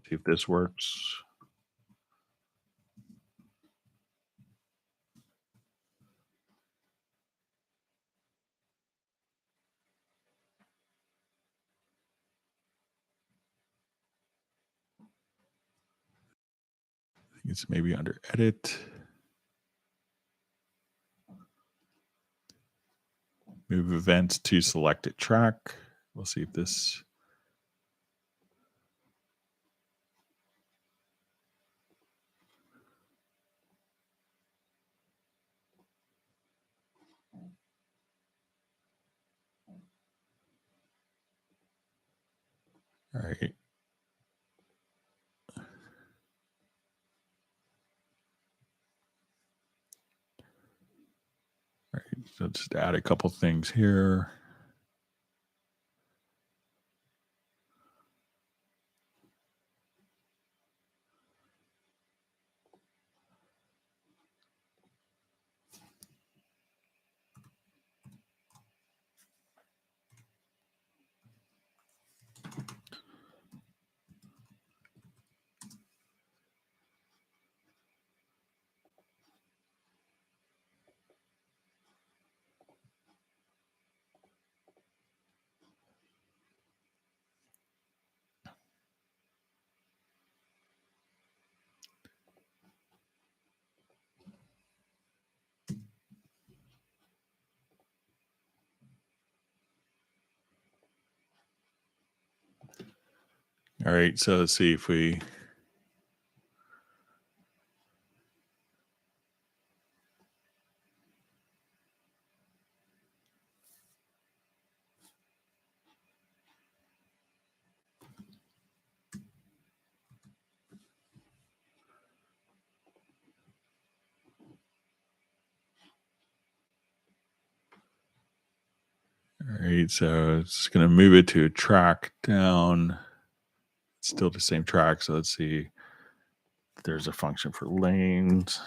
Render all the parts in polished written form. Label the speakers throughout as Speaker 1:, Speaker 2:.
Speaker 1: See if this works. I think it's maybe under edit. Move events to selected track. We'll see if this. All right. All right. So just add a couple things here. All right, so let's see if we. All right, so it's going to move it to a track down. It's still the same track, so let's see if there's a function for lanes.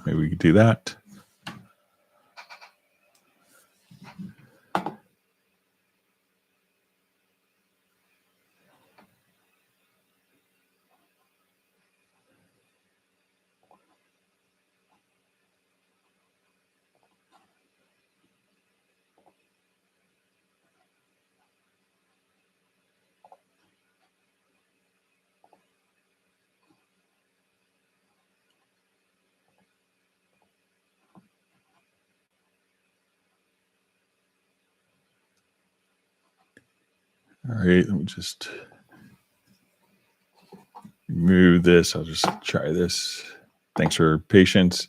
Speaker 1: Maybe we could do that. All right, let me just remove this. I'll just try this. Thanks for your patience.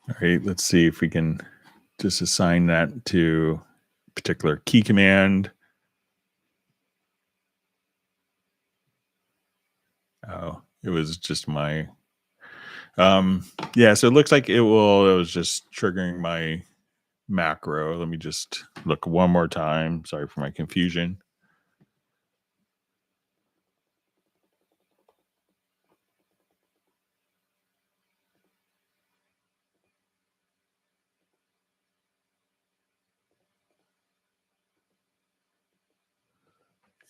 Speaker 1: All right, let's see if we can just assign that to a particular key command. Oh, it was just my yeah, so it looks like it was just triggering my macro. Let me just look one more time. Sorry for my confusion.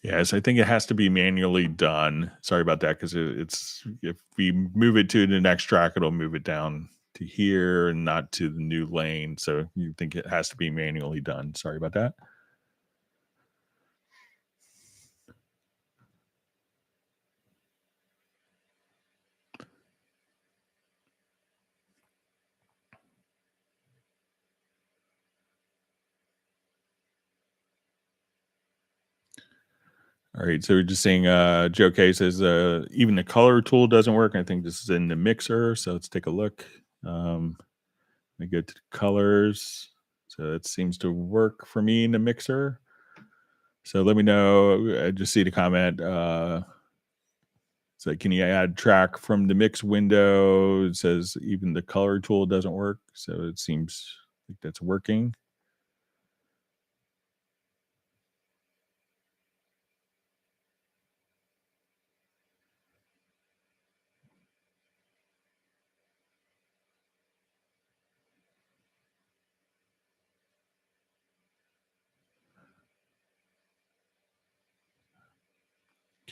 Speaker 1: Yes, I think it has to be manually done. Sorry about that, because it's if we move it to the next track, it'll move it down to here and not to the new lane. So you think it has to be manually done. Sorry about that. All right, so we're just saying Joe K says even the color tool doesn't work. I think this is in the mixer, so let's take a look. I go to the colors. So it seems to work for me in the mixer. So let me know. I just see the comment. So can you add track from the mix window? It says even the color tool doesn't work. So it seems like that's working.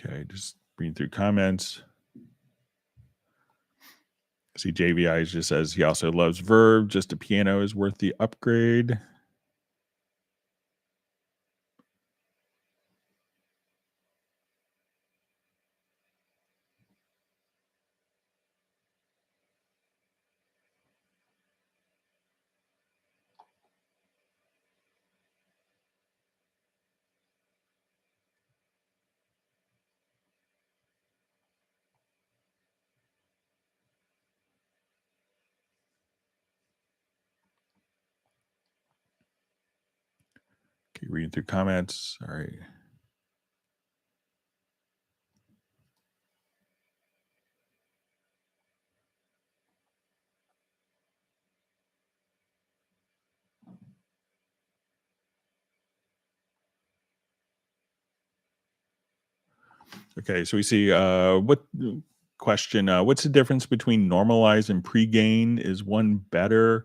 Speaker 1: Okay, just reading through comments. See, JVI just says he also loves Verve. Just a piano is worth the upgrade. Okay, reading through comments. All right. Okay, so we see what question? What's the difference between normalize and pre-gain? Is one better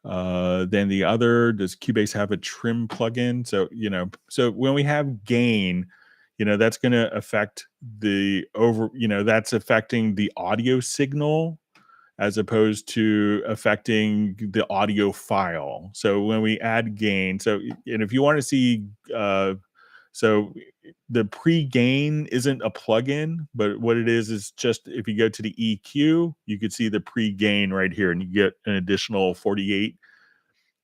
Speaker 1: than the other? Does Cubase have a trim plugin? So so when we have gain, that's going to affect the over. That's affecting the audio signal as opposed to affecting the audio file. So when we add gain, and if you want to see so the pre-gain isn't a plugin, but what it is just if you go to the EQ, you could see the pre-gain right here, and you get an additional 48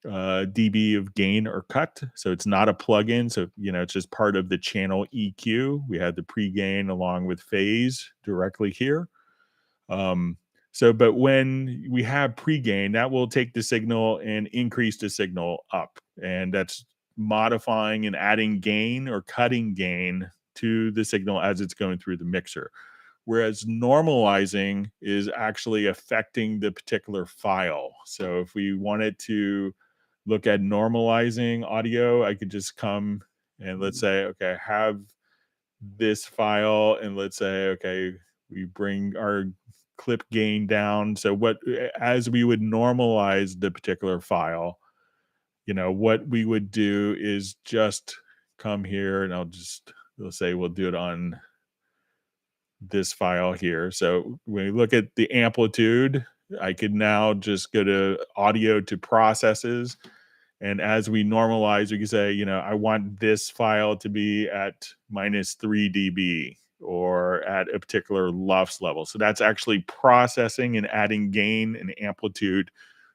Speaker 1: dB of gain or cut. So it's not a plugin. So it's just part of the channel EQ. We had the pre-gain along with phase directly here. But when we have pre-gain, that will take the signal and increase the signal up, and that's modifying and adding gain or cutting gain to the signal as it's going through the mixer. Whereas normalizing is actually affecting the particular file. So if we wanted to look at normalizing audio, I could just come and let's say, okay, have this file, and let's say, okay, we bring our clip gain down. So as we would normalize the particular file, what we would do is just come here, and let's say we'll do it on this file here. So when we look at the amplitude, I could now just go to audio to processes. And as we normalize, we can say, I want this file to be at -3 dB or at a particular LUFS level. So that's actually processing and adding gain and amplitude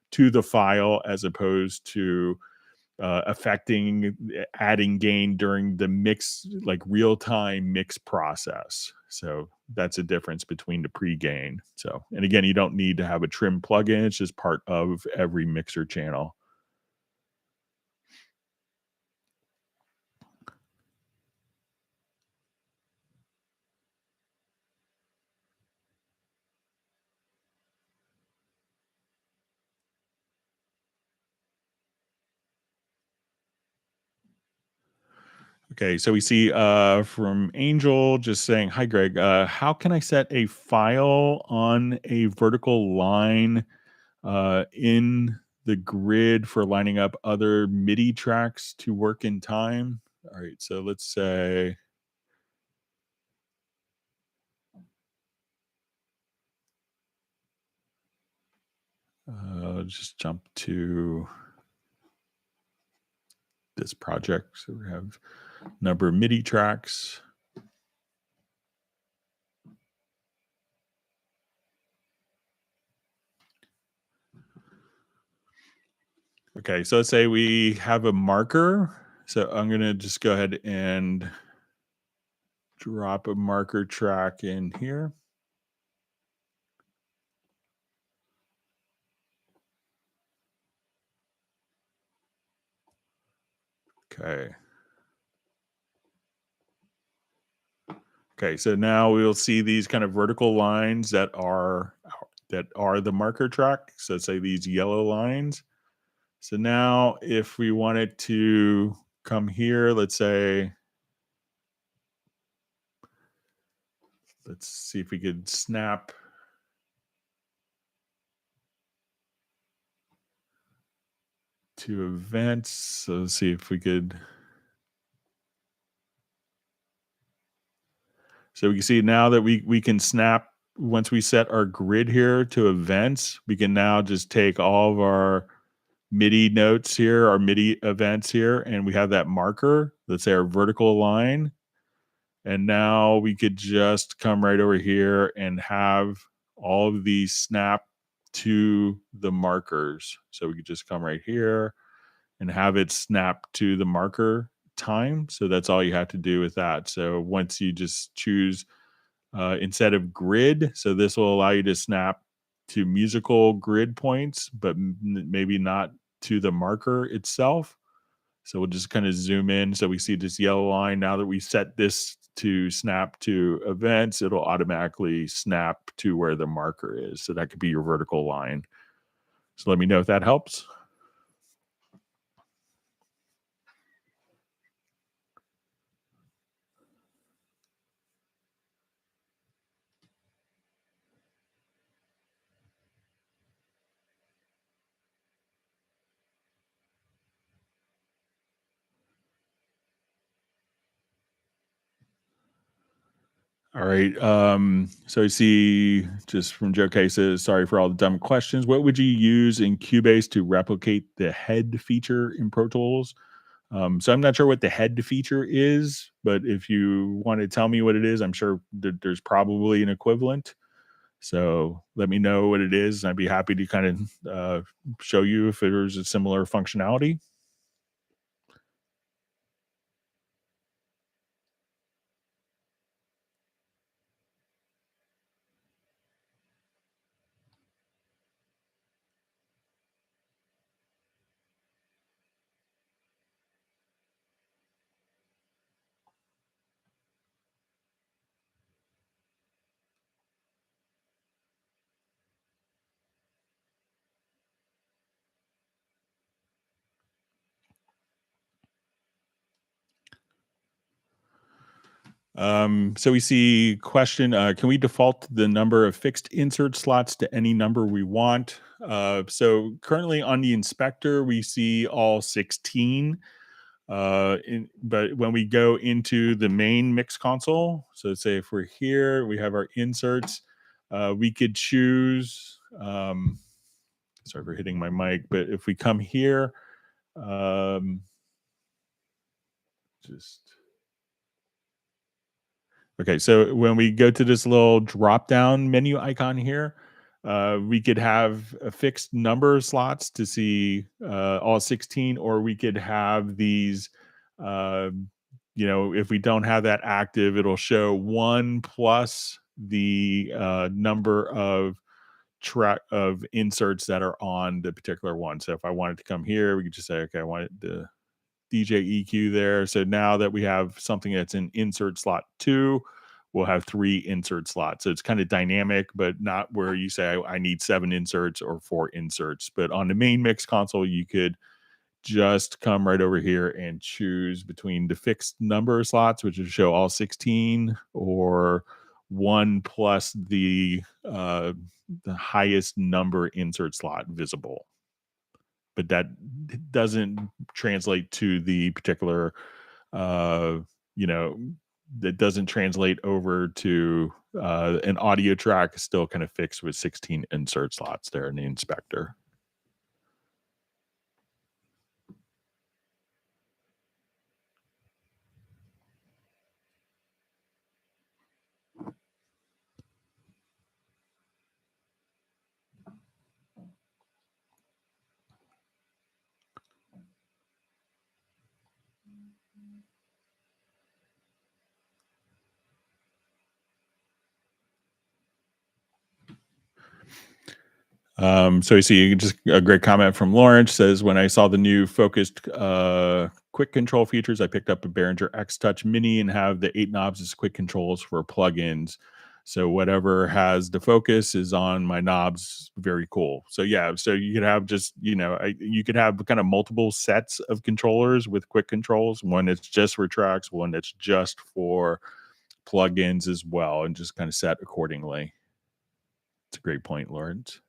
Speaker 1: to the file as opposed to affecting adding gain during the mix, like real time mix process. So that's a difference between the pre-gain. So, and again, you don't need to have a trim plugin. It's just part of every mixer channel. Okay, so we see from Angel just saying, "Hi, Greg. How can I set a file on a vertical line in the grid for lining up other MIDI tracks to work in time?" All right, so let's say just jump to this project. So we have number of MIDI tracks. Okay, so let's say we have a marker. So I'm going to just go ahead and drop a marker track in here. Okay. Okay, so now we'll see these kind of vertical lines that are the marker track. So say these yellow lines. So now if we wanted to come here, let's say, let's see if we could snap to events. So let's see if we could. So we can see now that we can snap once we set our grid here to events, we can now just take all of our MIDI notes here, our MIDI events here, and we have that marker, let's say our vertical line. And now we could just come right over here and have all of these snap to the markers. So we could just come right here and have it snap to the marker time. So that's all you have to do with that. So once you just choose instead of grid, so this will allow you to snap to musical grid points, but maybe not to the marker itself. So we'll just kind of zoom in. So we see this yellow line. Now that we set this to snap to events, it'll automatically snap to where the marker is. So that could be your vertical line. So let me know if that helps. All right. So I see just from Joe Cases, sorry for all the dumb questions. What would you use in Cubase to replicate the head feature in Pro Tools? So I'm not sure what the head feature is, but if you want to tell me what it is, I'm sure that there's probably an equivalent. So let me know what it is. I'd be happy to kind of show you if there's a similar functionality. So we see question, can we default the number of fixed insert slots to any number we want? So currently on the inspector, we see all 16. But when we go into the main mix console, so say if we're here, we have our inserts, we could choose, sorry for hitting my mic, but if we come here, um, just okay, so when we go to this little drop down menu icon here, we could have a fixed number of slots to see all 16, or we could have these, uh, if we don't have that active, it'll show one plus the number of track of inserts that are on the particular one. So if I wanted to come here, we could just say, okay, I want the DJ EQ there. So now that we have something that's in insert slot 2, we'll have 3 insert slots. So it's kind of dynamic, but not where you say I need 7 inserts or 4 inserts. But on the main mix console, you could just come right over here and choose between the fixed number of slots, which would show all 16, or 1 plus the highest number insert slot visible. But that doesn't translate to the particular, uh, you know, that doesn't translate over to an audio track still kind of fixed with 16 insert slots there in the inspector. So you see just a great comment from Lawrence says, when I saw the new focused quick control features, I picked up a Behringer X Touch Mini and have the 8 knobs as quick controls for plugins. So whatever has the focus is on my knobs. Very cool. So yeah, so you could have just, you could have kind of multiple sets of controllers with quick controls. One that's just for tracks, one that's just for plugins as well, and just kind of set accordingly. It's a great point, Lawrence.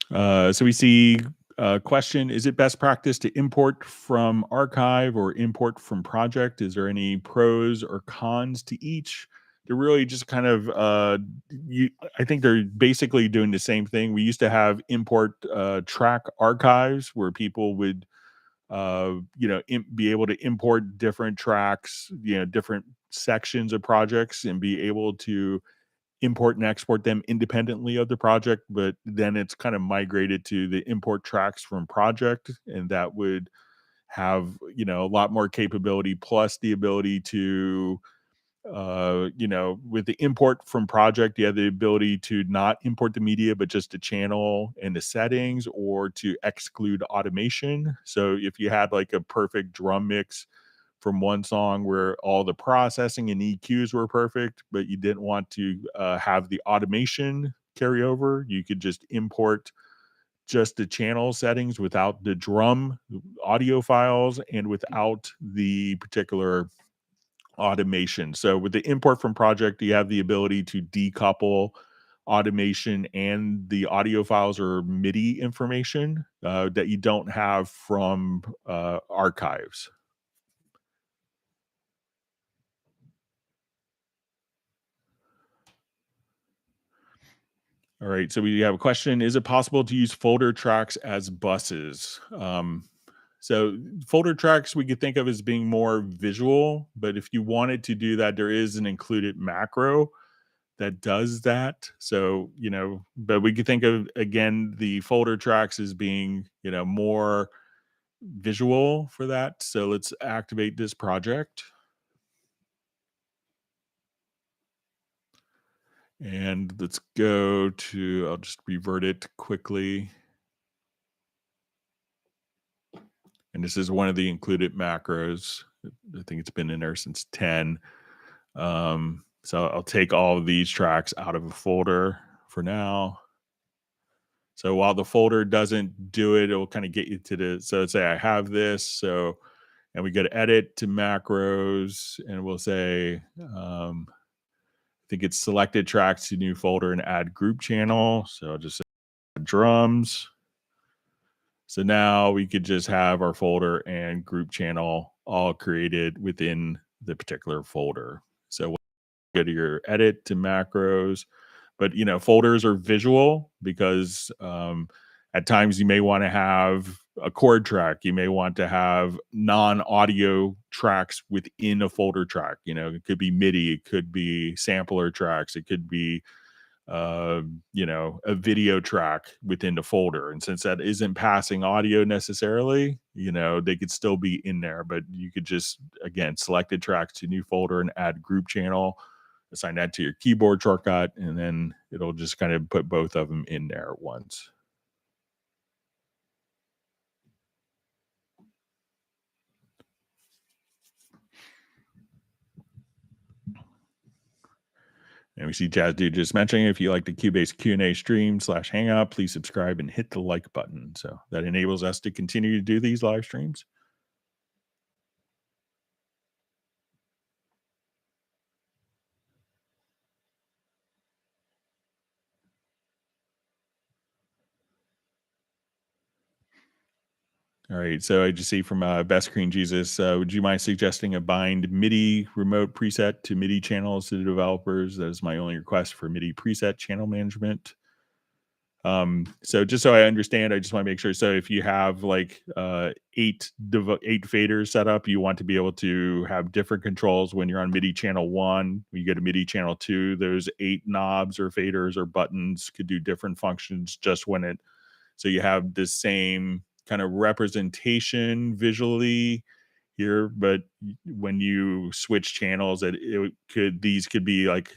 Speaker 1: So we see a question: is it best practice to import from archive or import from project? Is there any pros or cons to each? They're really just kind of I think they're basically doing the same thing. We used to have import track archives where people would be able to import different tracks, different sections of projects, and be able to import and export them independently of the project. But then it's kind of migrated to the import tracks from project, and that would have a lot more capability, plus the ability to with the import from project, you have the ability to not import the media, but just the channel and the settings, or to exclude automation. So if you had like a perfect drum mix from one song where all the processing and EQs were perfect, but you didn't want to have the automation carry over, you could just import just the channel settings without the drum audio files and without the particular automation. So with the import from project, you have the ability to decouple automation and the audio files or MIDI information that you don't have from archives. All right, so we have a question: is it possible to use folder tracks as buses? So folder tracks we could think of as being more visual, but if you wanted to do that, there is an included macro that does that. So, but we could think of, again, the folder tracks as being, more visual for that. So let's activate this project. And let's go to, I'll just revert it quickly. And this is one of the included macros. I think it's been in there since 10. So I'll take all of these tracks out of a folder for now. So while the folder doesn't do it, it'll kind of get you to so let's say I have this. So, and we go to edit to macros, and we'll say, I think it's selected tracks to new folder and add group channel. So I'll just say drums. So now we could just have our folder and group channel all created within the particular folder. So we'll go to your edit to macros, but folders are visual because at times you may want to have a chord track, you may want to have non-audio tracks within a folder track. It could be MIDI, it could be sampler tracks, it could be a video track within the folder. And since that isn't passing audio necessarily, they could still be in there, but you could just, again, selected tracks to new folder and add group channel, assign that to your keyboard shortcut, and then it'll just kind of put both of them in there at once. And we see Jazz Dude just mentioning, if you like the Cubase Q&A stream / hangout, please subscribe and hit the like button. So that enables us to continue to do these live streams. All right, so I just see from Best Screen Jesus, would you mind suggesting a bind MIDI remote preset to MIDI channels to the developers? That is my only request for MIDI preset channel management. So just so I understand, I just want to make sure. So if you have like eight faders set up, you want to be able to have different controls when you're on MIDI channel one. When you go to MIDI channel two, those eight knobs or faders or buttons could do different functions just when it, so you have the same kind of representation visually here, but when you switch channels, it could, these could be like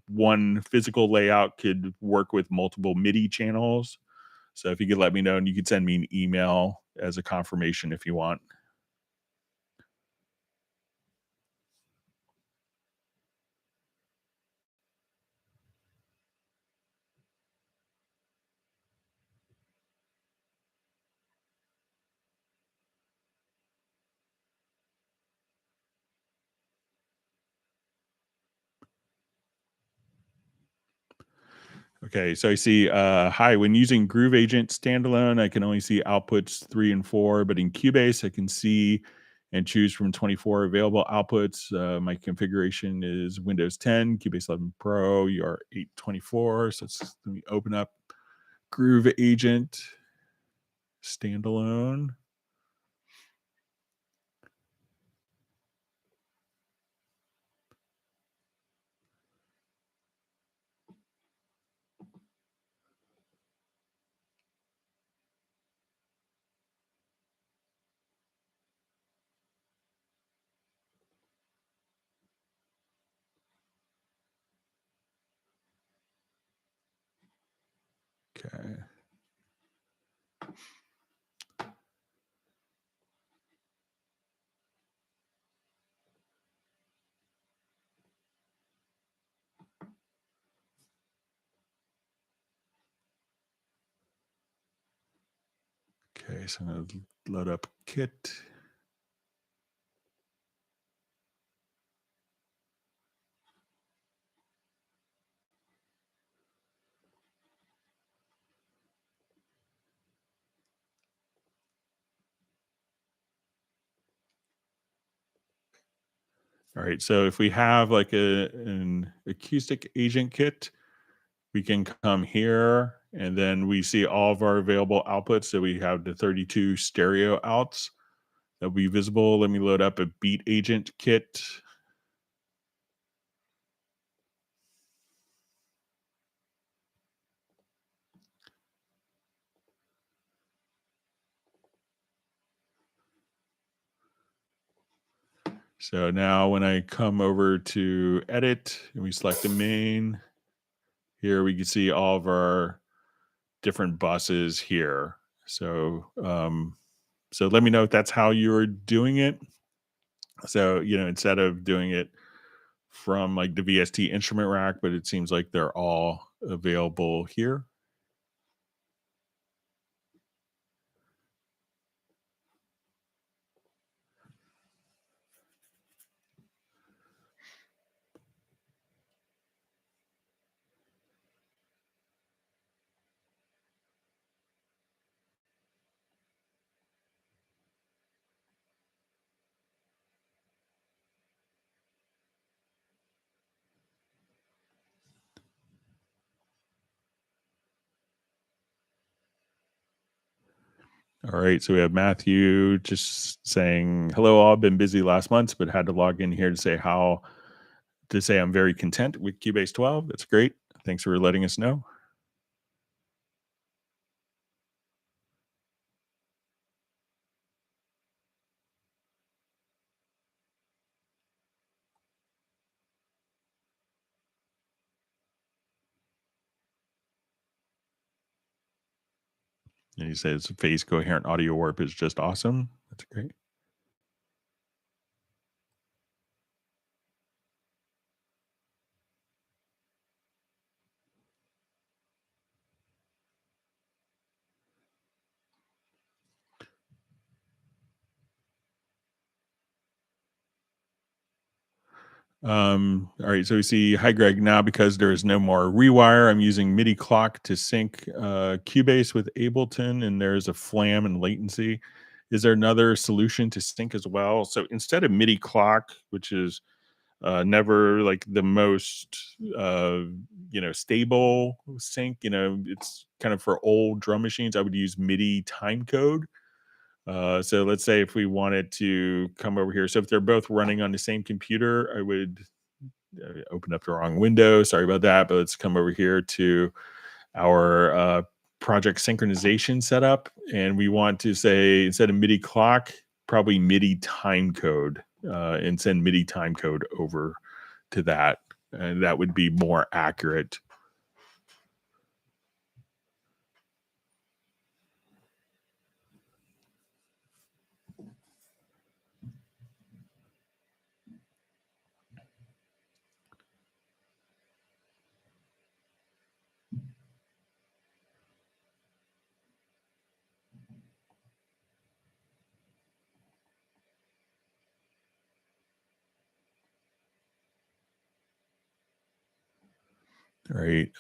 Speaker 1: one physical layout could work with multiple MIDI channels. So if you could let me know, and you could send me an email as a confirmation if you want. Okay, so I see, hi, when using Groove Agent standalone, I can only see outputs 3 and 4, but in Cubase, I can see and choose from 24 available outputs. My configuration is Windows 10, Cubase 11 Pro, UR824. So let me open up Groove Agent standalone. Okay. Okay, so I'm going to load up Kit. All right, so if we have like an acoustic agent kit, we can come here and then we see all of our available outputs. So we have the 32 stereo outs that will be visible. Let me load up a beat agent kit. So now when I come over to edit and we select the main, here we can see all of our different buses here. So so let me know if that's how you're doing it. So, instead of doing it from like the VST instrument rack, but it seems like they're all available here. All right. So we have Matthew just saying, hello, all. Been busy last month, but had to log in here to say I'm very content with Cubase 12. That's great. Thanks for letting us know. And he says phase coherent audio warp is just awesome. That's great. All right, so we see, hi Greg, now because there is no more rewire, I'm using MIDI clock to sync Cubase with Ableton, and there's a flam and latency. Is there another solution to sync as well? So instead of MIDI clock, which is never like the most stable sync. It's kind of for old drum machines. I would use MIDI time code. So let's say if we wanted to come over here, so if they're both running on the same computer, I would open up the wrong window. Sorry about that, but let's come over here to our project synchronization setup, and we want to say, instead of MIDI clock, probably MIDI time code, and send MIDI time code over to that, and that would be more accurate. All right.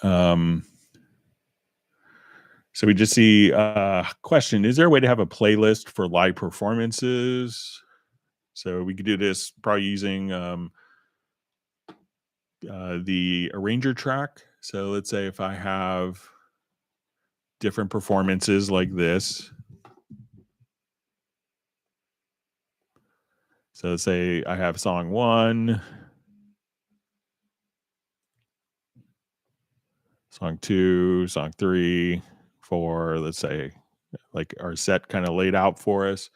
Speaker 1: So we just see question, is there a way to have a playlist for live performances? So we could do this probably using the arranger track. So let's say if I have different performances like this. So let's say I have song 1, song 2, song 3, 4, let's say, like our set kind of laid out for us.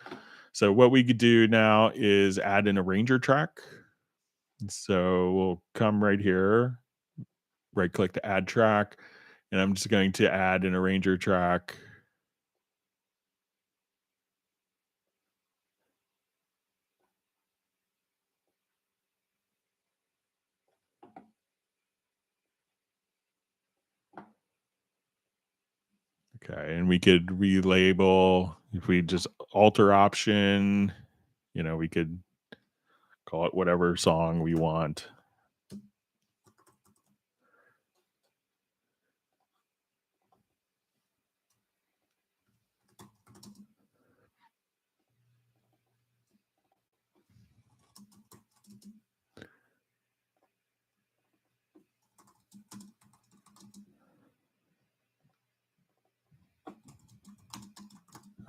Speaker 1: So what we could do now is add an arranger track. So we'll come right here, right click to add track, and I'm just going to add an arranger track. Okay, and we could relabel if we just alter option, we could call it whatever song we want.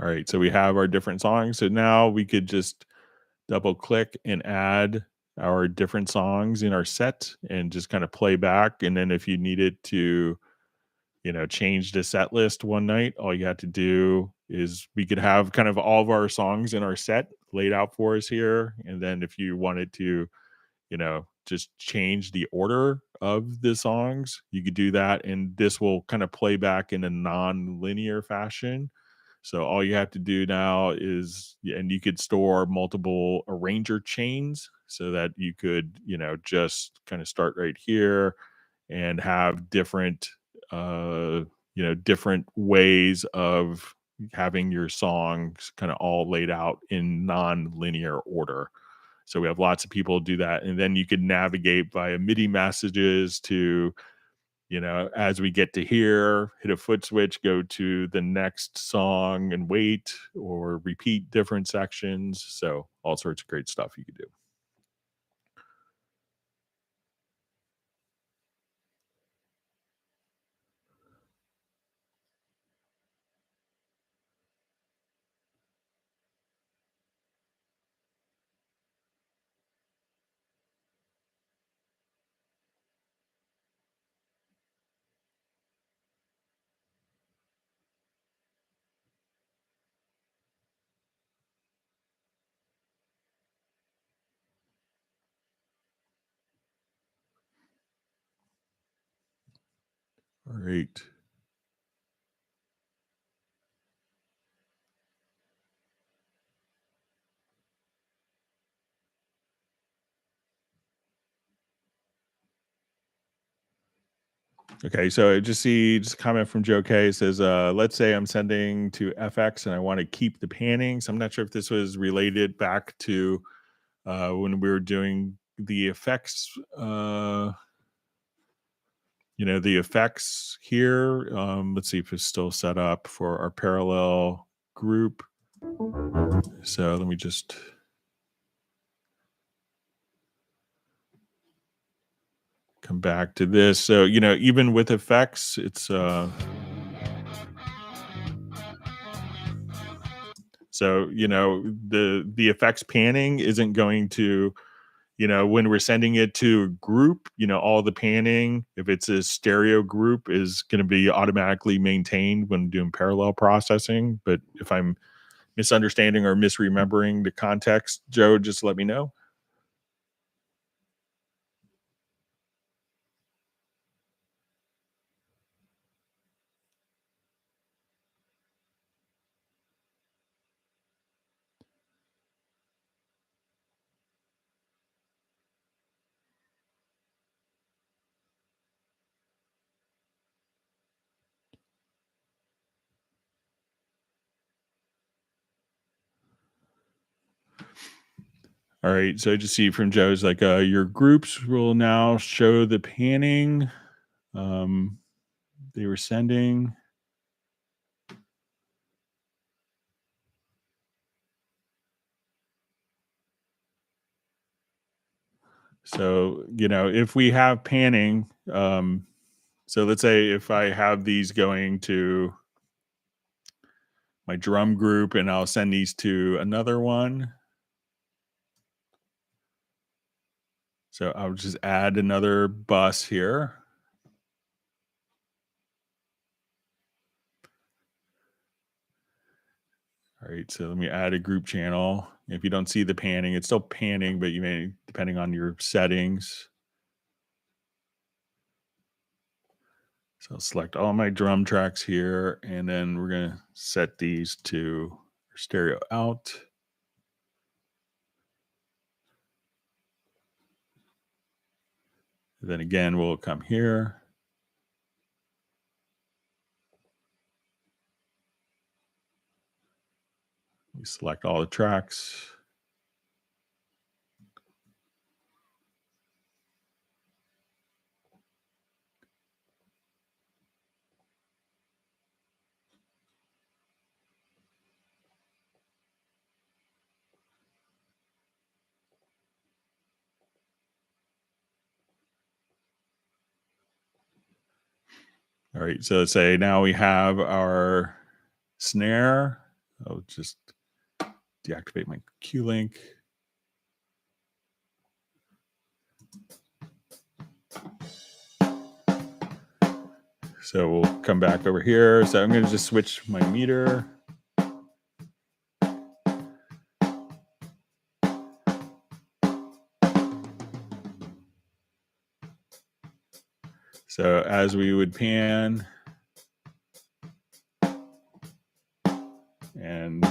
Speaker 1: All right, so we have our different songs. So now we could just double click and add our different songs in our set and just kind of play back. And then if you needed to, change the set list one night, all you had to do is we could have kind of all of our songs in our set laid out for us here. And then if you wanted to, just change the order of the songs, you could do that. And this will kind of play back in a non-linear fashion. So all you have to do now is, and you could store multiple arranger chains so that you could, just kind of start right here and have different, different ways of having your songs kind of all laid out in non-linear order. So we have lots of people do that. And then you could navigate via MIDI messages to, as we get to here, hit a foot switch, go to the next song and wait or repeat different sections. So all sorts of great stuff you could do. All right. Okay, so I just see just a comment from Joe K. It says, let's say I'm sending to FX and I want to keep the panning. So I'm not sure if this was related back to when we were doing the effects, the effects here. Let's see if it's still set up for our parallel group. So let me just come back to this. So, even with effects, it's so, the effects panning isn't going to, when we're sending it to a group, all the panning, if it's a stereo group, is going to be automatically maintained when doing parallel processing. But if I'm misunderstanding or misremembering the context, Joe, just let me know. All right. So I just see from Joe's like your groups will now show the panning um, they were sending. So, if we have panning, so let's say if I have these going to my drum group and I'll send these to another one. So I'll just add another bus here. All right, so let me add a group channel. If you don't see the panning, it's still panning, but you may, depending on your settings. So I'll select all my drum tracks here, and then we're going to set these to stereo out. Then again, we'll come here. We select all the tracks. All right, so let's say now we have our snare. I'll just deactivate my Q-Link. So we'll come back over here. So I'm going to just switch my meter. So as we would pan, and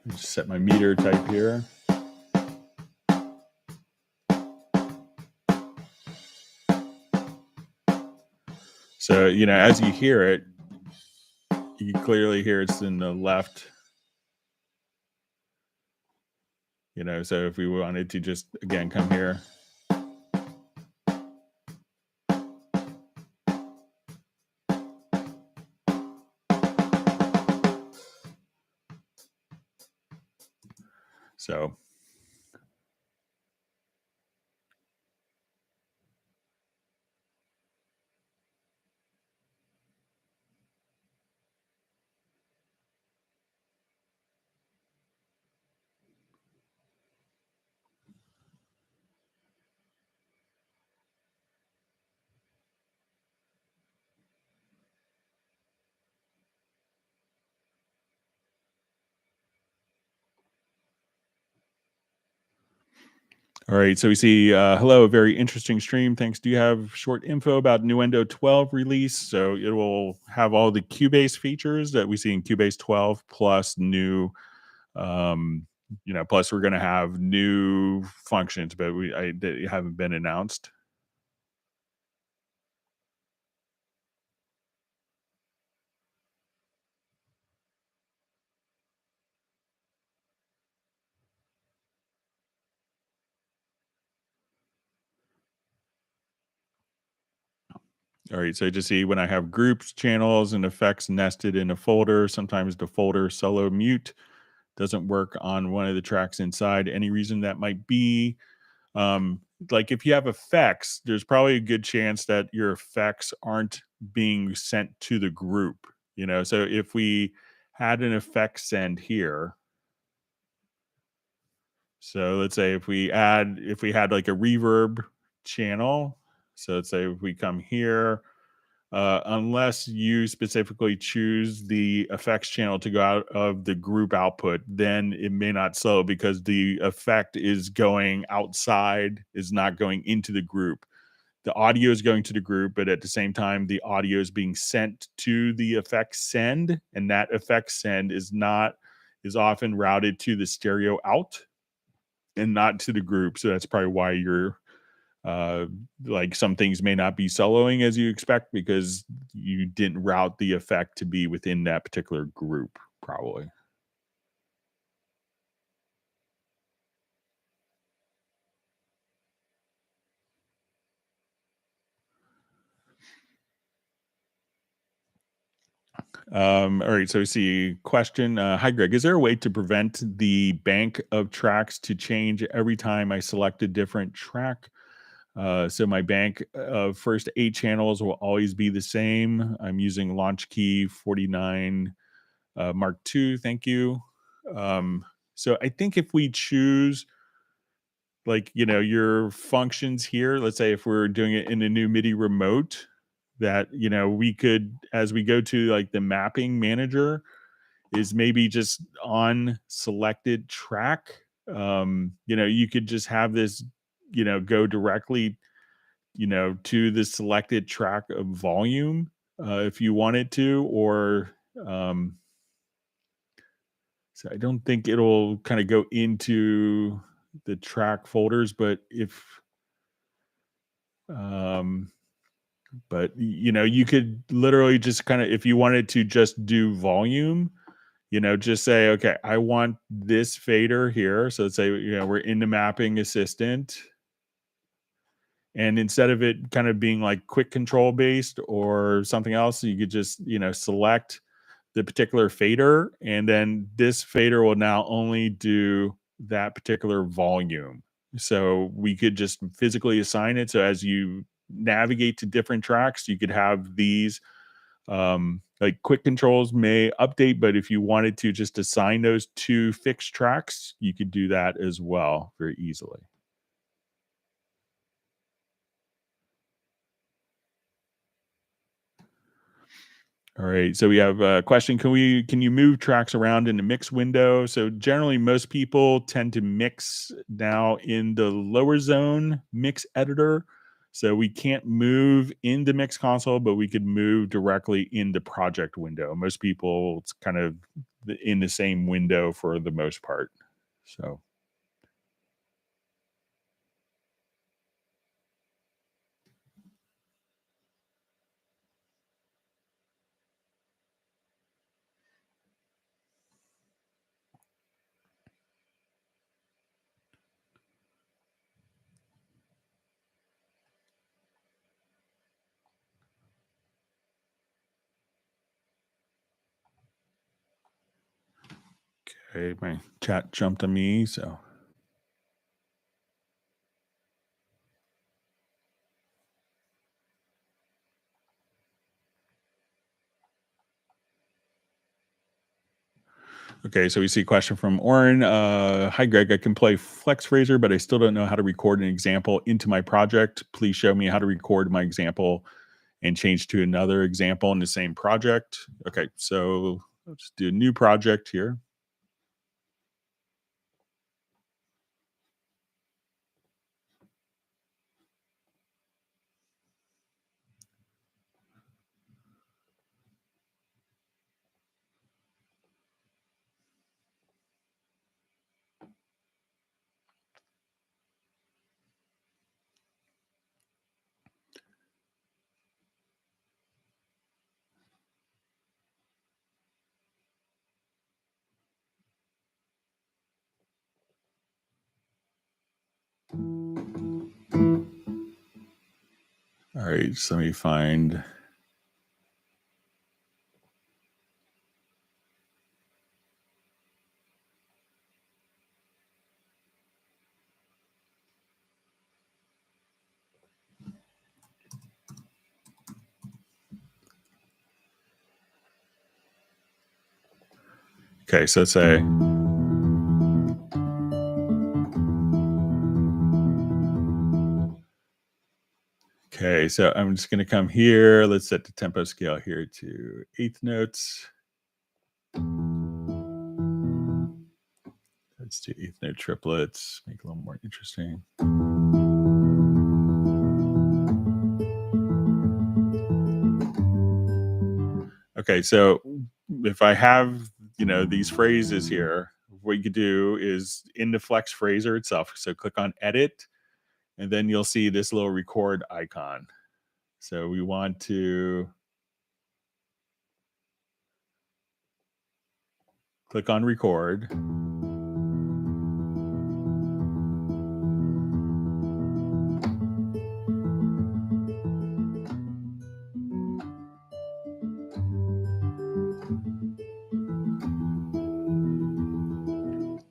Speaker 1: just set my meter type here. So, as you hear it, you can clearly hear it's in the left. So if we wanted to just, again, come here. So all right, so we see, hello, a very interesting stream. Thanks. Do you have short info about Nuendo 12 release? So it will have all the Cubase features that we see in Cubase 12 plus new, plus we're going to have new functions, but that haven't been announced. All right, so just see when I have groups, channels, and effects nested in a folder, sometimes the folder solo mute doesn't work on one of the tracks inside. Any reason that might be. like if you have effects, there's probably a good chance that your effects aren't being sent to the group, So if we had an effect send here, so let's say if we had like a reverb channel, so let's say if we come here, unless you specifically choose the effects channel to go out of the group output, then it may not slow because the effect is going outside, is not going into the group. The audio is going to the group, but at the same time, the audio is being sent to the effect send, and that effect send is often routed to the stereo out and not to the group. So that's probably why you're uh like some things may not be soloing as you expect because you didn't route the effect to be within that particular group, probably. All right, so we see question. Hi Greg, is there a way to prevent the bank of tracks to change every time I select a different track? So my bank of first 8 channels will always be the same. I'm using launch key 49 Mark II. Thank you. So I think if we choose like your functions here, let's say if we're doing it in a new MIDI remote, that we could, as we go to like the mapping manager, is maybe just on selected track. You could just have this go directly to the selected track of volume, if you wanted to, or um so I don't think it'll kind of go into the track folders, but if um but you could literally just kind of, if you wanted to just do volume, just say, okay, I want this fader here. So let's say we're in the mapping assistant, and instead of it kind of being like quick control based or something else, you could just select the particular fader, and then this fader will now only do that particular volume. So we could just physically assign it. So as you navigate to different tracks, you could have these like quick controls may update, but if you wanted to just assign those to fixed tracks, you could do that as well very easily. All right. So we have a question. Can you move tracks around in the mix window? So generally most people tend to mix now in the lower zone mix editor. So we can't move in the mix console, but we could move directly in the project window. Most people, it's kind of in the same window for the most part. So okay, my chat jumped on me. So okay, so we see a question from Oren. Hi, Greg. I can play Flex Fraser, but I still don't know how to record an example into my project. Please show me how to record my example and change to another example in the same project. Okay, so let's do a new project here. All right, so let me find. Okay, so let's say okay, so I'm just going to come here. Let's set the tempo scale here to eighth notes. Let's do eighth note triplets, make it a little more interesting. Okay, so if I have, these phrases here, what you could do is in the Flex Phraser itself. So click on edit, and then you'll see this little record icon. So we want to click on record.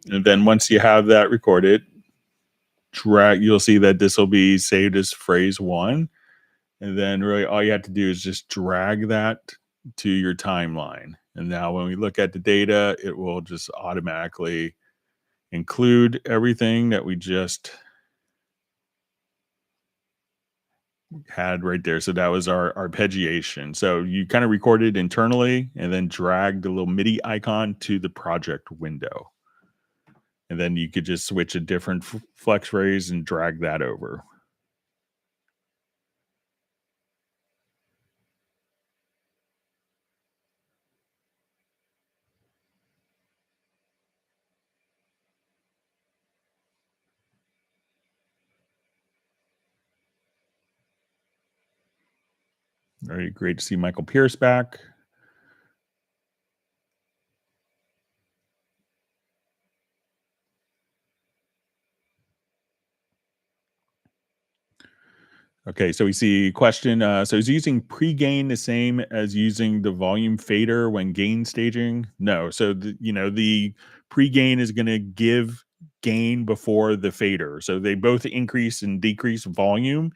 Speaker 1: And then once you have that recorded, you'll see that this will be saved as phrase one. And then really all you have to do is just drag that to your timeline. And now when we look at the data, it will just automatically include everything that we just had right there. So that was our arpeggiation. So you kind of recorded internally and then dragged the little MIDI icon to the project window. And then you could just switch a different flex phrase and drag that over. All right, great to see Michael Pierce back. Okay, so we see question. So is using pre-gain the same as using the volume fader when gain staging? No. So the pre-gain is going to give gain before the fader. So they both increase and decrease volume,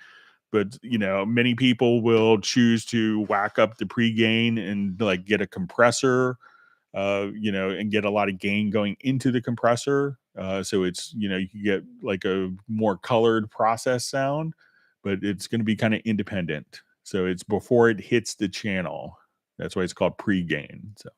Speaker 1: but many people will choose to whack up the pre-gain and like get a compressor, and get a lot of gain going into the compressor. So it's you can get like a more colored process sound, but it's going to be kind of independent. So it's before it hits the channel. That's why it's called pre-gain. So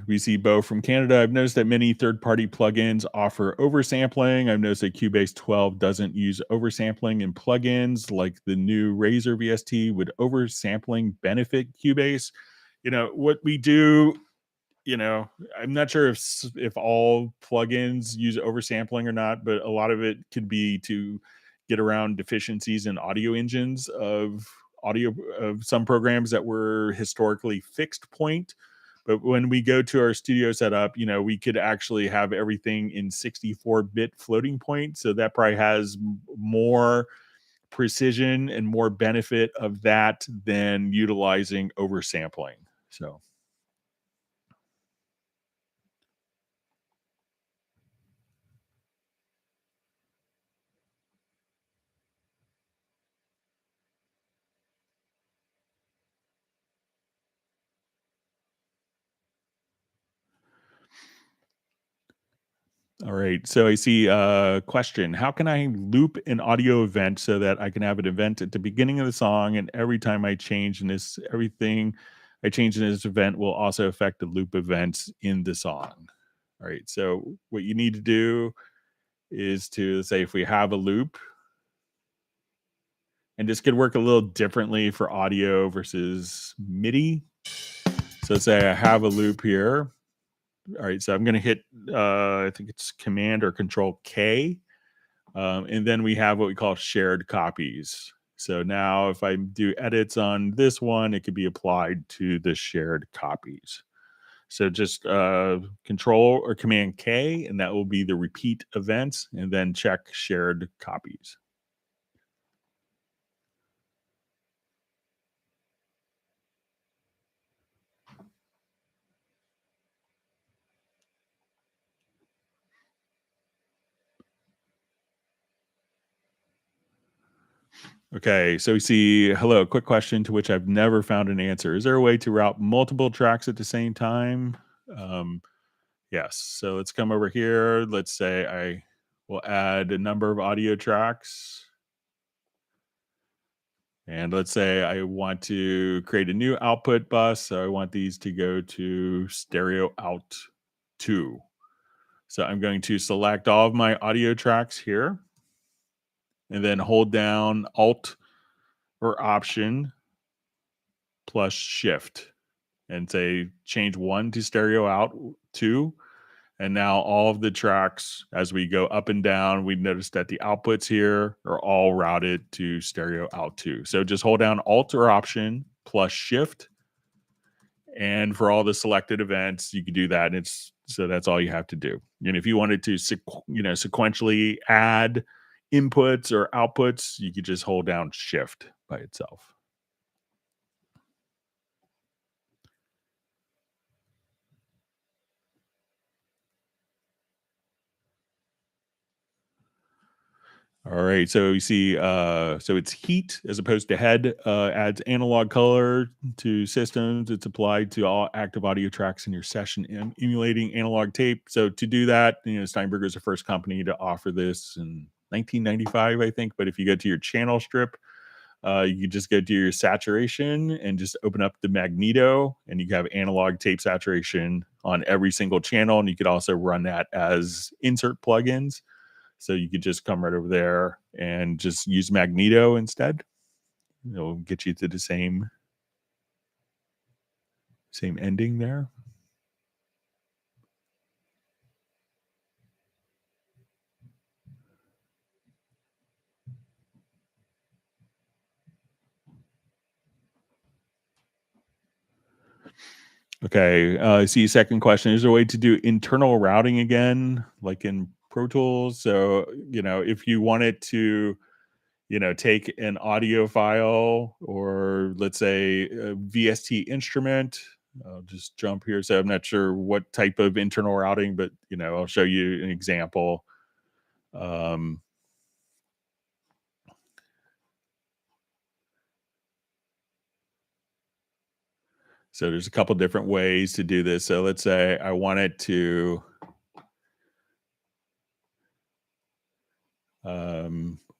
Speaker 1: we see Bo from Canada. I've noticed that many third-party plugins offer oversampling. I've noticed that Cubase 12 doesn't use oversampling in plugins like the new Razor VST. Would oversampling benefit Cubase? What we do, I'm not sure if all plugins use oversampling or not, but a lot of it could be to get around deficiencies in audio engines of audio of some programs that were historically fixed point. But when we go to our studio setup, we could actually have everything in 64-bit floating point. So that probably has more precision and more benefit of that than utilizing oversampling. So all right. So I see a question. How can I loop an audio event so that I can have an event at the beginning of the song and every time I change in this everything I change in this event will also affect the loop events in the song. All right. So what you need to do is to say if we have a loop, and this could work a little differently for audio versus MIDI. So say I have a loop here. All right, so I'm going to hit, I think it's Command or Control K. And then we have what we call shared copies. So now if I do edits on this one, it could be applied to the shared copies. So just Control or Command K, and that will be the repeat events, and then check shared copies. Okay, so we see, hello, quick question to which I've never found an answer. Is there a way to route multiple tracks at the same time? Um, yes. So let's come over here. Let's say I will add a number of audio tracks. And let's say I want to create a new output bus. So I want these to go to stereo out 2. So I'm going to select all of my audio tracks here and then hold down Alt or Option plus Shift and say change 1 to stereo out 2. And now all of the tracks, as we go up and down, we notice that the outputs here are all routed to stereo out 2. So just hold down Alt or Option plus Shift. And for all the selected events, you can do that. And it's so that's all you have to do. And if you wanted to, sequentially add inputs or outputs, you could just hold down Shift by itself. All right. So you see, so it's heat as opposed to head, adds analog color to systems. It's applied to all active audio tracks in your session, emulating analog tape. So to do that, Steinberger is the first company to offer this in 1995, I think. But if you go to your channel strip, you can just go to your saturation and just open up the magneto, and you have analog tape saturation on every single channel. And you could also run that as insert plugins. So you could just come right over there and just use Magneto instead. It'll get you to the same ending there. Okay. I see. Second question: is there a way to do internal routing again, like in Pro Tools? So if you wanted to take an audio file or let's say a VST instrument. I'll just jump here. So I'm not sure what type of internal routing, but I'll show you an example. Um, so there's a couple different ways to do this. So let's say I wanted to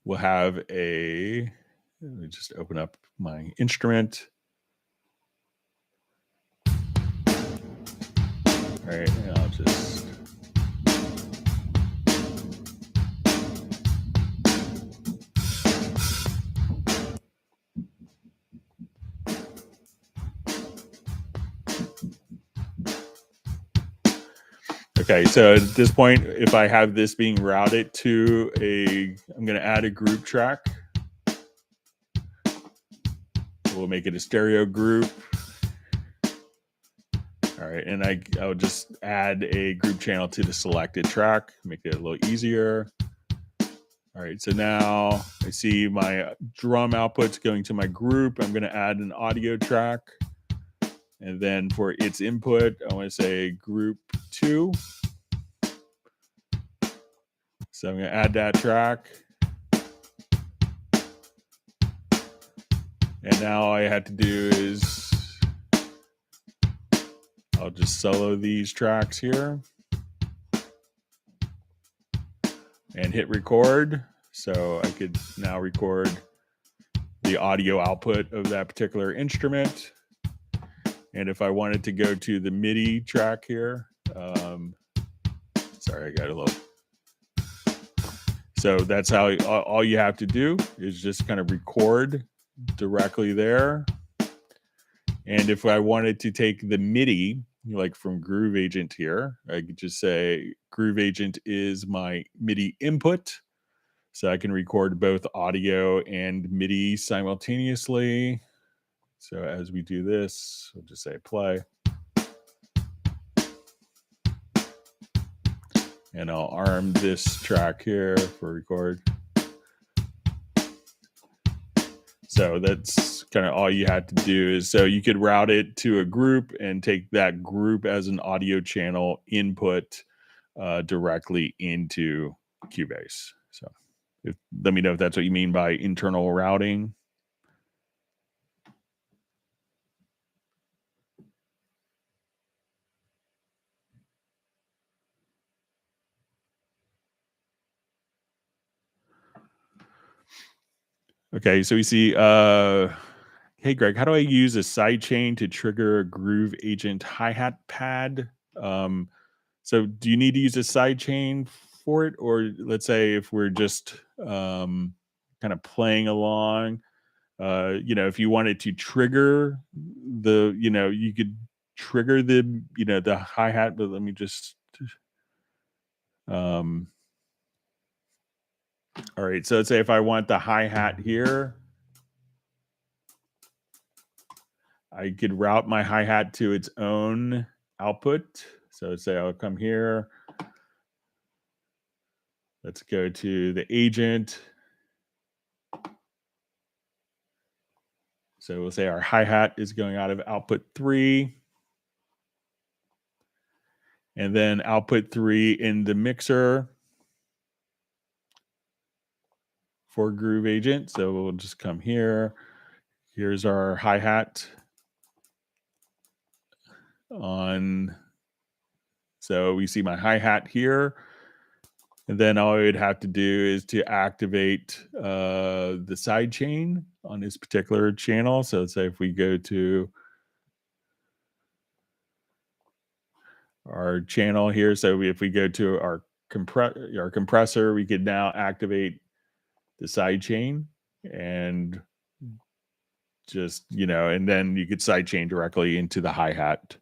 Speaker 1: we'll have a let me just open up my instrument. All right, and I'll just okay. So at this point, if I have this being routed to I'm going to add a group track. We'll make it a stereo group. All right, and I'll just add a group channel to the selected track, make it a little easier. All right, so now I see my drum outputs going to my group. I'm going to add an audio track. And then for its input, I want to say group 2. So I'm going to add that track. And now all I have to do is I'll just solo these tracks here and hit record. So I could now record the audio output of that particular instrument. And if I wanted to go to the MIDI track here, sorry, I got a little. So that's how all you have to do is just kind of record directly there. And if I wanted to take the MIDI, like from Groove Agent here, I could just say Groove Agent is my MIDI input. So I can record both audio and MIDI simultaneously. So as we do this, we'll just say play. And I'll arm this track here for record. So that's kind of all you had to do is so you could route it to a group and take that group as an audio channel input directly into Cubase. So Let me know if that's what you mean by internal routing. Okay, so we see, hey Greg, how do I use a sidechain to trigger a Groove Agent hi-hat pad? So do you need to use a sidechain for it? Or let's say if we're just kind of playing along, if you wanted to trigger you could trigger the hi-hat, but let me just um all right, so let's say if I want the hi-hat here, I could route my hi-hat to its own output. So say I'll come here. Let's go to the agent. So we'll say our hi-hat is going out of output 3. And then output 3 in the mixer for Groove Agent. So we'll just come here. Here's our hi-hat on. So we see my hi-hat here. And then all I would have to do is to activate the side chain on this particular channel. So let's say if we go to our channel here, so if we go to our compressor, we could now activate the side chain and just, and then you could side chain directly into the hi-hat.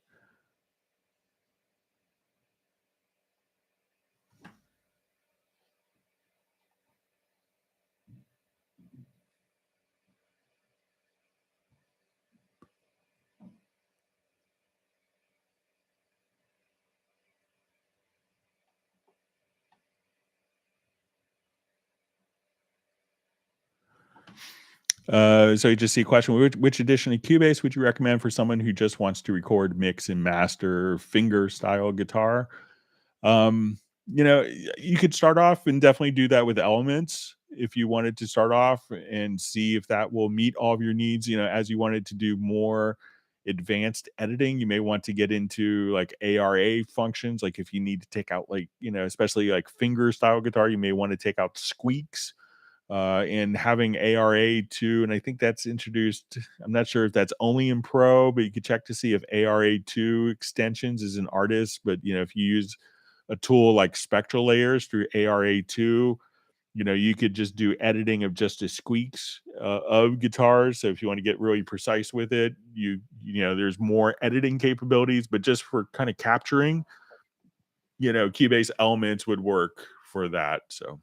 Speaker 1: So you just see a question: which edition of Cubase would you recommend for someone who just wants to record, mix, and master finger style guitar? Um, you could start off and definitely do that with Elements if you wanted to start off and see if that will meet all of your needs. As you wanted to do more advanced editing, you may want to get into like ARA functions. Like if you need to take out especially like finger style guitar, you may want to take out squeaks and having ARA too. And I think that's introduced. I'm not sure if that's only in Pro, but you could check to see if ARA2 extensions is an artist. But if you use a tool like Spectral Layers through ARA2, you could just do editing of just the squeaks of guitars. So if you want to get really precise with it, there's more editing capabilities. But just for kind of capturing, Cubase Elements would work for that. So.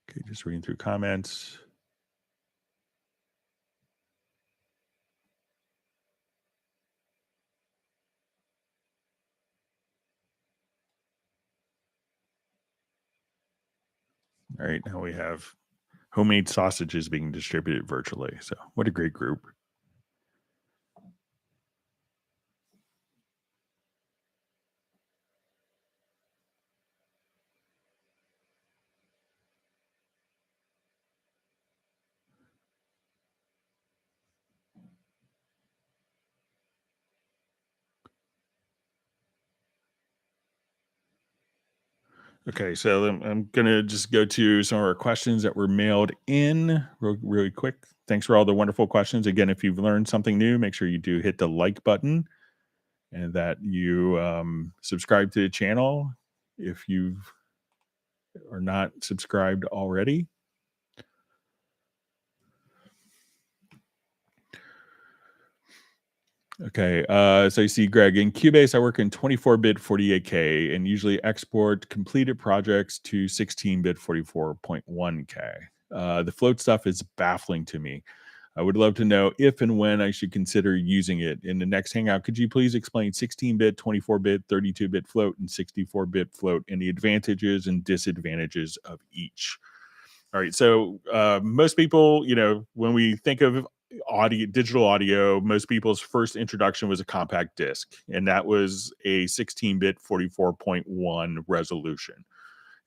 Speaker 1: Okay, just reading through comments. All right, now we have homemade sausages being distributed virtually. So what a great group. Okay, so I'm going to just go to some of our questions that were mailed in really quick. Thanks for all the wonderful questions. Again, if you've learned something new, make sure you do hit the like button and that you subscribe to the channel if you are not subscribed already. Okay. So you see, Greg, in Cubase, I work in 24-bit 48K and usually export completed projects to 16-bit 44.1K. The float stuff is baffling to me. I would love to know if and when I should consider using it. In the next Hangout, could you please explain 16-bit, 24-bit, 32-bit float, and 64-bit float and the advantages and disadvantages of each? All right. So most people, when we think of audio, digital audio, most people's first introduction was a compact disc, and that was a 16-bit 44.1 resolution.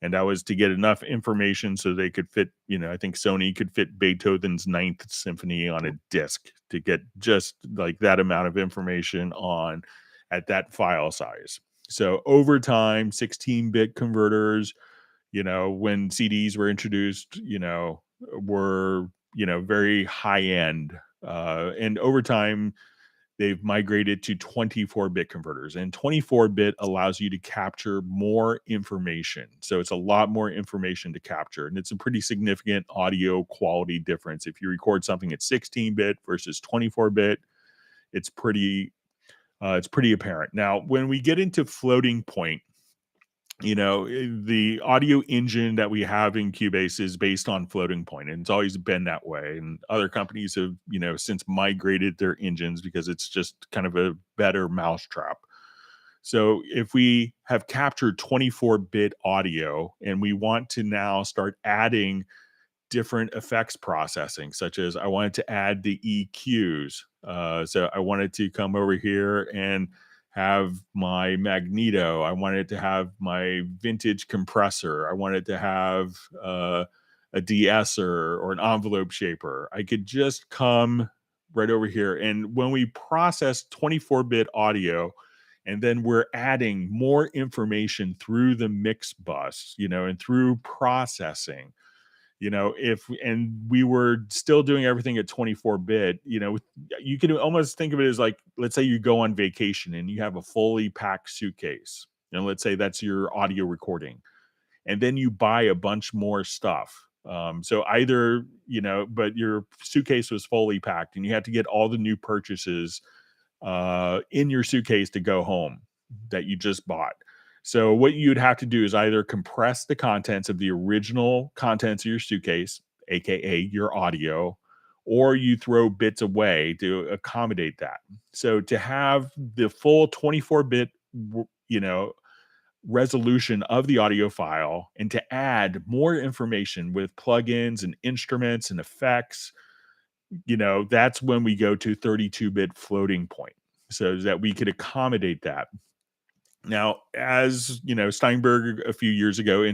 Speaker 1: And that was to get enough information so they could fit, I think Sony could fit Beethoven's Ninth Symphony on a disc to get just like that amount of information on at that file size. So over time, 16-bit converters, when CDs were introduced, were, very high end. And over time, they've migrated to 24-bit converters. And 24-bit allows you to capture more information. So it's a lot more information to capture. And it's a pretty significant audio quality difference. If you record something at 16-bit versus 24-bit, it's pretty apparent. Now, when we get into floating point, the audio engine that we have in Cubase is based on floating point, and it's always been that way. And other companies have, since migrated their engines because it's just kind of a better mousetrap. So if we have captured 24-bit audio and we want to now start adding different effects processing, such as I wanted to add the EQs. So I wanted to come over here and have my magneto. I wanted to have my vintage compressor. I wanted to have a de-esser or an envelope shaper. I could just come right over here. And when we process 24-bit audio, and then we're adding more information through the mix bus, and through processing, if and we were still doing everything at 24-bit, you can almost think of it as like, let's say you go on vacation and you have a fully packed suitcase, and let's say that's your audio recording, and then you buy a bunch more stuff. So either, but your suitcase was fully packed and you had to get all the new purchases in your suitcase to go home that you just bought. So what you'd have to do is either compress the contents of the original contents of your suitcase, aka your audio, or you throw bits away to accommodate that. So to have the full 24-bit, resolution of the audio file and to add more information with plugins and instruments and effects, that's when we go to 32-bit floating point so that we could accommodate that. Now, as Steinberg a few years ago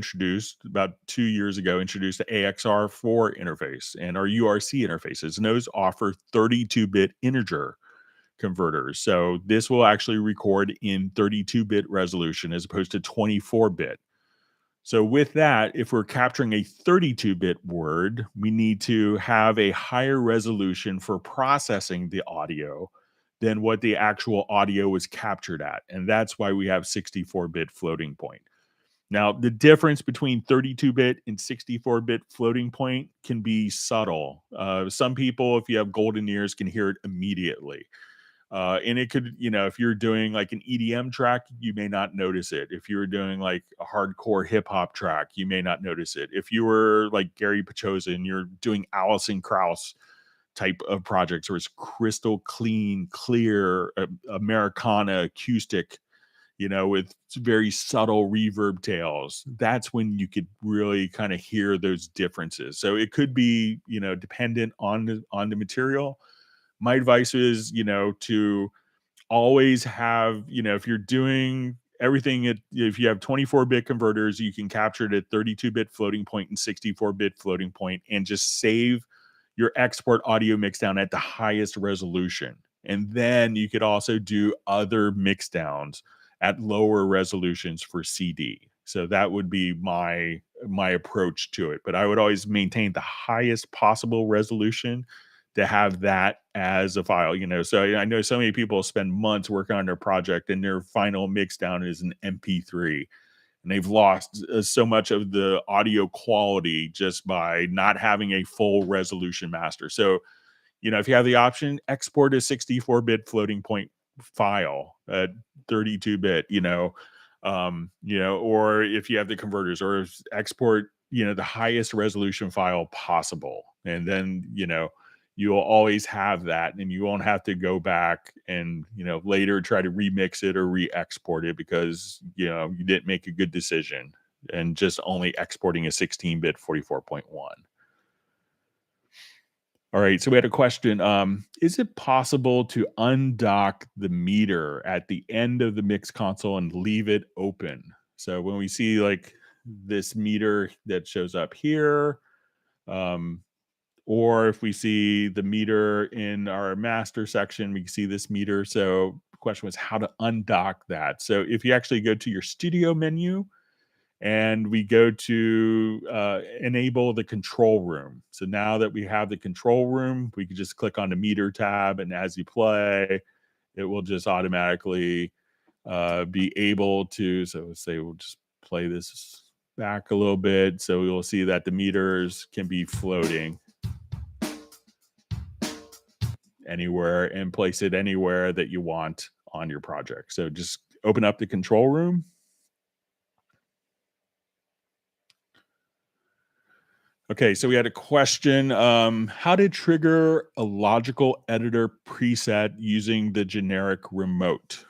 Speaker 1: about 2 years ago, introduced the AXR4 interface and our URC interfaces, and those offer 32-bit integer converters. So this will actually record in 32-bit resolution as opposed to 24-bit. So with that, if we're capturing a 32-bit word, we need to have a higher resolution for processing the audio than what the actual audio was captured at. And that's why we have 64-bit floating point. Now, the difference between 32-bit and 64-bit floating point can be subtle. Some people, if you have golden ears, can hear it immediately. And it could, if you're doing like an EDM track, you may not notice it. If you were doing like a hardcore hip hop track, you may not notice it. If you were like Gary Pachosa and you're doing Alison Krauss type of projects where it's crystal clean, clear, Americana acoustic, with very subtle reverb tails, that's when you could really kind of hear those differences. So it could be, dependent on the material. My advice is, to always have, if you're doing everything, if you have 24-bit converters, you can capture it at 32-bit floating point and 64-bit floating point and just save your export audio mix down at the highest resolution. And then you could also do other mix downs at lower resolutions for CD. So that would be my approach to it. But I would always maintain the highest possible resolution to have that as a file, So I know so many people spend months working on their project and their final mix down is an MP3. And they've lost so much of the audio quality just by not having a full resolution master. So, if you have the option, export a 64-bit floating point file at 32-bit, or if you have the converters, or export, the highest resolution file possible. And then, you'll always have that, and you won't have to go back and, later try to remix it or re-export it because, you didn't make a good decision and just only exporting a 16-bit 44.1. All right, so we had a question. Is it possible to undock the meter at the end of the mix console and leave it open? So when we see like this meter that shows up here, or if we see the meter in our master section, we can see this meter. So the question was how to undock that. So if you actually go to your studio menu, and we go to enable the control room. So now that we have the control room, we can just click on the meter tab, and as you play, it will just automatically be able to. So let's say we'll just play this back a little bit. So we will see that the meters can be floating anywhere and place it anywhere that you want on your project. So just open up the control room. Okay, so we had a question. How to trigger a logical editor preset using the generic remote?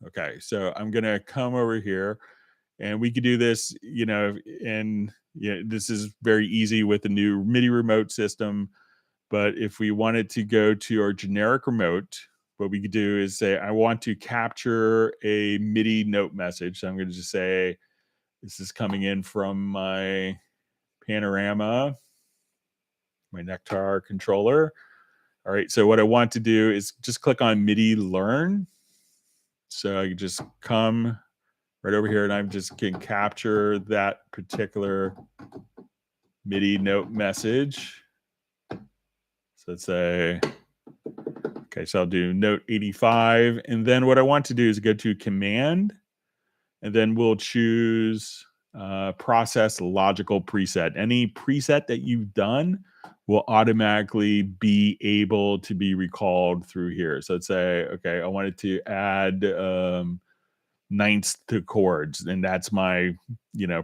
Speaker 1: Okay, so I'm going to come over here and we could do this, and this is very easy with the new MIDI remote system. But if we wanted to go to our generic remote, what we could do is say, I want to capture a MIDI note message. So I'm going to just say, this is coming in from my Panorama, my Nektar controller. All right, so what I want to do is just click on MIDI learn. So I can just come right over here and I just can capture that particular MIDI note message. So let's say, okay, so I'll do note 85. And then what I want to do is go to command, and then we'll choose process logical preset. Any preset that you've done will automatically be able to be recalled through here. So let's say, okay, I wanted to add ninths to chords, and that's my,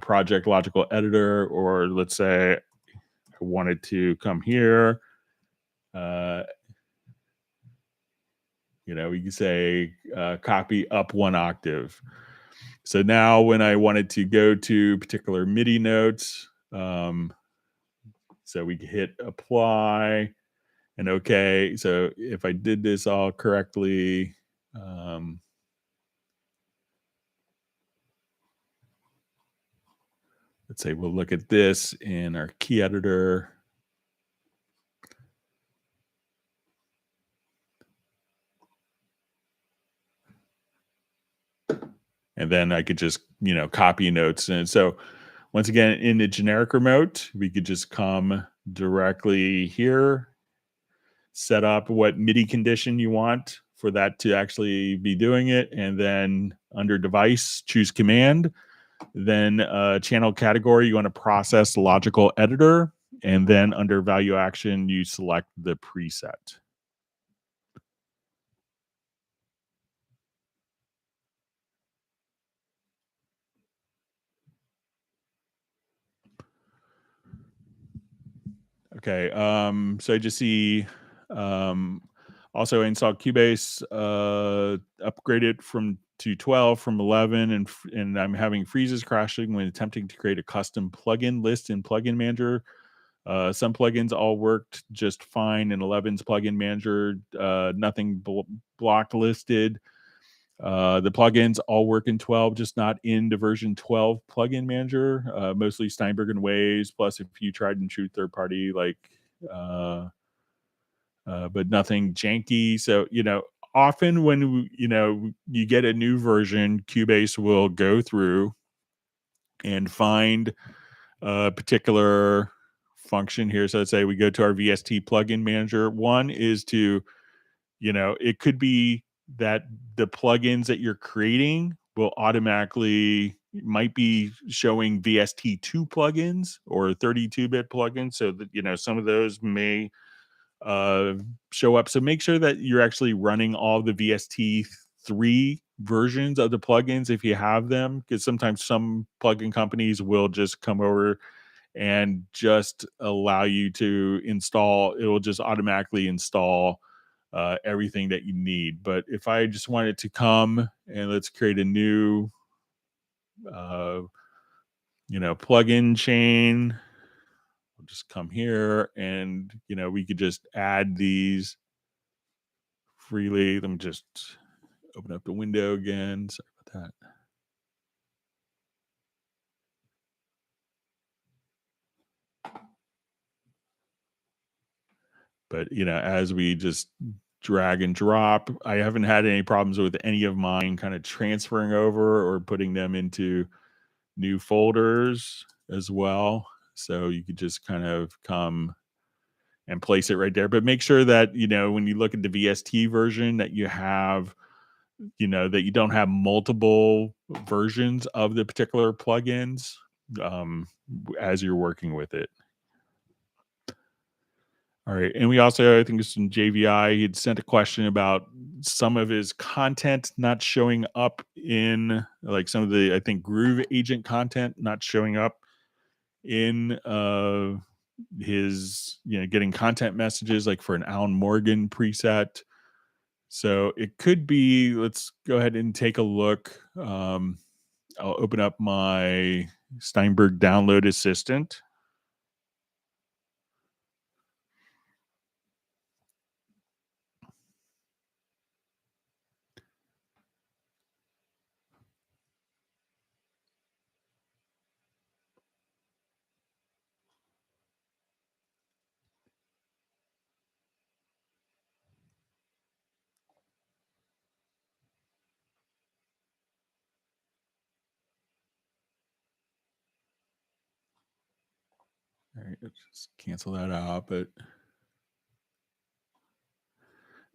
Speaker 1: project logical editor. Or let's say I wanted to come here, we can say copy up one octave. So now when I wanted to go to particular MIDI notes, so we hit apply and okay. So if I did this all correctly, let's say we'll look at this in our key editor. And then I could just, copy notes. And so once again, in the generic remote, we could just come directly here, set up what MIDI condition you want for that to actually be doing it. And then under device, choose command. Then channel category, you want to process logical editor. And then under value action, you select the preset. Okay, so I just see also install Cubase, upgraded to 12 from 11, and I'm having freezes crashing when attempting to create a custom plugin list in Plugin Manager. Some plugins all worked just fine in 11's Plugin Manager, nothing blocked listed. The plugins all work in 12, just not in the version 12 plugin manager, mostly Steinberg and Waves, plus a few tried and true third party, like, but nothing janky. So, often when, you get a new version, Cubase will go through and find a particular function here. So let's say we go to our VST plugin manager. One is to, it could be that the plugins that you're creating will automatically might be showing VST2 plugins or 32-bit plugins. So that, some of those may show up. So make sure that you're actually running all the VST3 versions of the plugins if you have them, because sometimes some plugin companies will just come over and just allow you to install. It will just automatically install everything that you need. But if I just wanted to come and let's create a new uh, plugin chain, I'll just come here and we could just add these freely. Let me just open up the window again. Sorry about that. But as we just drag and drop, I haven't had any problems with any of mine kind of transferring over or putting them into new folders as well. So you could just kind of come and place it right there. But make sure that, when you look at the VST version, that you have, that you don't have multiple versions of the particular plugins as you're working with it. All right. And we also, I think it's in JVI, he'd sent a question about some of his content not showing up in, like, some of the, I think, Groove Agent content not showing up in his, getting content messages like for an Alan Morgan preset. So it could be, let's go ahead and take a look. I'll open up my Steinberg download assistant. All right, let's just cancel that out. But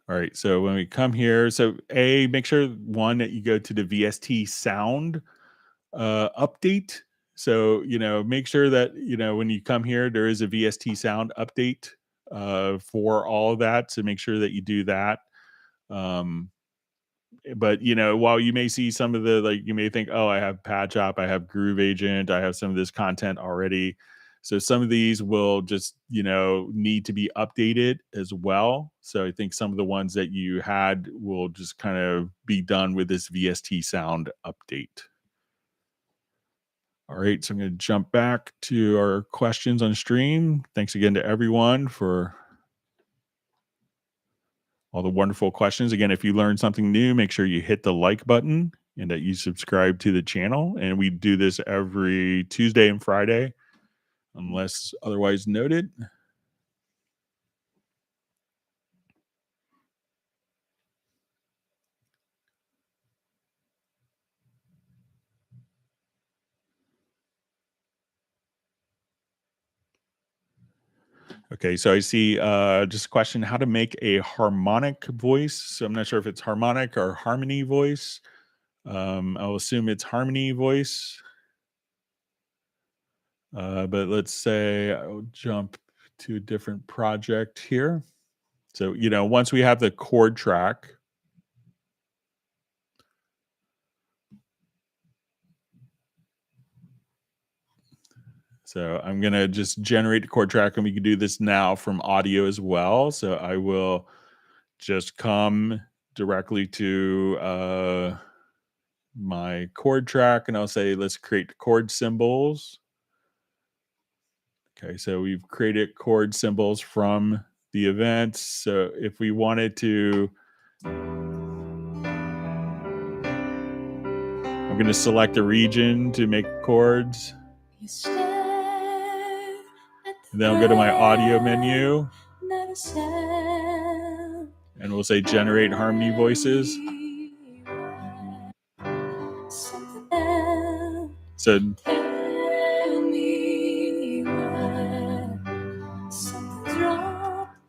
Speaker 1: all right, so when we come here, so make sure one that you go to the VST sound update. So make sure that when you come here, there is a VST sound update for all of that. So make sure that you do that. But while you may see some of the, like, you may think, oh, I have PadShop, I have Groove Agent, I have some of this content already. So some of these will just need to be updated as well. So I think some of the ones that you had will just kind of be done with this VST sound update. All right, so I'm going to jump back to our questions on stream. Thanks again to everyone for all the wonderful questions. Again, if you learned something new, make sure you hit the like button and that you subscribe to the channel. And we do this every Tuesday and Friday, unless otherwise noted. Okay, so I see just a question, how to make a harmonic voice. So I'm not sure if it's harmonic or harmony voice. I'll assume it's harmony voice. But let's say I'll jump to a different project here. So, once we have the chord track, so I'm going to just generate the chord track, and we can do this now from audio as well. So I will just come directly to my chord track, and I'll say, let's create chord symbols. Okay, so we've created chord symbols from the events. So if we wanted to, I'm going to select a region to make chords. And then I'll go to my audio menu and we'll say generate harmony voices.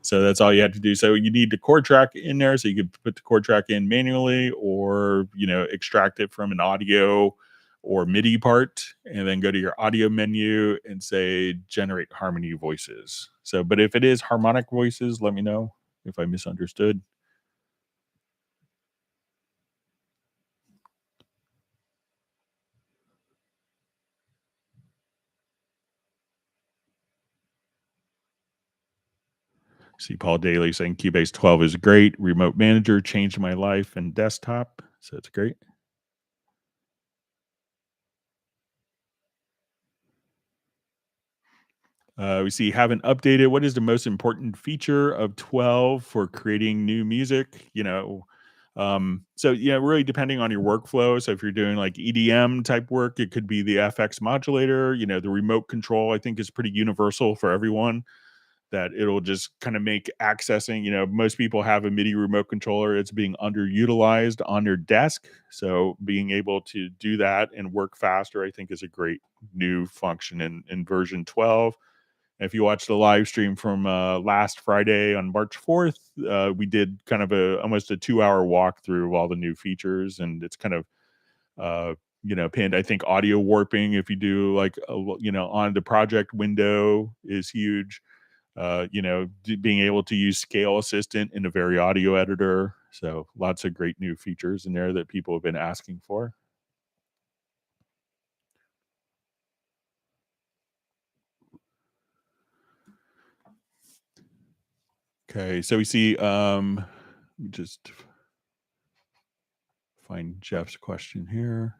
Speaker 1: So that's all you have to do. So you need the chord track in there, so you could put the chord track in manually, or extract it from an audio or MIDI part, and then go to your audio menu and say generate harmony voices. So, but if it is harmonic voices, let me know if I misunderstood. See Paul Daly saying Cubase 12 is great. Remote Manager changed my life and desktop. So it's great. We see haven't updated. What is the most important feature of 12 for creating new music? So really depending on your workflow. So if you're doing like EDM type work, it could be the FX modulator. The remote control I think is pretty universal for everyone. That it'll just kind of make accessing. Most people have a MIDI remote controller. It's being underutilized on their desk. So being able to do that and work faster, I think, is a great new function in version 12. If you watch the live stream from last Friday on March 4th, we did kind of almost a 2-hour walkthrough of all the new features, and it's kind of pinned. I think audio warping, if you do like on the project window, is huge. Being able to use Scale Assistant in a very audio editor. So lots of great new features in there that people have been asking for. Okay, so we see let me just find Jeff's question here.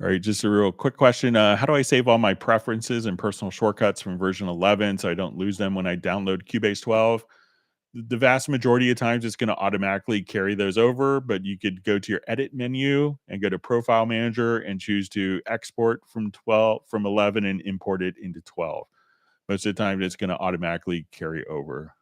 Speaker 1: All right, just a real quick question. How do I save all my preferences and personal shortcuts from version 11 so I don't lose them when I download Cubase 12? The vast majority of times it's going to automatically carry those over, but you could go to your edit menu and go to Profile Manager and choose to export from 11 and import it into 12. Most of the time it's going to automatically carry over.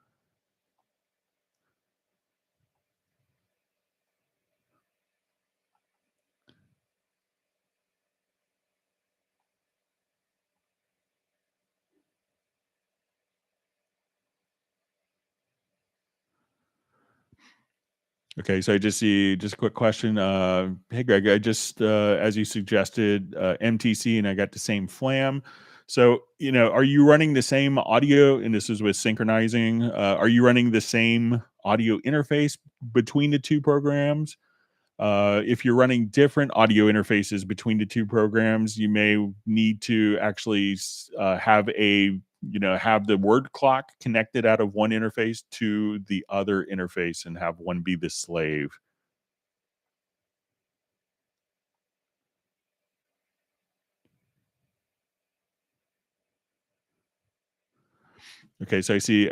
Speaker 1: Okay, so I just see just a quick question. Hey Greg, I just as you suggested, MTC, and I got the same flam. So, are you running the same audio? And this is with synchronizing. Are you running the same audio interface between the two programs? If you're running different audio interfaces between the two programs, you may need to actually have the word clock connected out of one interface to the other interface and have one be the slave. Okay, so I see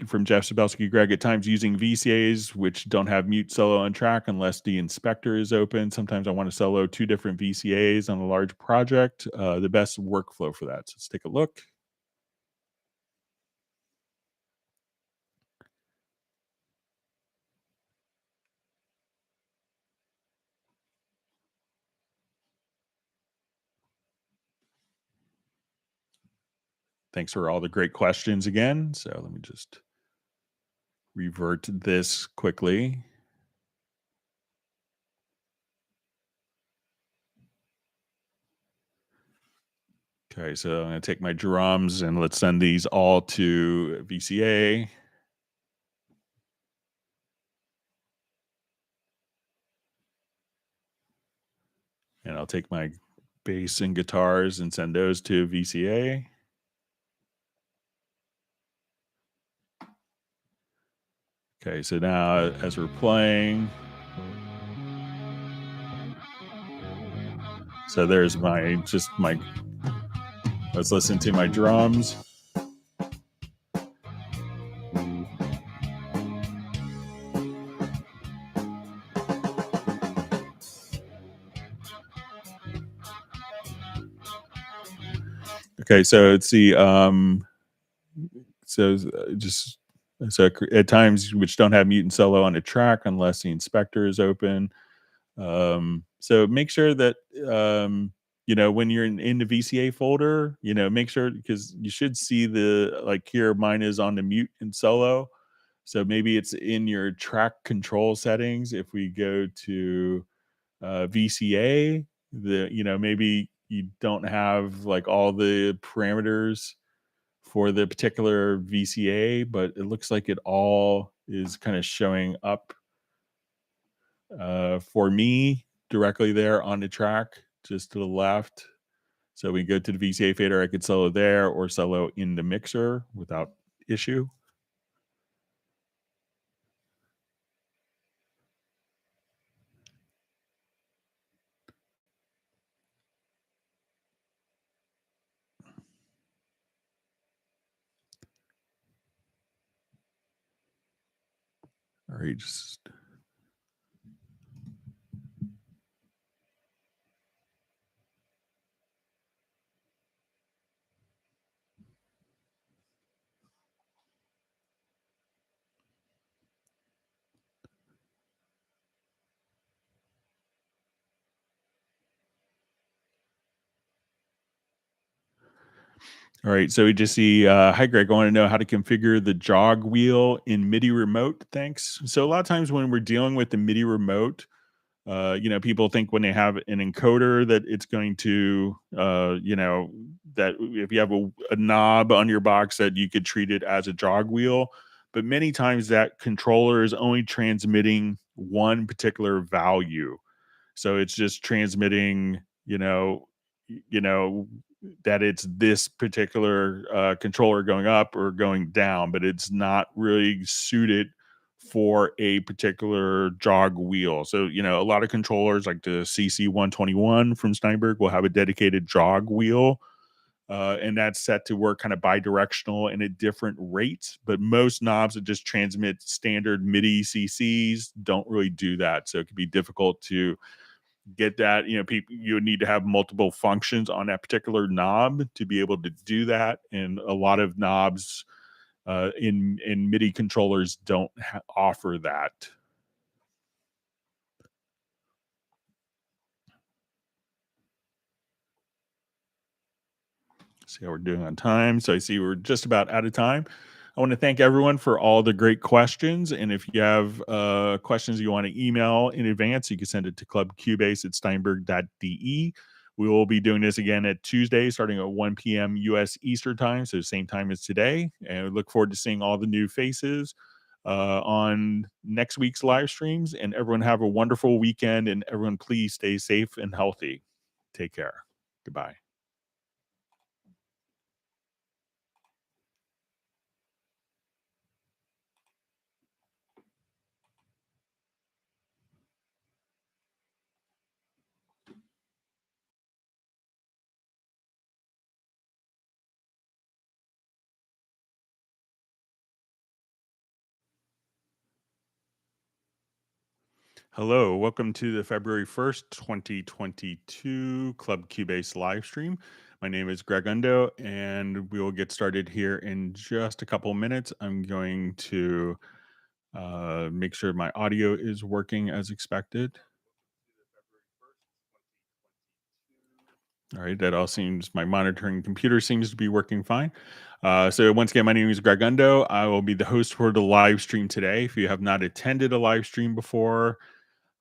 Speaker 1: from Jeff Sabelsky, Greg, at times using VCAs which don't have mute solo on track unless the inspector is open. Sometimes I want to solo two different VCAs on a large project. The best workflow for that. So let's take a look. Thanks for all the great questions again. So let me just revert this quickly. Okay, so I'm going to take my drums and let's send these all to VCA. And I'll take my bass and guitars and send those to VCA. Okay, so now as we're playing, so there's let's listen to my drums. Okay, so let's see. So at times which don't have mute and solo on a track unless the inspector is open. So make sure that when you're in the VCA folder, make sure, because you should see the, like here mine is on the mute and solo. So maybe it's in your track control settings. If we go to VCA, maybe you don't have like all the parameters for the particular VCA, but it looks like it all is kind of showing up for me directly there on the track, just to the left. So we go to the VCA fader, I could solo there or solo in the mixer without issue. All right, just all right. So we just see, hi Greg, I want to know how to configure the jog wheel in MIDI remote. Thanks. So a lot of times when we're dealing with the MIDI remote, people think when they have an encoder that it's going to, that if you have a knob on your box that you could treat it as a jog wheel. But many times that controller is only transmitting one particular value. So it's just transmitting, you know, that it's this particular controller going up or going down, but it's not really suited for a particular jog wheel. So, a lot of controllers like the CC121 from Steinberg will have a dedicated jog wheel. And that's set to work kind of bi-directional and at different rates. But most knobs that just transmit standard MIDI CCs don't really do that. So it can be difficult to get that. People, you would need to have multiple functions on that particular knob to be able to do that. And a lot of knobs in MIDI controllers don't offer that. See how we're doing on time. So I see we're just about out of time. I want to thank everyone for all the great questions. And if you have questions you want to email in advance, you can send it to clubcubase@steinberg.de. We will be doing this again at Tuesday, starting at 1 p.m. U.S. Eastern Time, so same time as today. And we look forward to seeing all the new faces on next week's live streams. And everyone have a wonderful weekend. And everyone, please stay safe and healthy. Take care. Goodbye. Hello, welcome to the February 1st, 2022 Club Cubase live stream. My name is Greg Undo, and we will get started here in just a couple minutes. I'm going to make sure my audio is working as expected. All right, that all seems, my monitoring computer seems to be working fine. So once again, my name is Greg Undo. I will be the host for the live stream today. If you have not attended a live stream before,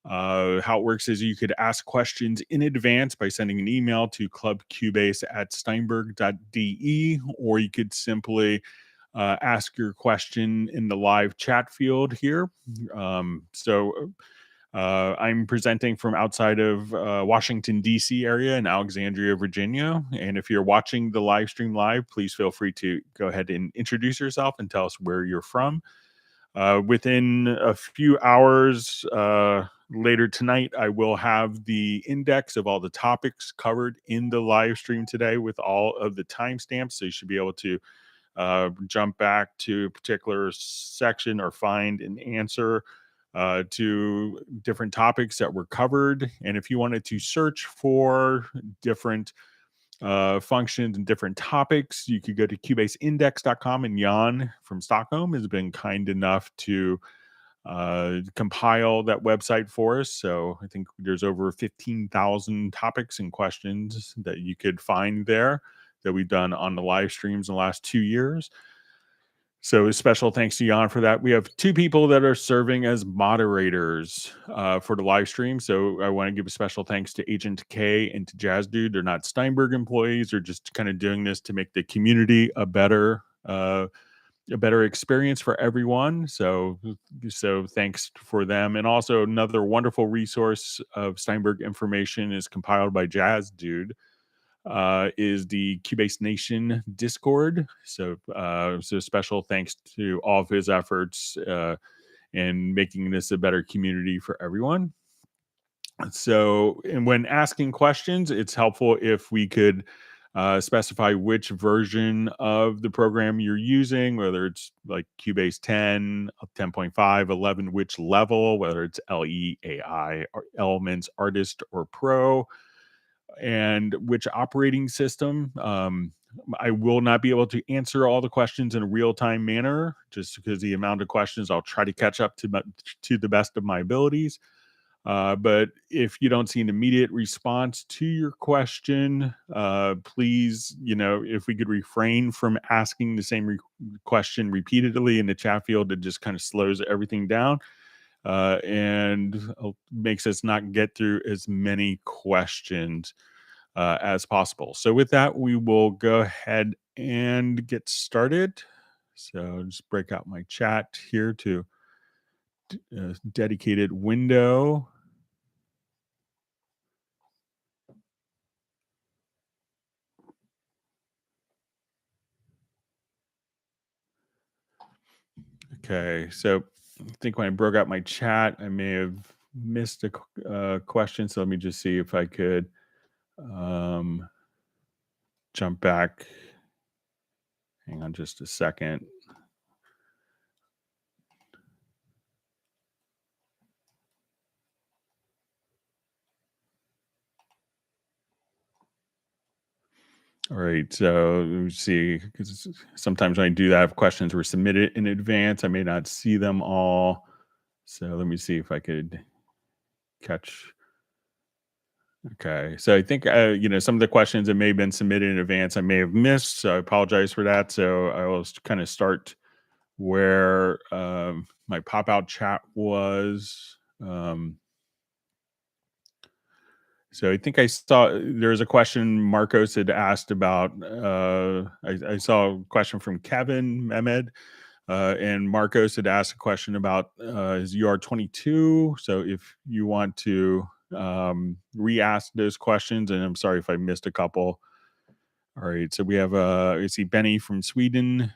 Speaker 1: how it works is you could ask questions in advance by sending an email to clubcubase@steinberg.de, or you could simply ask your question in the live chat field here. I'm presenting from outside of Washington, D.C. area in Alexandria, Virginia. And if you're watching the live stream live, please feel free to go ahead and introduce yourself and tell us where you're from. Within a few hours later tonight, I will have the index of all the topics covered in the live stream today with all of the timestamps. So you should be able to jump back to a particular section or find an answer to different topics that were covered. And if you wanted to search for different functions and different topics, you could go to cubaseindex.com, and Jan from Stockholm has been kind enough to compile that website for us. So I think there's over 15,000 topics and questions that you could find there that we've done on the live streams in the last 2 years. So special thanks to Jan for that. We have two people that are serving as moderators for the live stream. So I want to give a special thanks to Agent K and to Jazz Dude. They're not Steinberg employees. They're just kind of doing this to make the community a better experience for everyone. So thanks for them. And also another wonderful resource of Steinberg information is compiled by Jazz Dude, is the Cubase Nation Discord. So special thanks to all of his efforts in making this a better community for everyone. So, and when asking questions, it's helpful if we could specify which version of the program you're using, whether it's like Cubase 10, 10.5, 11, which level, whether it's LE, AI, or Elements, Artist, or Pro, and which operating system. I will not be able to answer all the questions in a real time manner, just because the amount of questions I'll try to catch up to the best of my abilities. But if you don't see an immediate response to your question, please, if we could refrain from asking the same question repeatedly in the chat field, it just kind of slows everything down and makes us not get through as many questions as possible. So, with that, we will go ahead and get started. So, just break out my chat here to a dedicated window. Okay, so I think when I broke out my chat, I may have missed a question. So let me just see if I could um, jump back. Hang on just a second. All right, so let me see, because sometimes when I do that, if questions were submitted in advance, I may not see them all. So let me see if I could catch. Okay, so I think some of the questions that may have been submitted in advance, I may have missed. So I apologize for that. So I will kind of start where my pop out chat was. So I think I saw there was a question Marcos had asked about. I saw a question from Kevin Mehmed, and Marcos had asked a question about his UR22. So if you want to re-ask those questions, and I'm sorry if I missed a couple. All right, so we have I see Benny from Sweden.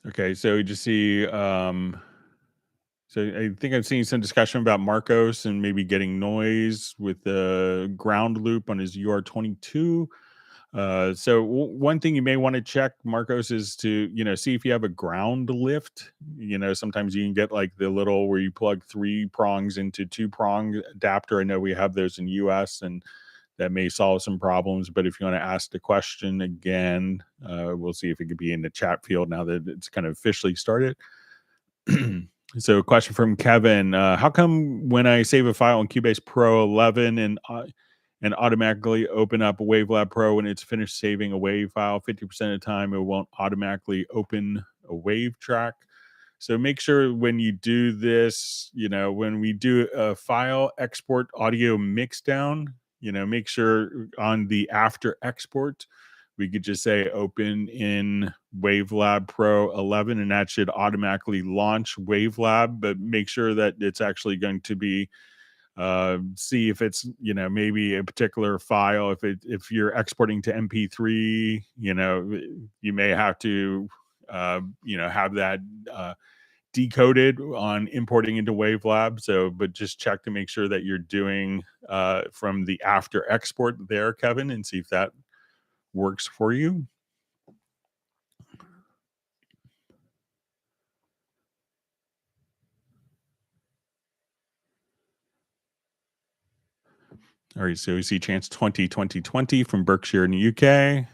Speaker 1: Okay, so we just see so I think I've seen some discussion about Marcos and maybe getting noise with the ground loop on his UR22. So one thing you may want to check, Marcos, is to see if you have a ground lift. Sometimes you can get like the little where you plug three prongs into two prong adapter. I know we have those in US, and that may solve some problems. But if you want to ask the question again, we'll see if it could be in the chat field now that it's kind of officially started. So, a question from Kevin: how come when I save a file in Cubase Pro 11 and automatically open up Wavelab Pro when it's finished saving a wave file, 50% of the time it won't automatically open a wave track? So make sure when you do this, when we do a file export audio mix down, make sure on the after export we could just say open in Wavelab Pro 11, and that should automatically launch Wavelab. But make sure that it's actually going to be see if it's maybe a particular file. If you're exporting to MP3, you may have to have that decoded on importing into Wavelab. So, but just check to make sure that you're doing from the after export there, Kevin, and see if that works for you. All right, so we see Chance 2020 from Berkshire in the UK.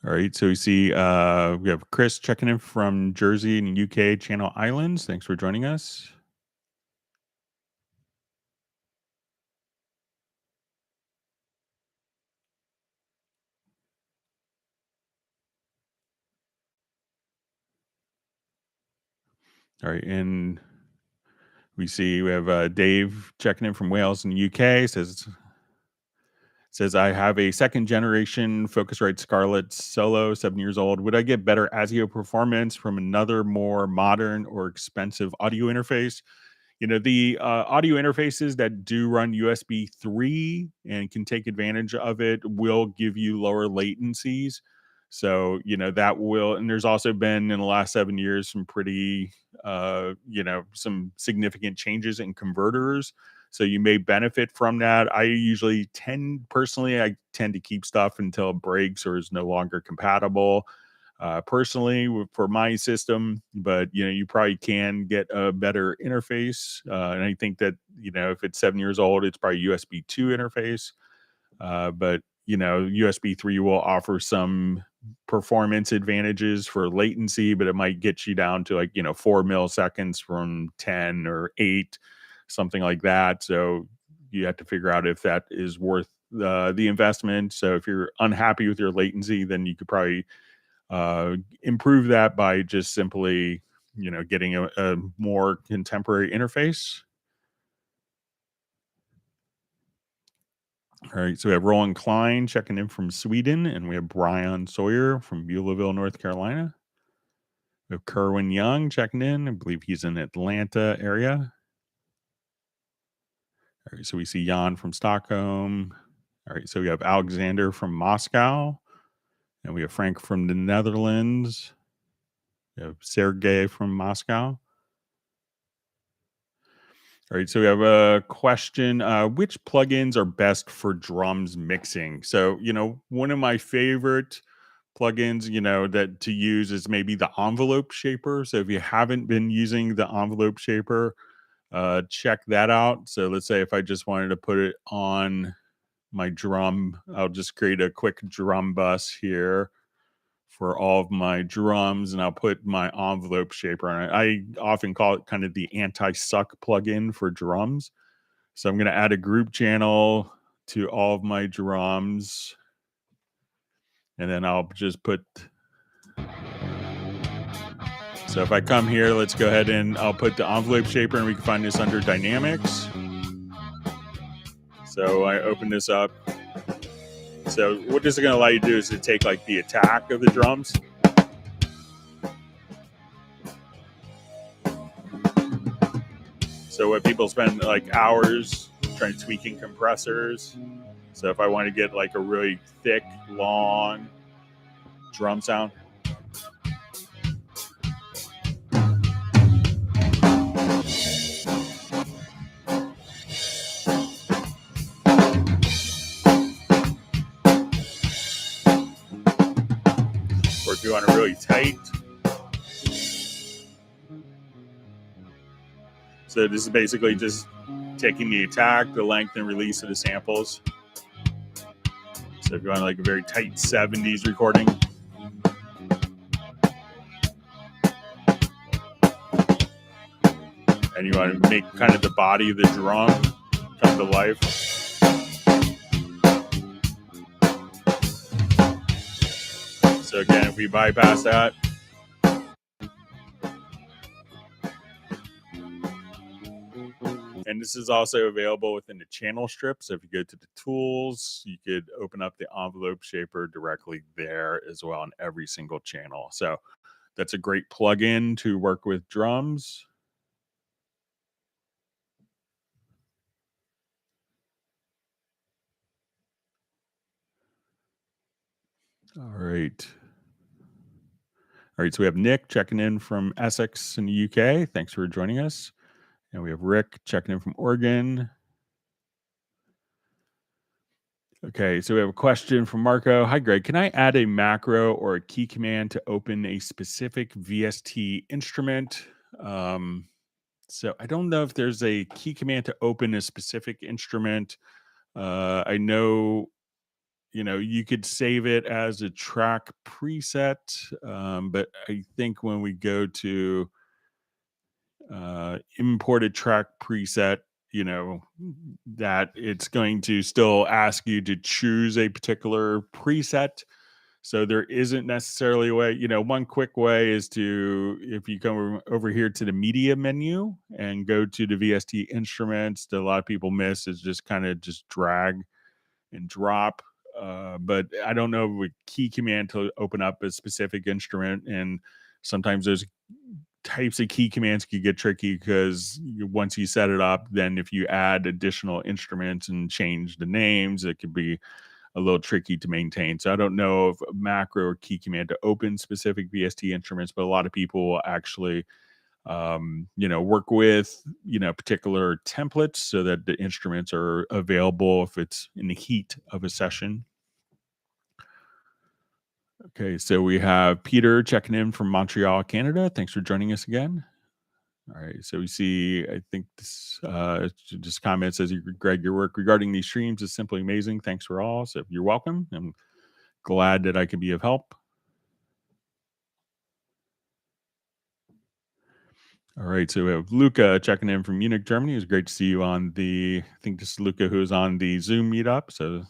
Speaker 1: All right. So we see we have Chris checking in from Jersey and UK Channel Islands. Thanks for joining us. All right. And we have Dave checking in from Wales in the UK. Says I have a second generation Focusrite Scarlett Solo, 7 years old. Would I get better ASIO performance from another more modern or expensive audio interface? The audio interfaces that do run USB 3 and can take advantage of it will give you lower latencies. So, that will, and there's also been in the last 7 years some pretty, some significant changes in converters. So you may benefit from that. I tend to keep stuff until it breaks or is no longer compatible personally for my system, but you probably can get a better interface. And I think that if it's 7 years old, it's probably USB 2 interface. But USB 3 will offer some performance advantages for latency, but it might get you down to 4 milliseconds from 10 or 8, something like that. So you have to figure out if that is worth the investment. So if you're unhappy with your latency, then you could probably improve that by just simply getting a more contemporary interface. All right, so we have Roland Klein checking in from Sweden, and we have Brian Sawyer from Beulahville, North Carolina. We have Kerwin Young checking in. I believe he's in Atlanta area. All right, so we see Jan from Stockholm. All right, so we have Alexander from Moscow, and we have Frank from the Netherlands. We have Sergey from Moscow. All right, so we have a question. Which plugins are best for drums mixing? So, one of my favorite plugins, that to use is maybe the envelope shaper. So if you haven't been using the envelope shaper, check that out. So let's say if I just wanted to put it on my drum, I'll just create a quick drum bus here for all of my drums, and I'll put my envelope shaper on it. I often call it kind of the anti-suck plugin for drums. So I'm going to add a group channel to all of my drums, and then I'll just put. So if I come here, let's go ahead and I'll put the envelope shaper, and we can find this under dynamics. So I open this up. So what this is going to allow you to do is to take like the attack of the drums. So what people spend like hours trying tweaking compressors. So if I want to get like a really thick, long drum sound. Or if you want it really tight. So this is basically just taking the attack, the length, and release of the samples. So if you want like a very tight 70s recording. And you want to make kind of the body of the drum come to life. So again, if we bypass that. And this is also available within the channel strip. So if you go to the tools, you could open up the envelope shaper directly there as well on every single channel. So that's a great plugin to work with drums. All right. All right. So we have Nick checking in from Essex in the UK. Thanks for joining us. And we have Rick checking in from Oregon. Okay, so we have a question from Marco. Hi, Greg. Can I add a macro or a key command to open a specific VST instrument? So I don't know if there's a key command to open a specific instrument. I know you could save it as a track preset, but I think when we go to imported track preset, you know, that it's going to still ask you to choose a particular preset. So there isn't necessarily a way, one quick way is to, if you come over here to the media menu and go to the VST instruments, that a lot of people miss is just kind of just drag and drop. But I don't know with key command to open up a specific instrument. And sometimes those types of key commands could get tricky because once you set it up, then if you add additional instruments and change the names, it could be a little tricky to maintain. So I don't know if a macro or key command to open specific VST instruments, but a lot of people will actually work with particular templates so that the instruments are available if it's in the heat of a session. Okay, so we have Peter checking in from Montreal, Canada. Thanks for joining us again. All right, so we see, I think this just comment says, Greg, your work regarding these streams is simply amazing. Thanks for all. So you're welcome. I'm glad that I could be of help. All right, so we have Luca checking in from Munich, Germany. It was great to see you on I think this is Luca who's on the Zoom meetup. So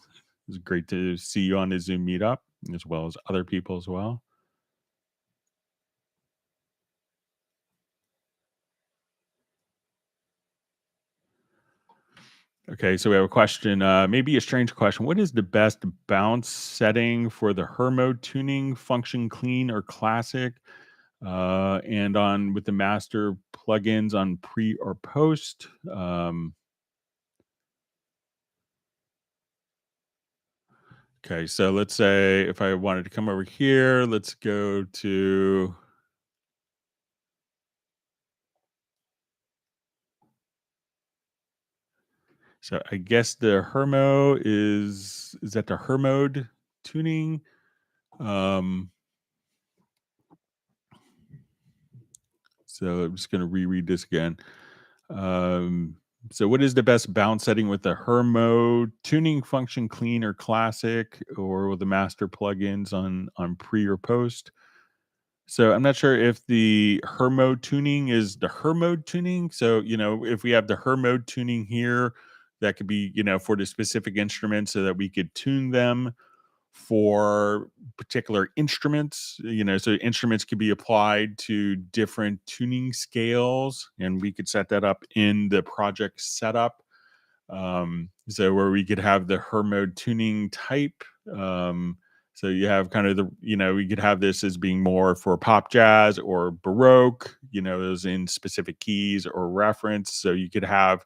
Speaker 1: it's great to see you on the Zoom meetup, as well as other people as well. Okay, so we have a question, maybe a strange question. What is the best bounce setting for the Hermode tuning, function clean or classic? And on with the master plugins on pre or post? Okay, so let's say if I wanted to come over here, let's go to. So I guess the Hermo is that the Hermode tuning? So I'm just going to reread this again. So what is the best bounce setting with the Hermo tuning, function clean or classic, or with the master plugins on pre or post? So I'm not sure if the Hermode tuning is the Hermode tuning. So, if we have the Hermode tuning here, that could be, for the specific instruments so that we could tune them for particular instruments, so instruments could be applied to different tuning scales, and we could set that up in the project setup. So where we could have the Hermode tuning type. So you have kind of we could have this as being more for pop jazz or Baroque, those in specific keys or reference. So you could have,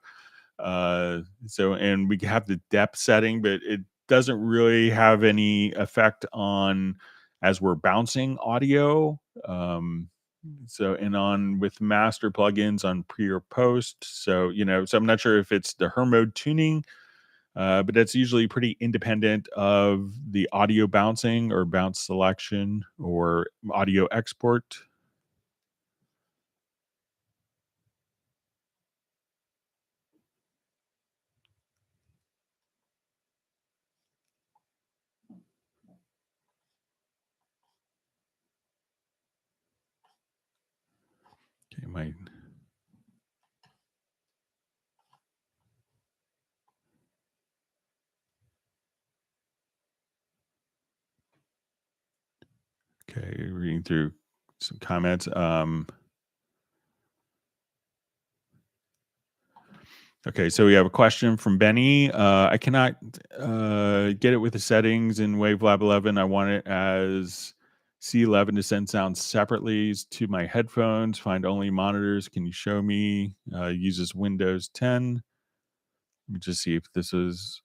Speaker 1: and we could have the depth setting, but it doesn't really have any effect on as we're bouncing audio. And on with master plugins on pre or post. So, so I'm not sure if it's the Hermode tuning, but that's usually pretty independent of the audio bouncing or bounce selection or audio export. Okay, reading through some comments. Okay, so we have a question from Benny. I cannot get it with the settings in WaveLab 11. I want it as C11 to send sounds separately to my headphones. Find only monitors. Can you show me? Uses Windows 10. Let me just see if this is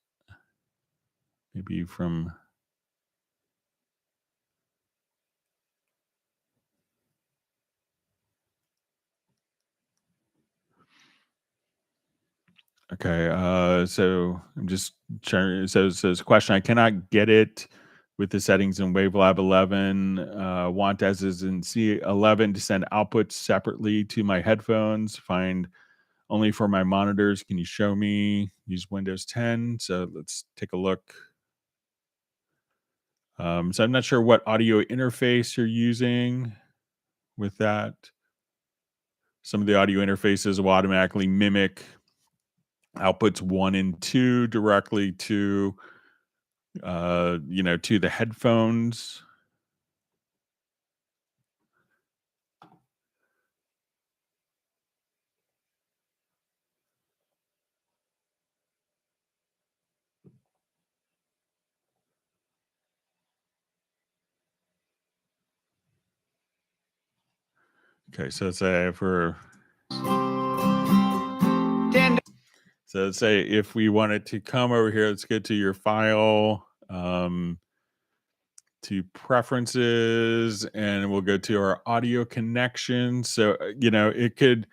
Speaker 1: maybe from. Okay, so I'm just trying. So this question, I cannot get it with the settings in WaveLab 11. Want as is in C11 to send outputs separately to my headphones. Find only for my monitors. Can you show me? Use Windows 10. So let's take a look. So I'm not sure what audio interface you're using with that. Some of the audio interfaces will automatically mimic outputs 1 and 2 directly to, to the headphones. Okay, so say if we're so let's say if we wanted to come over here, let's get to your file, to preferences, and we'll go to our audio connection. So it could,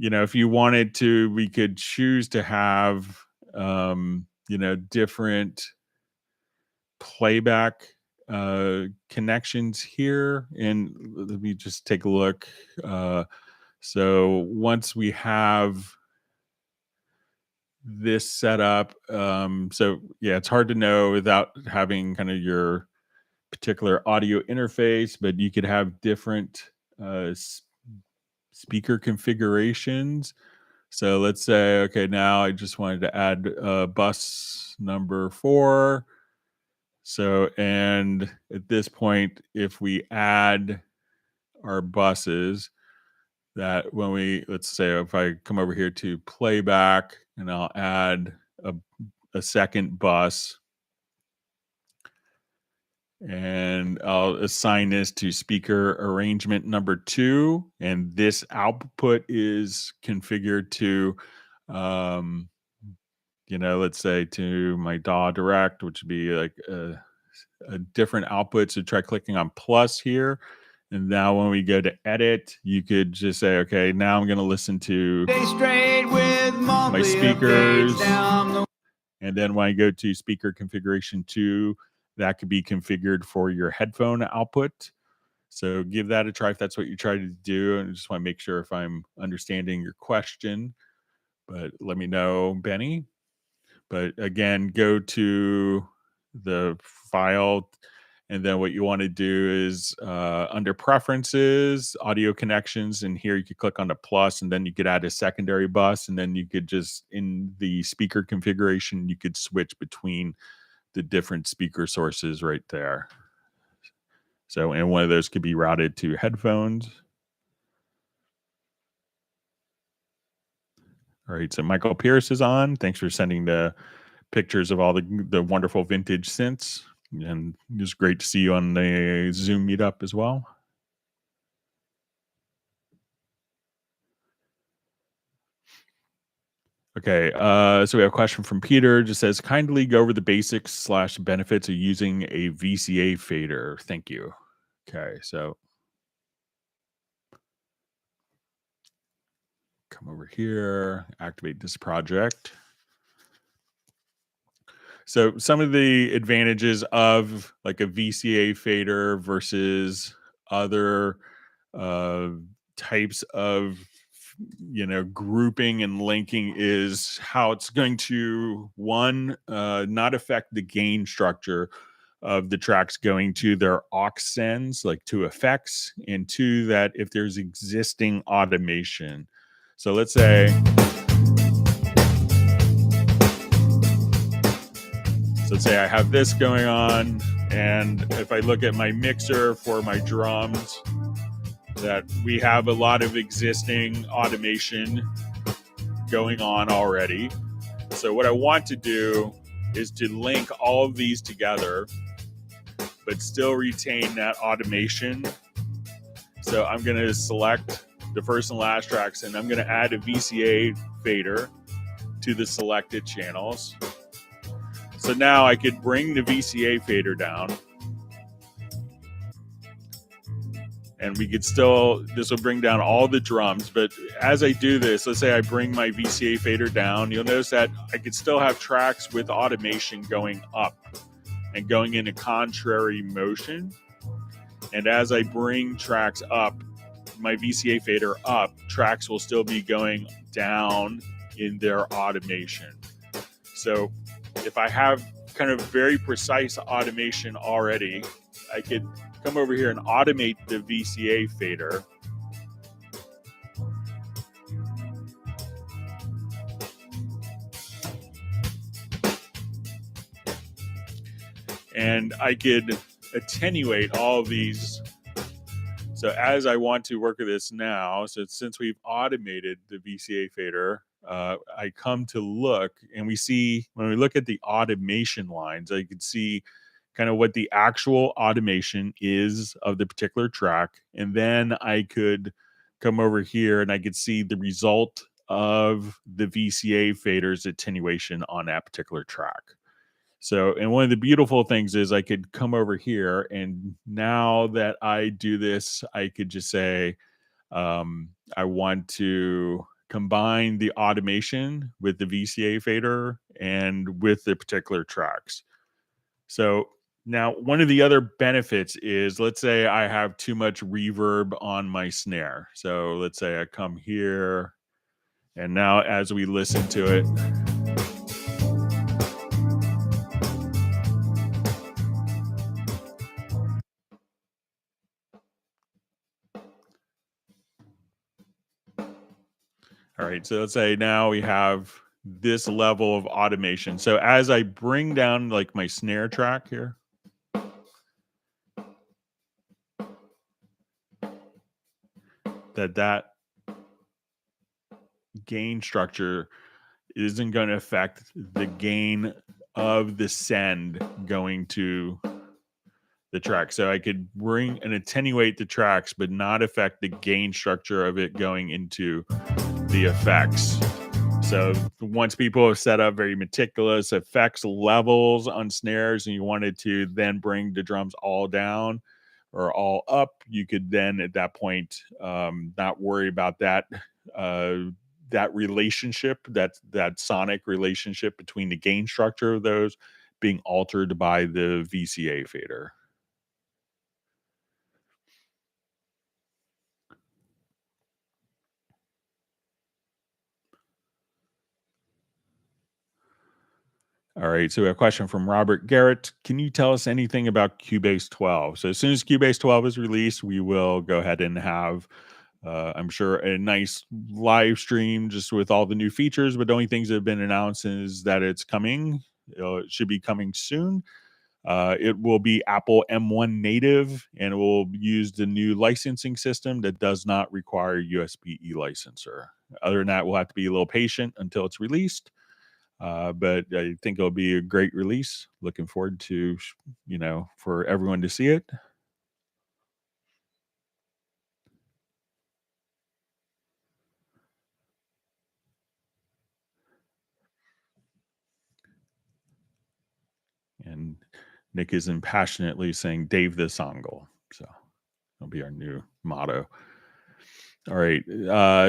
Speaker 1: if you wanted to, we could choose to have different playback connections here. And let me just take a look. So once we have this set up, so yeah, it's hard to know without having kind of your particular audio interface, but you could have different speaker configurations. So let's say, okay, now I just wanted to add bus number 4. So, and at this point, if we add our buses, that when let's say if I come over here to playback and I'll add a second bus, and I'll assign this to speaker arrangement number 2, and this output is configured to, let's say to my DAW Direct, which would be like a different output. So try clicking on plus here. And now when we go to edit, you could just say, okay, now I'm going to listen to my speakers. And then when I go to speaker configuration 2, that could be configured for your headphone output. So give that a try if that's what you try to do. And I just want to make sure if I'm understanding your question. But let me know, Benny. But again, go to the file, and then what you want to do is under preferences, audio connections, and here you could click on the plus, and then you could add a secondary bus, and then you could just, in the speaker configuration, you could switch between the different speaker sources right there. So, and one of those could be routed to headphones. All right, so Michael Pierce is on. Thanks for sending the pictures of all the wonderful vintage synths. And it was great to see you on the Zoom meetup as well. Okay, so we have a question from Peter. Just says, kindly go over the basics / benefits of using a VCA fader. Thank you. Okay, so come over here, activate this project. So some of the advantages of like a VCA fader versus other types of grouping and linking is how it's going to, one, not affect the gain structure of the tracks going to their aux sends, like to effects, and two, that if there's existing automation. So let's say I have this going on, and if I look at my mixer for my drums, that we have a lot of existing automation going on already. So what I want to do is to link all of these together, but still retain that automation. So I'm going to select the first and last tracks, and I'm going to add a VCA fader to the selected channels. So now I could bring the VCA fader down, and we could still, this will bring down all the drums. But as I do this, let's say I bring my VCA fader down, you'll notice that I could still have tracks with automation going up and going in a contrary motion. And as I bring tracks up, my VCA fader up, tracks will still be going down in their automation. So if I have kind of very precise automation already. I could come over here and automate the VCA fader. And I could attenuate all of these. So as I want to work with this now, so since we've automated the VCA fader, I come to look and we see, when we look at the automation lines, I can see kind of what the actual automation is of the particular track. And then I could come over here and I could see the result of the VCA fader's attenuation on that particular track. So, and one of the beautiful things is I could come over here, and now that I do this, I could just say, I want to combine the automation with the VCA fader and with the particular tracks. So now one of the other benefits is, let's say I have too much reverb on my snare. So let's say I come here, and now as we listen to it, all right, so let's say now we have this level of automation. So as I bring down like my snare track here, that gain structure isn't going to affect the gain of the send going to the track. So I could bring and attenuate the tracks, but not affect the gain structure of it going into the effects. So once people have set up very meticulous effects levels on snares and you wanted to then bring the drums all down or all up, you could then at that point not worry about that that relationship, that sonic relationship between the gain structure of those being altered by the VCA fader. All right, so we have a question from Robert Garrett. Can you tell us anything about Cubase 12? So as soon as Cubase 12 is released, we will go ahead and have, I'm sure, a nice live stream just with all the new features. But the only things that have been announced is that it's coming. It should be coming soon. It will be Apple M1 native, and it will use the new licensing system that does not require USB-E licenser. Other than that, we'll have to be a little patient until it's released. But I think it'll be a great release. Looking forward to, for everyone to see it. And Nick is passionately saying, Dave the Songle. So it'll be our new motto. All right.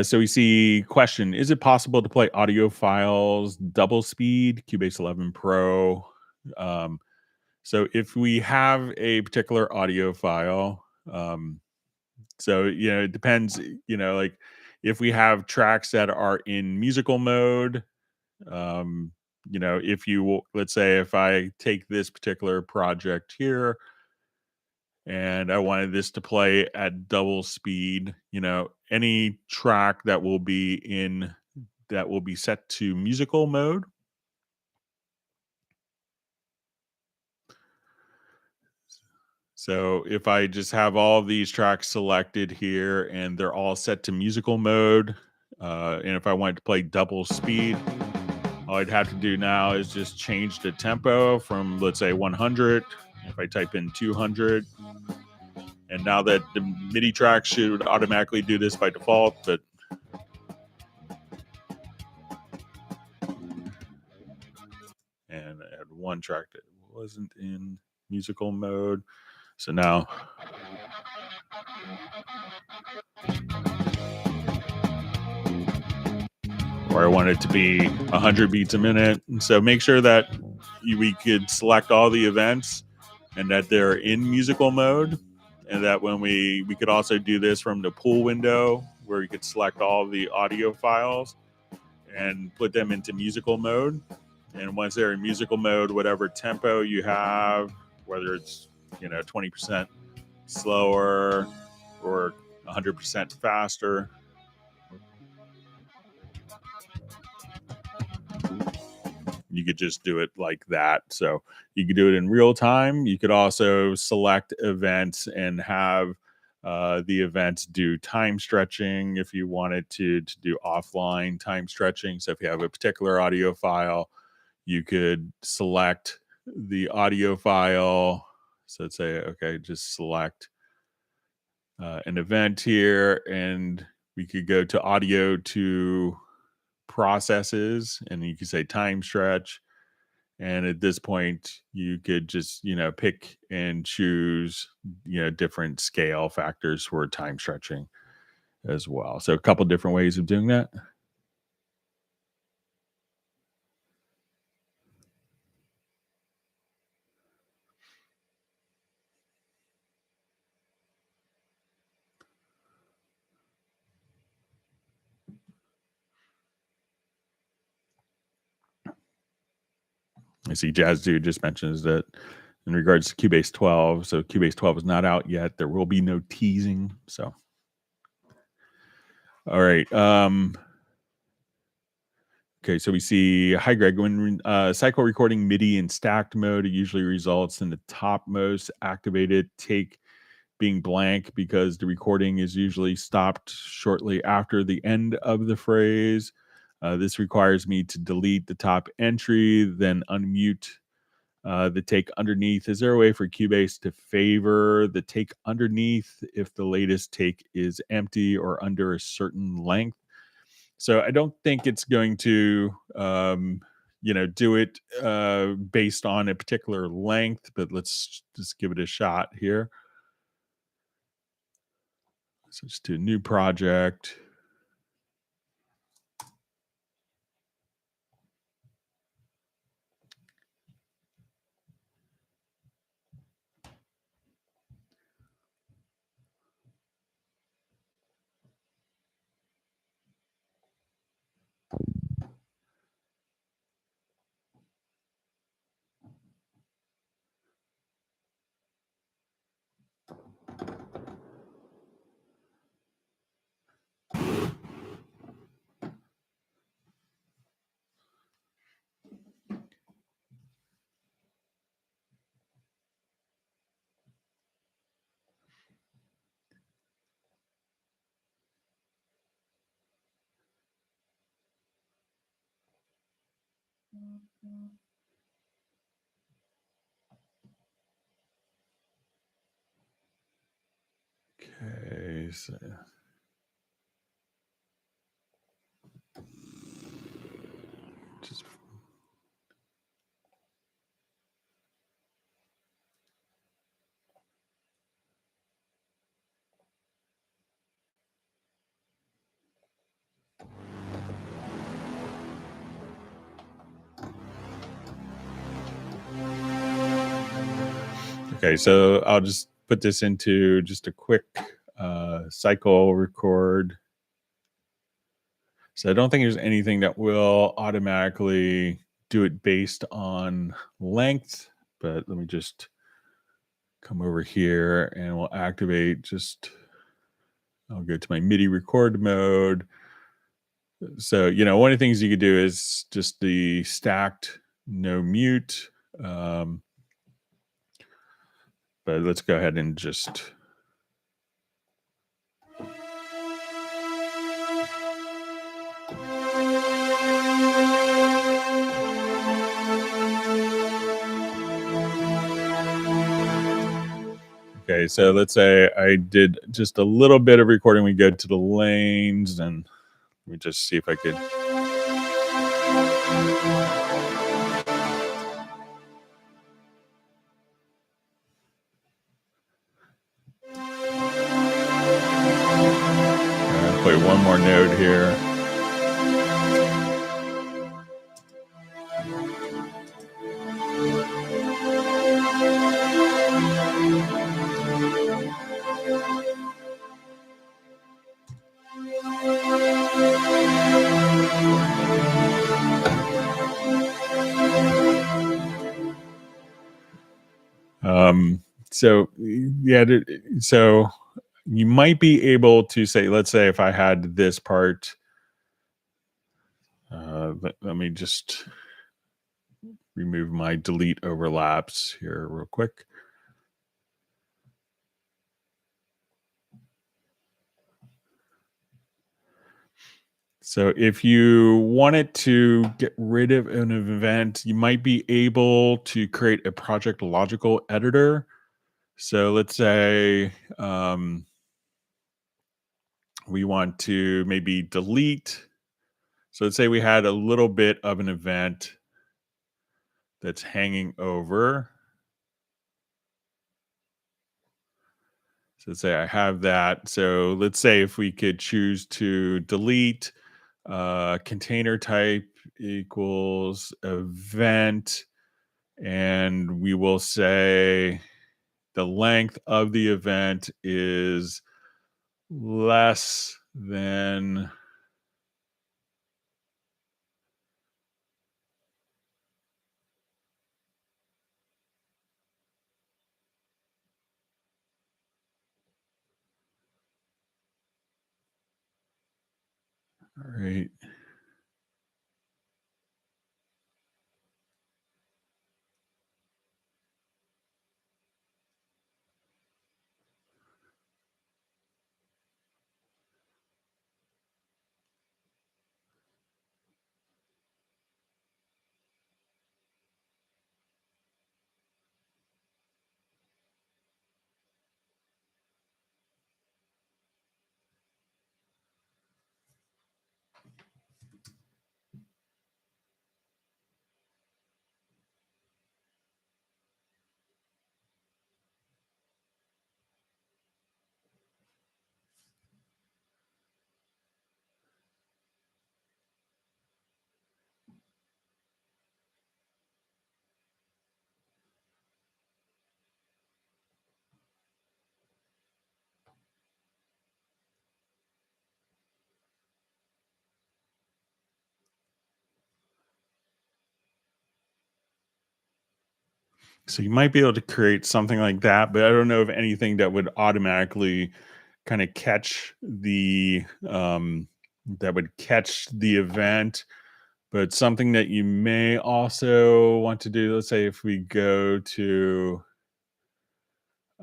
Speaker 1: So we see question: is it possible to play audio files double speed, Cubase 11 Pro? So if we have a particular audio file, so it depends. Like if we have tracks that are in musical mode, if you let's say if I take this particular project here and I wanted this to play at double speed, any track that will be set to musical mode. So if I just have all these tracks selected here and they're all set to musical mode, and if I wanted to play double speed, all I'd have to do now is just change the tempo from, let's say, 100. If I type in 200, and now that the MIDI track should automatically do this by default, but and I had one track that wasn't in musical mode. So now or I want it to be 100 beats a minute. And so make sure that we could select all the events and that they're in musical mode. And that when we could also do this from the pool window where you could select all the audio files and put them into musical mode. And once they're in musical mode, whatever tempo you have, whether it's 20% slower or 100% faster, you could just do it like that. So you could do it in real time. You could also select events and have the events do time stretching if you wanted to do offline time stretching. So if you have a particular audio file, you could select the audio file. So let's say, okay, just select an event here, and we could go to audio to processes, and you could say time stretch. And at this point, you could just, pick and choose, different scale factors for time stretching as well. So a couple different ways of doing that. I see Jazz Dude just mentions that in regards to Cubase 12. So Cubase 12 is not out yet. There will be no teasing. So, all right. Okay, so we see, hi Greg, when cycle recording MIDI in stacked mode, it usually results in the topmost activated take being blank because the recording is usually stopped shortly after the end of the phrase. This requires me to delete the top entry, then unmute the take underneath. Is there a way for Cubase to favor the take underneath if the latest take is empty or under a certain length? So I don't think it's going to, do it based on a particular length, but let's just give it a shot here. So just do a new project. Okay, so just okay, so I'll just put this into just a quick cycle record. So I don't think there's anything that will automatically do it based on length, but let me just come over here and we'll activate just, I'll go to my MIDI record mode. So, one of the things you could do is just the stacked no mute. But let's go ahead and just okay, so let's say I did just a little bit of recording. We go to the lanes and let me just see if I could. Play one more note here. So yeah, so you might be able to say, let's say if I had this part, let me just remove my delete overlaps here real quick. So if you wanted to get rid of an event, you might be able to create a project logical editor. So let's say we want to maybe delete. So let's say we had a little bit of an event that's hanging over. So let's say I have that. So let's say if we could choose to delete container type equals event, and we will say the length of the event is less than all right. So you might be able to create something like that, but I don't know of anything that would automatically kind of catch the event. But something that you may also want to do, let's say if we go to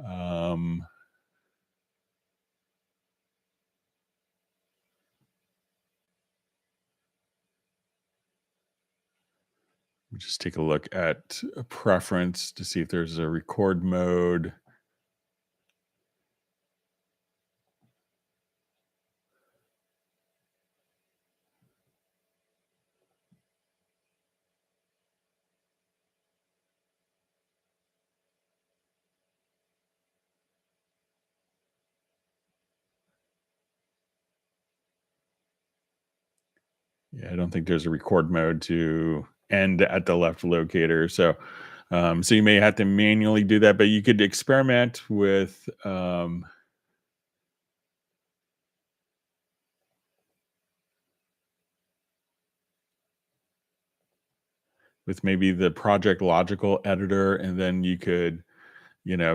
Speaker 1: um just take a look at a preference to see if there's a record mode. Yeah, I don't think there's a record mode to end at the left locator. So, so you may have to manually do that, but you could experiment with maybe the project logical editor, and then you could,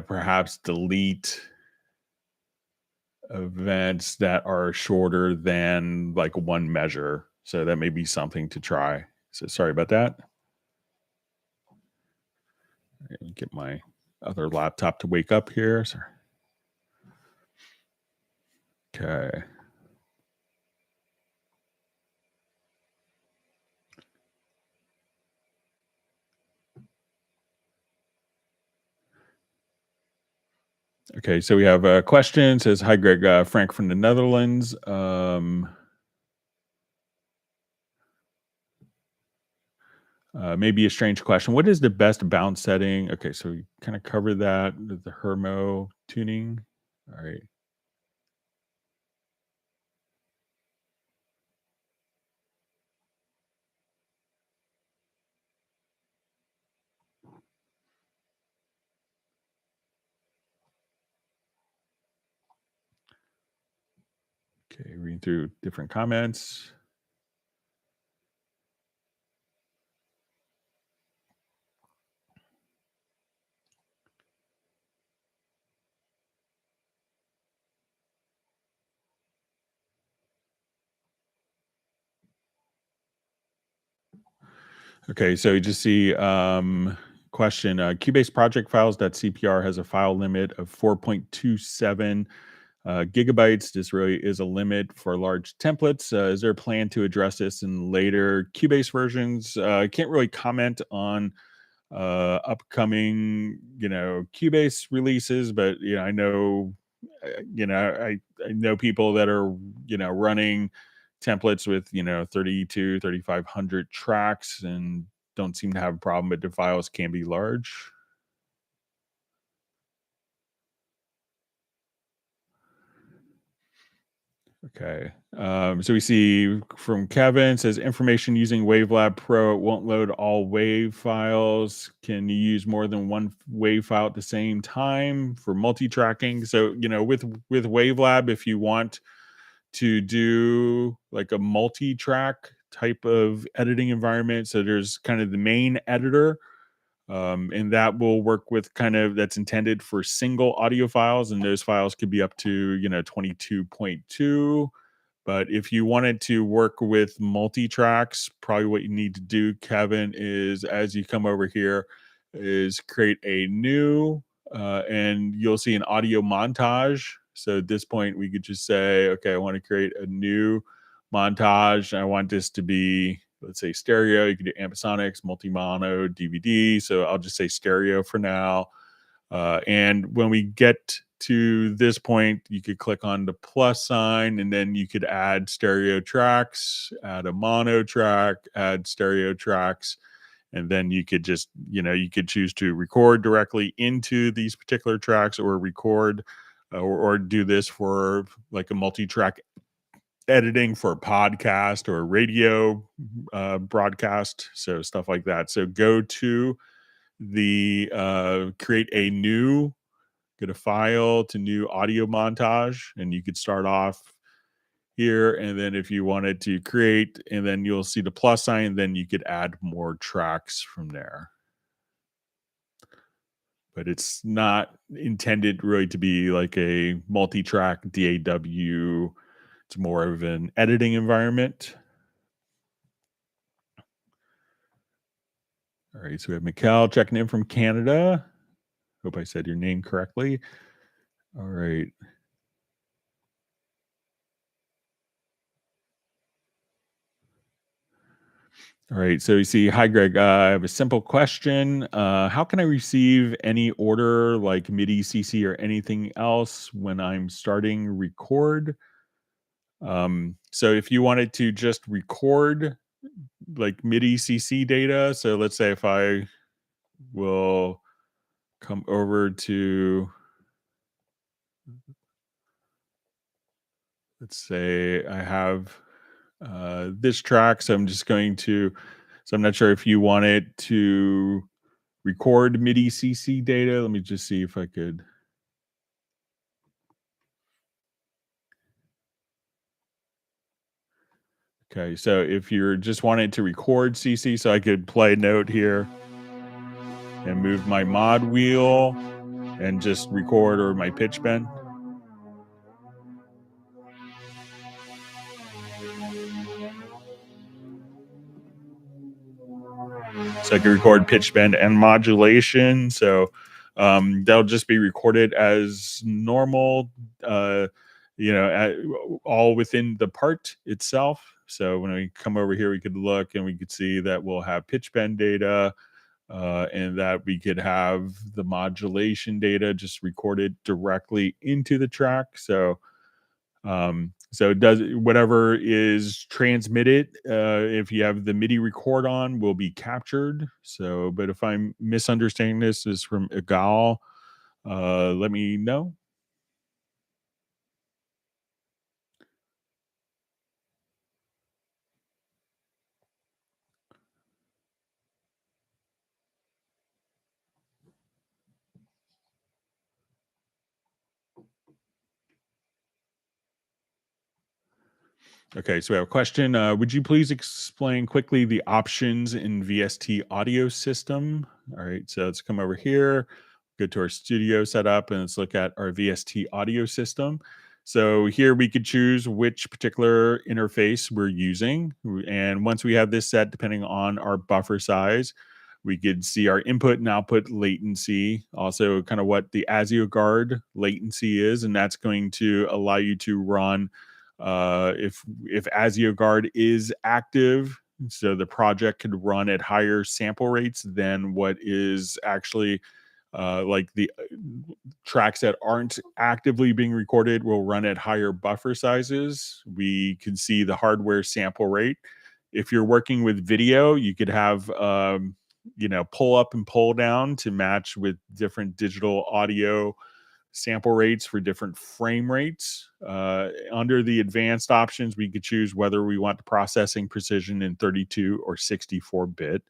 Speaker 1: perhaps delete events that are shorter than like one measure. So that may be something to try. So sorry about that. Get my other laptop to wake up here. Okay. Okay. So we have a question. It says, "Hi, Greg. Frank from the Netherlands. Maybe a strange question. What is the best bounce setting?" Okay. So we kind of covered that, the Hermo tuning. All right. Okay. Reading through different comments. Okay, so you just see question Cubase project files.cpr has a file limit of 4.27 gigabytes. This really is a limit for large templates. Is there a plan to address this in later Cubase versions? I can't really comment on upcoming, Cubase releases, but I know, I know people that are running templates with 32 3500 tracks and don't seem to have a problem, but the files can be large. Okay. So we see from Kevin says information using WaveLab Pro, it won't load all WAV files. Can you use more than one WAV file at the same time for multi-tracking? So, with WaveLab, if you want to do like a multi-track type of editing environment, so there's kind of the main editor, and that will work with that's intended for single audio files, and those files could be up to 22.2. But if you wanted to work with multi tracks, probably what you need to do, Kevin, is as you come over here, is create a new, and you'll see an audio montage. So at this point, we could just say, okay, I want to create a new montage. I want this to be, let's say, stereo. You can do Ampersonics, multi mono, DVD. So I'll just say stereo for now. And when we get to this point, you could click on the plus sign and then you could add stereo tracks, add a mono track, add stereo tracks. And then you could just, you could choose to record directly into these particular tracks or record or do this for like a multi track editing for a podcast or a radio broadcast. So stuff like that. So go to the create a new, get a file to new audio montage, and you could start off here. And then if you wanted to create, and then you'll see the plus sign, then you could add more tracks from there. But it's not intended really to be like a multi-track DAW. It's more of an editing environment. All right, so we have Mikkel checking in from Canada. Hope I said your name correctly. All right. All right. So you see, hi, Greg. I have a simple question. How can I receive any order like MIDI, CC, or anything else when I'm starting record? So if you wanted to just record like MIDI, CC data, so let's say if I will come over to, let's say I have this track, so I'm just going to, so I'm not sure if you wanted to record MIDI CC data. Let me just see if I could. Okay, so if you're just wanting to record CC, so I could play a note here and move my mod wheel and just record, or my pitch bend. So I can record pitch bend and modulation. So that'll just be recorded as normal, all within the part itself. So when we come over here, we could look and we could see that we'll have pitch bend data, and that we could have the modulation data just recorded directly into the track. So it does whatever is transmitted. If you have the MIDI record on, will be captured. So, but if I'm misunderstanding this is from Egal, let me know. Okay, so we have a question. Would you please explain quickly the options in VST audio system? All right, so let's come over here, go to our studio setup, and let's look at our VST audio system. So here we could choose which particular interface we're using. And once we have this set, depending on our buffer size, we could see our input and output latency, also kind of what the ASIO guard latency is, and that's going to allow you to run if ASIO guard is active. So the project could run at higher sample rates than what is actually like the tracks that aren't actively being recorded will run at higher buffer sizes. We can see the hardware sample rate. If you're working with video, you could have pull up and pull down to match with different digital audio sample rates for different frame rates. Under the advanced options, we could choose whether we want the processing precision in 32 or 64 bit.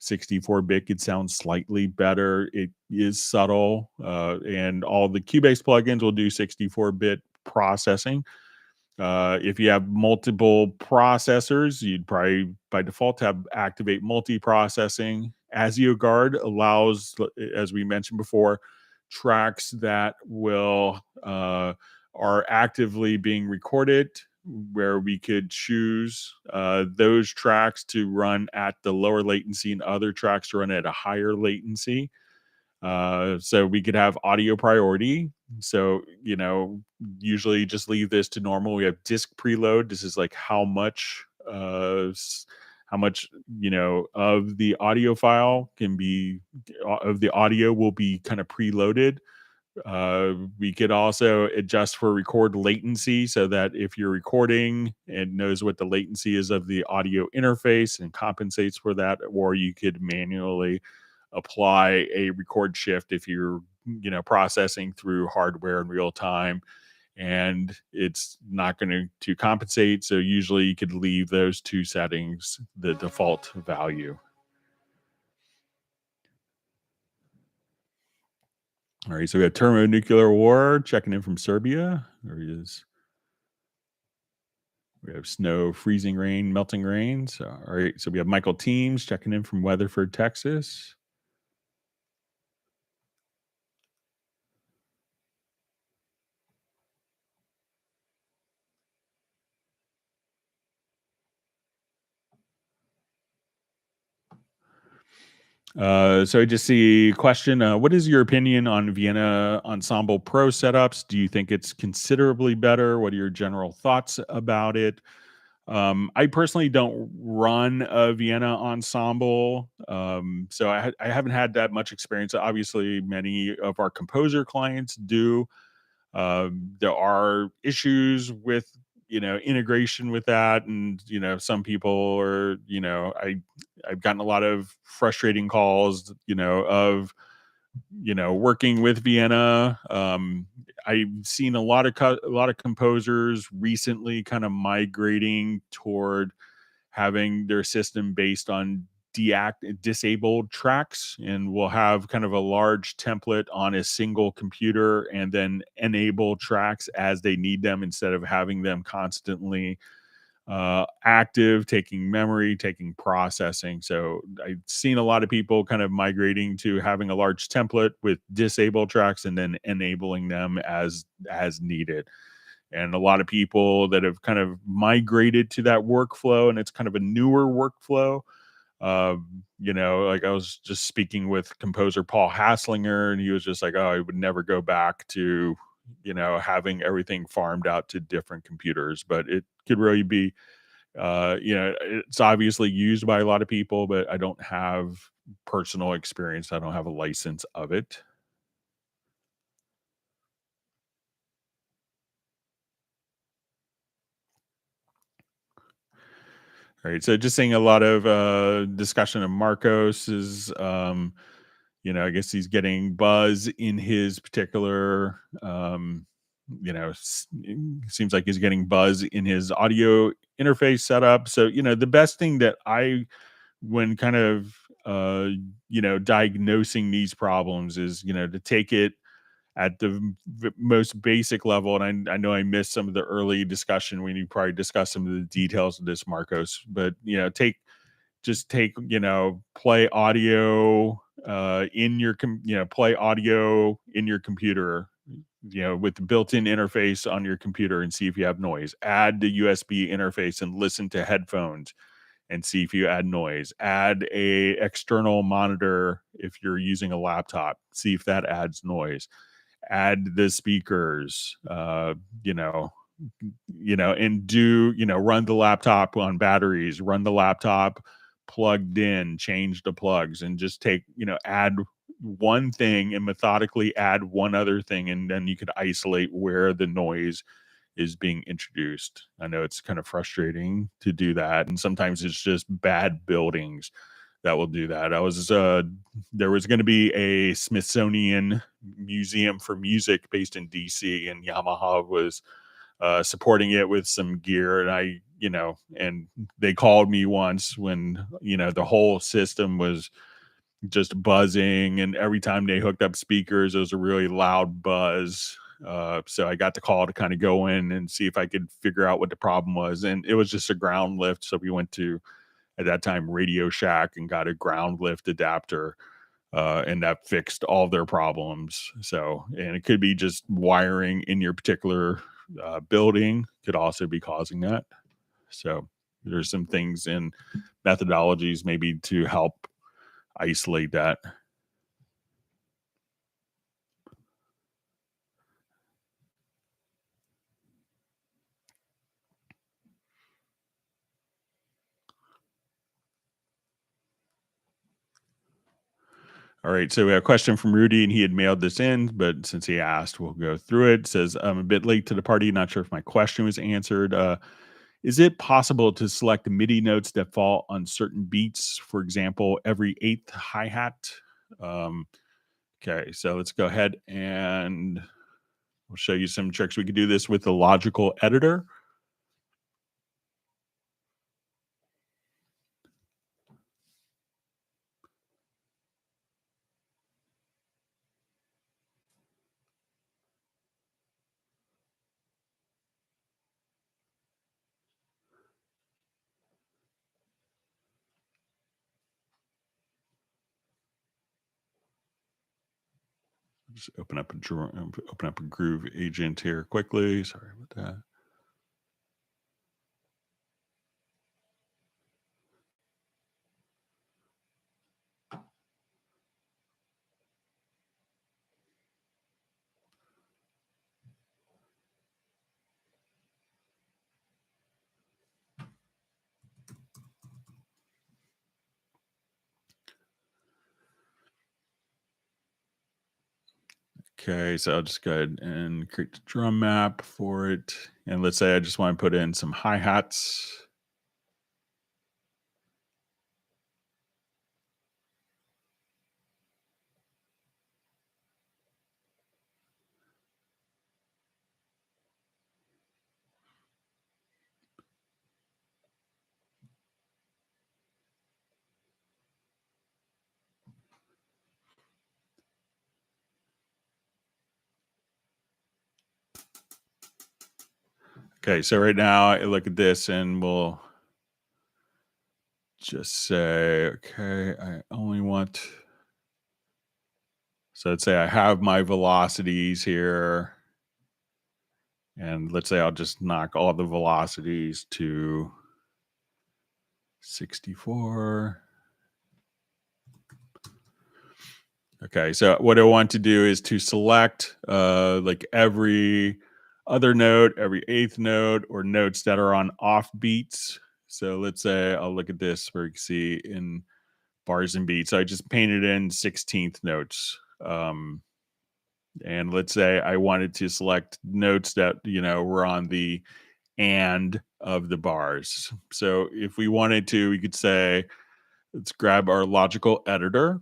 Speaker 1: 64-bit could sound slightly better. It is subtle, and all the Cubase plugins will do 64-bit processing. If you have multiple processors, you'd probably by default have activate multi-processing. ASIO Guard allows, as we mentioned before, tracks that will are actively being recorded, where we could choose those tracks to run at the lower latency and other tracks to run at a higher latency. So we could have audio priority. So, usually just leave this to normal. We have disk preload. This is like how much, of the audio file can be, of the audio will be kind of preloaded. We could also adjust for record latency so that if you're recording, it knows what the latency is of the audio interface and compensates for that, or you could manually apply a record shift if you're processing through hardware in real time and it's not going to compensate. So usually you could leave those two settings the default value. All right, so we have thermonuclear war checking in from Serbia. There he is. We have snow, freezing rain, melting rain. So, all right, so we have Michael Teams checking in from Weatherford, Texas. So I just see question. What is your opinion on Vienna Ensemble Pro setups? Do you think it's considerably better? What are your general thoughts about it? I personally don't run a Vienna Ensemble, so I haven't had that much experience. Obviously, many of our composer clients do. There are issues with integration with that, and some people are I've gotten a lot of frustrating calls of working with Vienna. I've seen a lot of a lot of composers recently kind of migrating toward having their system based on disabled tracks, and we'll have kind of a large template on a single computer and then enable tracks as they need them instead of having them constantly active, taking memory, taking processing. So I've seen a lot of people kind of migrating to having a large template with disabled tracks and then enabling them as needed. And a lot of people that have kind of migrated to that workflow, and it's kind of a newer workflow. Like I was just speaking with composer Paul Hasslinger, and he was just like, "Oh, I would never go back to, having everything farmed out to different computers." But it could really be, it's obviously used by a lot of people, but I don't have personal experience. I don't have a license of it. All right. So just seeing a lot of discussion of Marcos's, I guess he's getting buzz in his particular, seems like he's getting buzz in his audio interface setup. So, the best thing that when kind of, diagnosing these problems is, to take it at the most basic level. And I know I missed some of the early discussion when you probably discussed some of the details of this, Marcos, but, play audio play audio in your computer, with the built-in interface on your computer and see if you have noise. Add the USB interface and listen to headphones and see if you add noise. Add a external monitor if you're using a laptop, see if that adds noise. Add the speakers, you know, and run the laptop on batteries, run the laptop plugged in, change the plugs, and just add one thing and methodically add one other thing, and then you could isolate where the noise is being introduced. I know it's kind of frustrating to do that, and sometimes it's just bad buildings that will do that. There was going to be a Smithsonian Museum for Music based in DC, and Yamaha was supporting it with some gear, and and they called me once when the whole system was just buzzing, and every time they hooked up speakers, it was a really loud buzz. So I got the call to kind of go in and see if I could figure out what the problem was, and it was just a ground lift. So we went to, at that time, Radio Shack, and got a ground lift adapter, and that fixed all their problems. So, and it could be just wiring in your particular building could also be causing that. So there's some things in methodologies maybe to help isolate that. All right, so we have a question from Rudy, and he had mailed this in, but since he asked, we'll go through it. It says, I'm a bit late to the party, not sure if my question was answered. Is it possible to select MIDI notes that fall on certain beats? For example, every eighth hi-hat? Um, okay, so let's go ahead and we'll show you some tricks. We could do this with the Logical Editor. Just open up a Groove agent here quickly. Sorry about that. Okay, so I'll just go ahead and create the drum map for it. And let's say I just want to put in some hi-hats. Okay, so right now I look at this and we'll just say, okay, I only want, so let's say I have my velocities here. And let's say I'll just knock all the velocities to 64. Okay, so what I want to do is to select like every other note, every eighth note, or notes that are on off beats. So let's say I'll look at this where you can see in bars and beats. So I just painted in 16th notes. And let's say I wanted to select notes that, were on the and of the bars. So if we wanted to, we could say, let's grab our logical editor,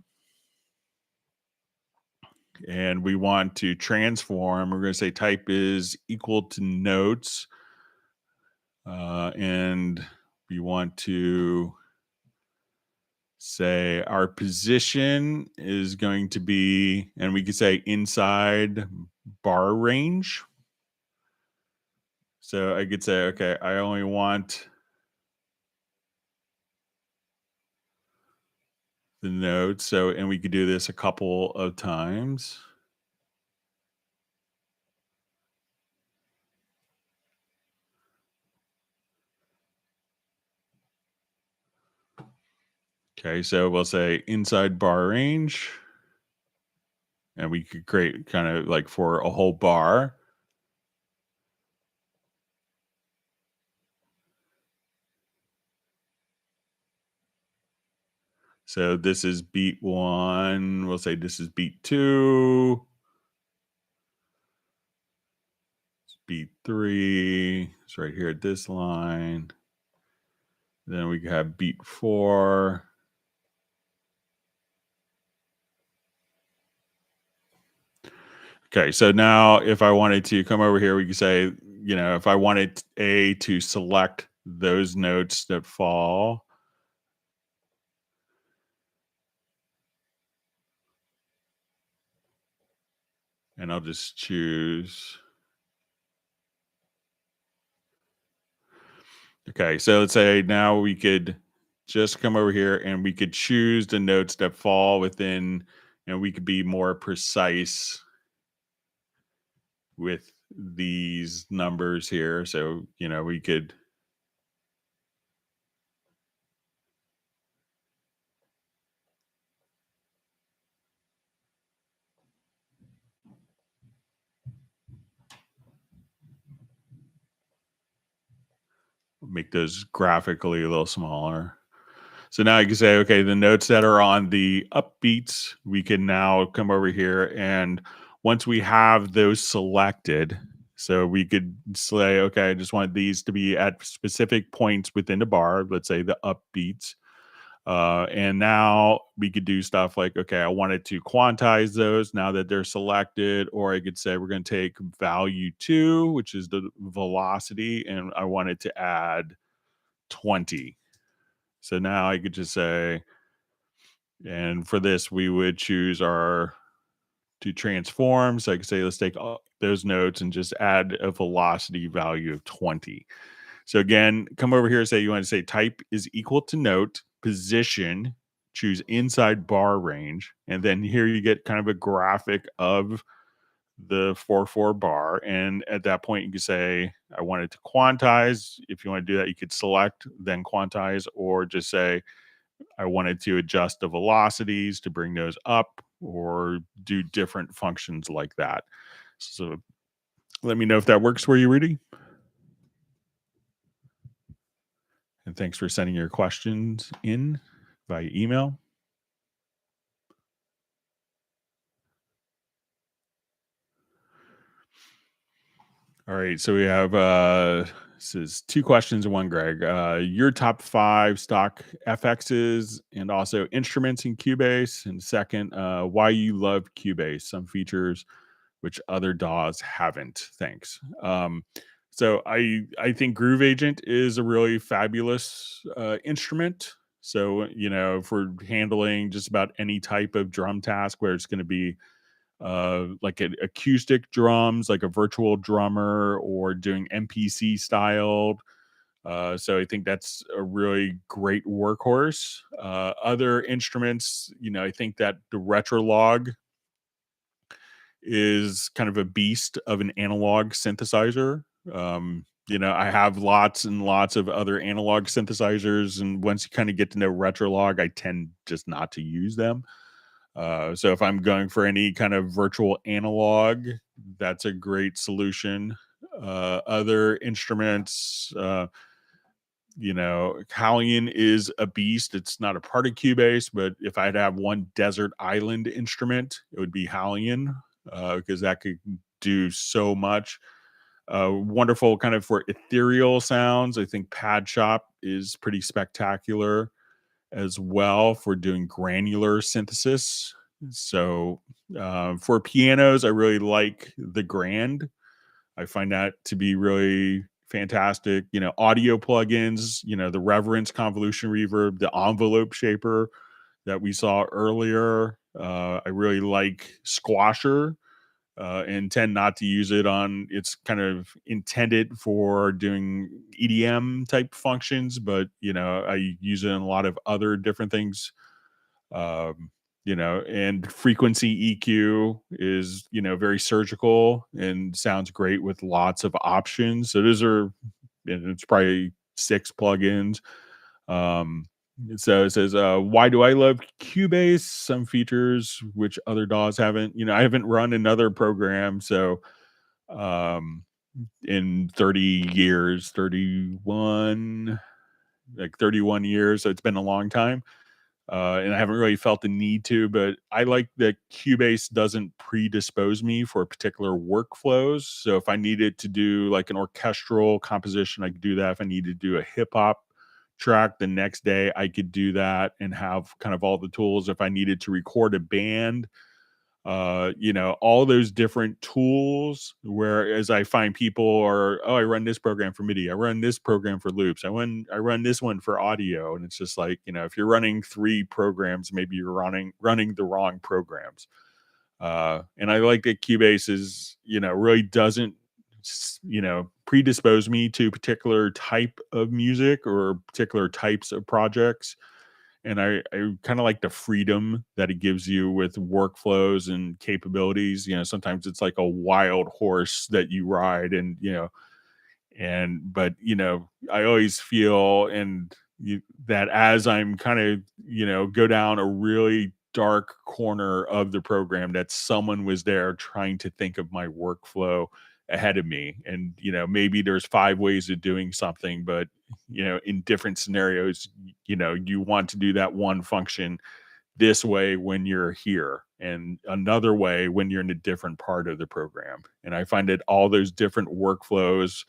Speaker 1: and we want to transform. We're going to say type is equal to notes. And we want to say our position is going to be, and we could say inside bar range. So I could say, okay, I only want the notes. So, and we could do this a couple of times. Okay, so we'll say inside bar range, and we could create kind of like for a whole bar. So this is beat one. We'll say this is beat two, beat three. It's right here at this line. Then we have beat four. Okay, so now if I wanted to come over here, we could say, if I wanted A to select those notes that fall, and I'll just choose. Okay, so let's say now we could just come over here and we could choose the notes that fall within, and we could be more precise with these numbers here. So, we could make those graphically a little smaller. So now you can say, okay, the notes that are on the upbeats, we can now come over here. And once we have those selected, so we could say, okay, I just want these to be at specific points within the bar, let's say the upbeats. And now we could do stuff like, okay, I wanted to quantize those now that they're selected, or I could say we're going to take value 2, which is the velocity, and I wanted to add 20. So now I could just say, and for this, we would choose our to transform. So I could say, let's take all those notes and just add a velocity value of 20. So again, come over here and say you want to say type is equal to note, position, choose inside bar range. And then here you get kind of a graphic of the 4/4 bar. And at that point, you can say, I wanted to quantize. If you want to do that, you could select, then quantize, or just say, I wanted to adjust the velocities to bring those up or do different functions like that. So let me know if that works for you, Rudy. And thanks for sending your questions in via email. All right. So we have this is 2 questions in one, Greg. Your top 5 stock FXs and also instruments in Cubase. And second, why you love Cubase, some features which other DAWs haven't. Thanks. So I think Groove Agent is a really fabulous instrument. So for handling just about any type of drum task where it's going to be like an acoustic drums, like a virtual drummer, or doing MPC styled. So I think that's a really great workhorse. Other instruments, I think that the Retrolog is kind of a beast of an analog synthesizer. I have lots and lots of other analog synthesizers, and once you kind of get to know Retrolog, I tend just not to use them. So if I'm going for any kind of virtual analog, that's a great solution. Other instruments, Callion is a beast. It's not a part of Cubase, but if I'd have one desert island instrument, it would be Callion because that could do so much. Wonderful kind of for ethereal sounds. I think Pad Shop is pretty spectacular as well for doing granular synthesis. So for pianos, I really like the Grand. I find that to be really fantastic. Audio plugins, the Reverence convolution reverb, the envelope shaper that we saw earlier. I really like Squasher and tend not to use it on it's kind of intended for doing EDM type functions, but I use it in a lot of other different things. And frequency EQ is, very surgical and sounds great with lots of options. So those are, it's probably 6 plugins. So it says, why do I love Cubase? Some features which other DAWs haven't. I haven't run another program, so um, in 30 years, 31, like 31 years. So it's been a long time. And I haven't really felt the need to, but I like that Cubase doesn't predispose me for particular workflows. So if I needed to do like an orchestral composition, I could do that. If I needed to do a hip hop track the next day, I could do that and have kind of all the tools. If I needed to record a band, all those different tools, whereas I find people are, oh, I run this program for MIDI, I run this program for loops, I run this one for audio. And it's just like, if you're running three programs, maybe you're running the wrong programs. And I like that Cubase is, really doesn't predispose me to particular type of music or particular types of projects. And I kind of like the freedom that it gives you with workflows and capabilities. Sometimes it's like a wild horse that you ride, and but I always feel that as I'm kind of go down a really dark corner of the program, that someone was there trying to think of my workflow ahead of me. And maybe there's five ways of doing something, but in different scenarios, you want to do that one function this way when you're here, and another way when you're in a different part of the program. And I find that all those different workflows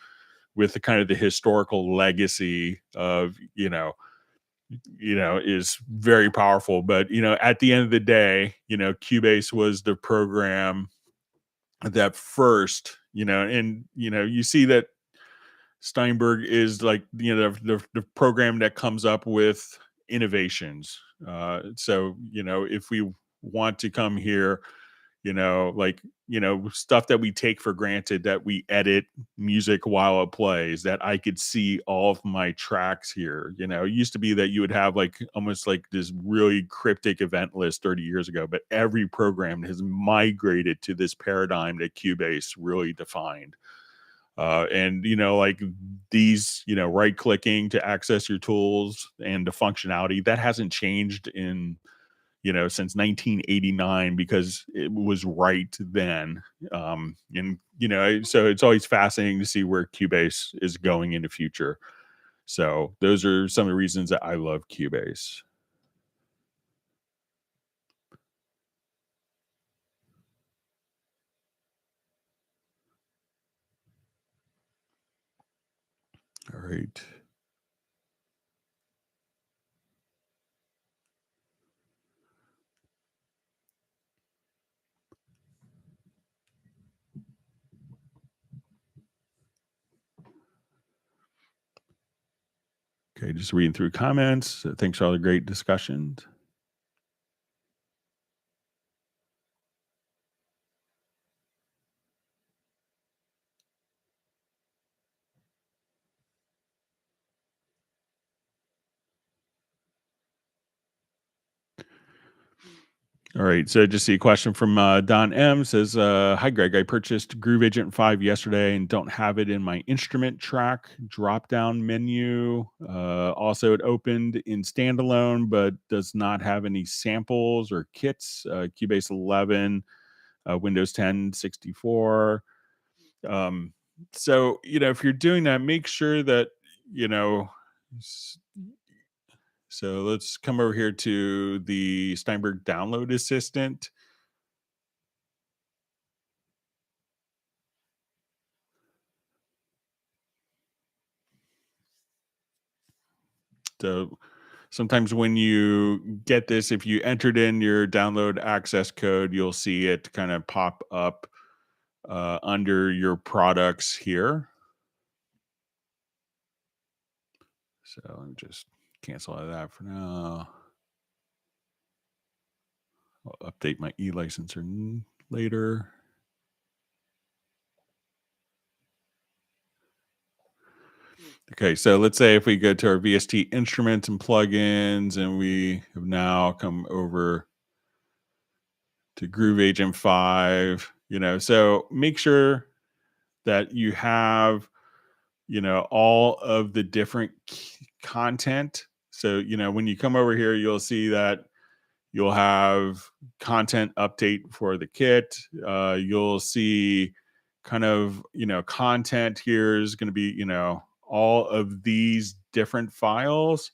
Speaker 1: with the kind of the historical legacy of is very powerful. But at the end of the day, Cubase was the program that first, and you see that Steinberg is like the program that comes up with innovations. So if we want to come here, like stuff that we take for granted, that we edit music while it plays, that I could see all of my tracks here. It used to be that you would have like almost like this really cryptic event list 30 years ago, but every program has migrated to this paradigm that Cubase really defined. And like these, right clicking to access your tools and the functionality that hasn't changed in since 1989, because it was right then. And so it's always fascinating to see where Cubase is going in the future. So those are some of the reasons that I love Cubase. All right. Okay, just reading through comments. Thanks for all the great discussions. All right. So just see a question from Don M says, hi, Greg. I purchased Groove Agent 5 yesterday and don't have it in my instrument track drop down menu. Also, it opened in standalone, but does not have any samples or kits. Cubase 11, Windows 10, 64. Um, so, if you're doing that, make sure that, you know, so let's come over here to the Steinberg Download Assistant. So sometimes when you get this, if you entered in your download access code, you'll see it kind of pop up under your products here. So let me just cancel out of that for now. I'll update my e-licenser later. Okay, so let's say if we go to our VST instruments and plugins, and we have now come over to Groove Agent 5, so make sure that you have, all of the different content. So, when you come over here, you'll see that you'll have content update for the kit. You'll see kind of, content here is going to be, all of these different files.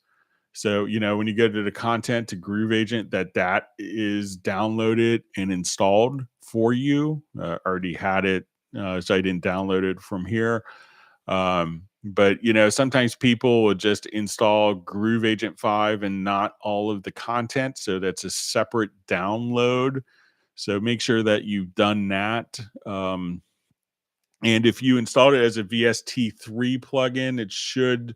Speaker 1: So, when you go to the content to Groove Agent, that is downloaded and installed for you. Already had it, so I didn't download it from here. But sometimes people will just install Groove Agent 5 and not all of the content. So that's a separate download. So make sure that you've done that. And if you installed it as a VST3 plugin, it should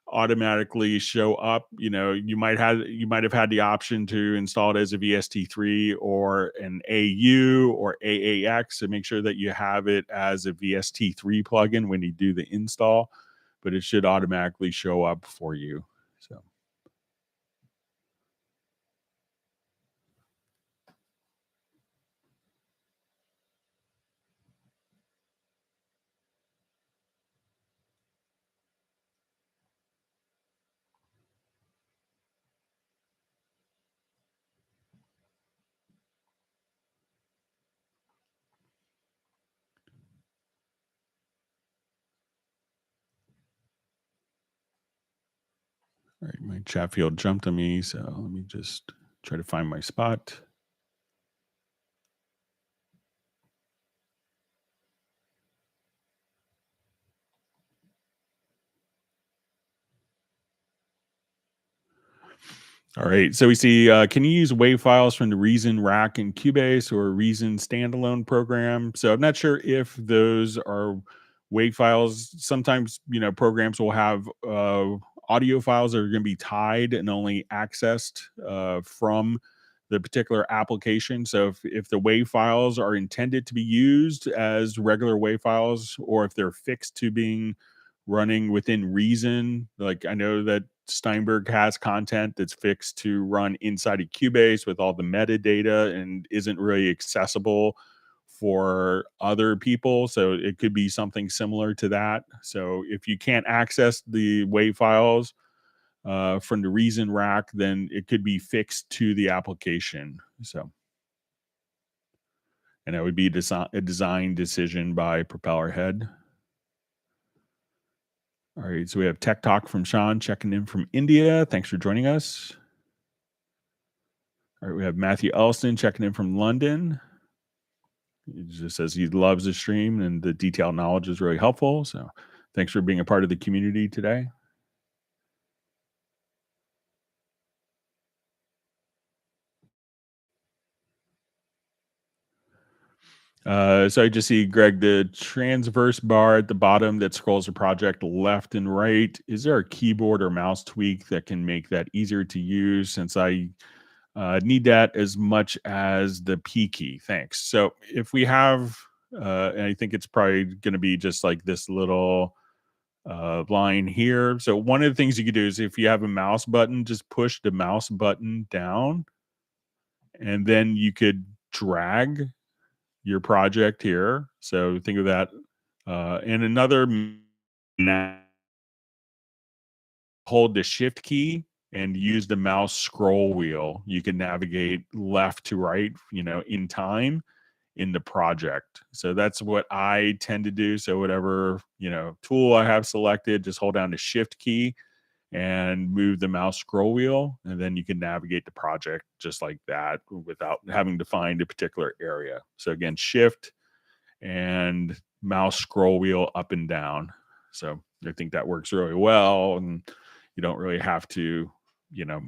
Speaker 1: automatically show up. You might have had the option to install it as a VST3 or an AU or AAX. So make sure that you have it as a VST3 plugin when you do the install, but it should automatically show up for you. So. All right, my chat field jumped on me, so let me just try to find my spot. All right, so we see, can you use WAV files from the Reason Rack in Cubase or Reason standalone program? So I'm not sure if those are WAV files. Sometimes, programs will have audio files that are going to be tied and only accessed from the particular application. So if the WAV files are intended to be used as regular WAV files, or if they're fixed to being running within Reason. Like, I know that Steinberg has content that's fixed to run inside of Cubase with all the metadata and isn't really accessible for other people. So it could be something similar to that. So if you can't access the WAV files from the Reason Rack, then it could be fixed to the application. So, and that would be a design decision by Propellerhead. All right, so we have Tech Talk from Sean checking in from India. Thanks for joining us. All right, we have Matthew Elston checking in from London. He just says he loves the stream and the detailed knowledge is really helpful. So thanks for being a part of the community today. So I just see, Greg, the transverse bar at the bottom that scrolls the project left and right. Is there a keyboard or mouse tweak that can make that easier to use, since I need that as much as the P key? Thanks. So if we have, and I think it's probably going to be just like this little line here. So one of the things you could do is, if you have a mouse button, just push the mouse button down, and then you could drag your project here. So think of that. And another, hold the shift key and use the mouse scroll wheel. You can navigate left to right, in time in the project. So that's what I tend to do. So whatever, tool I have selected, just hold down the shift key and move the mouse scroll wheel, and then you can navigate the project just like that without having to find a particular area. So again, shift and mouse scroll wheel up and down. So I think that works really well, and you don't really have to,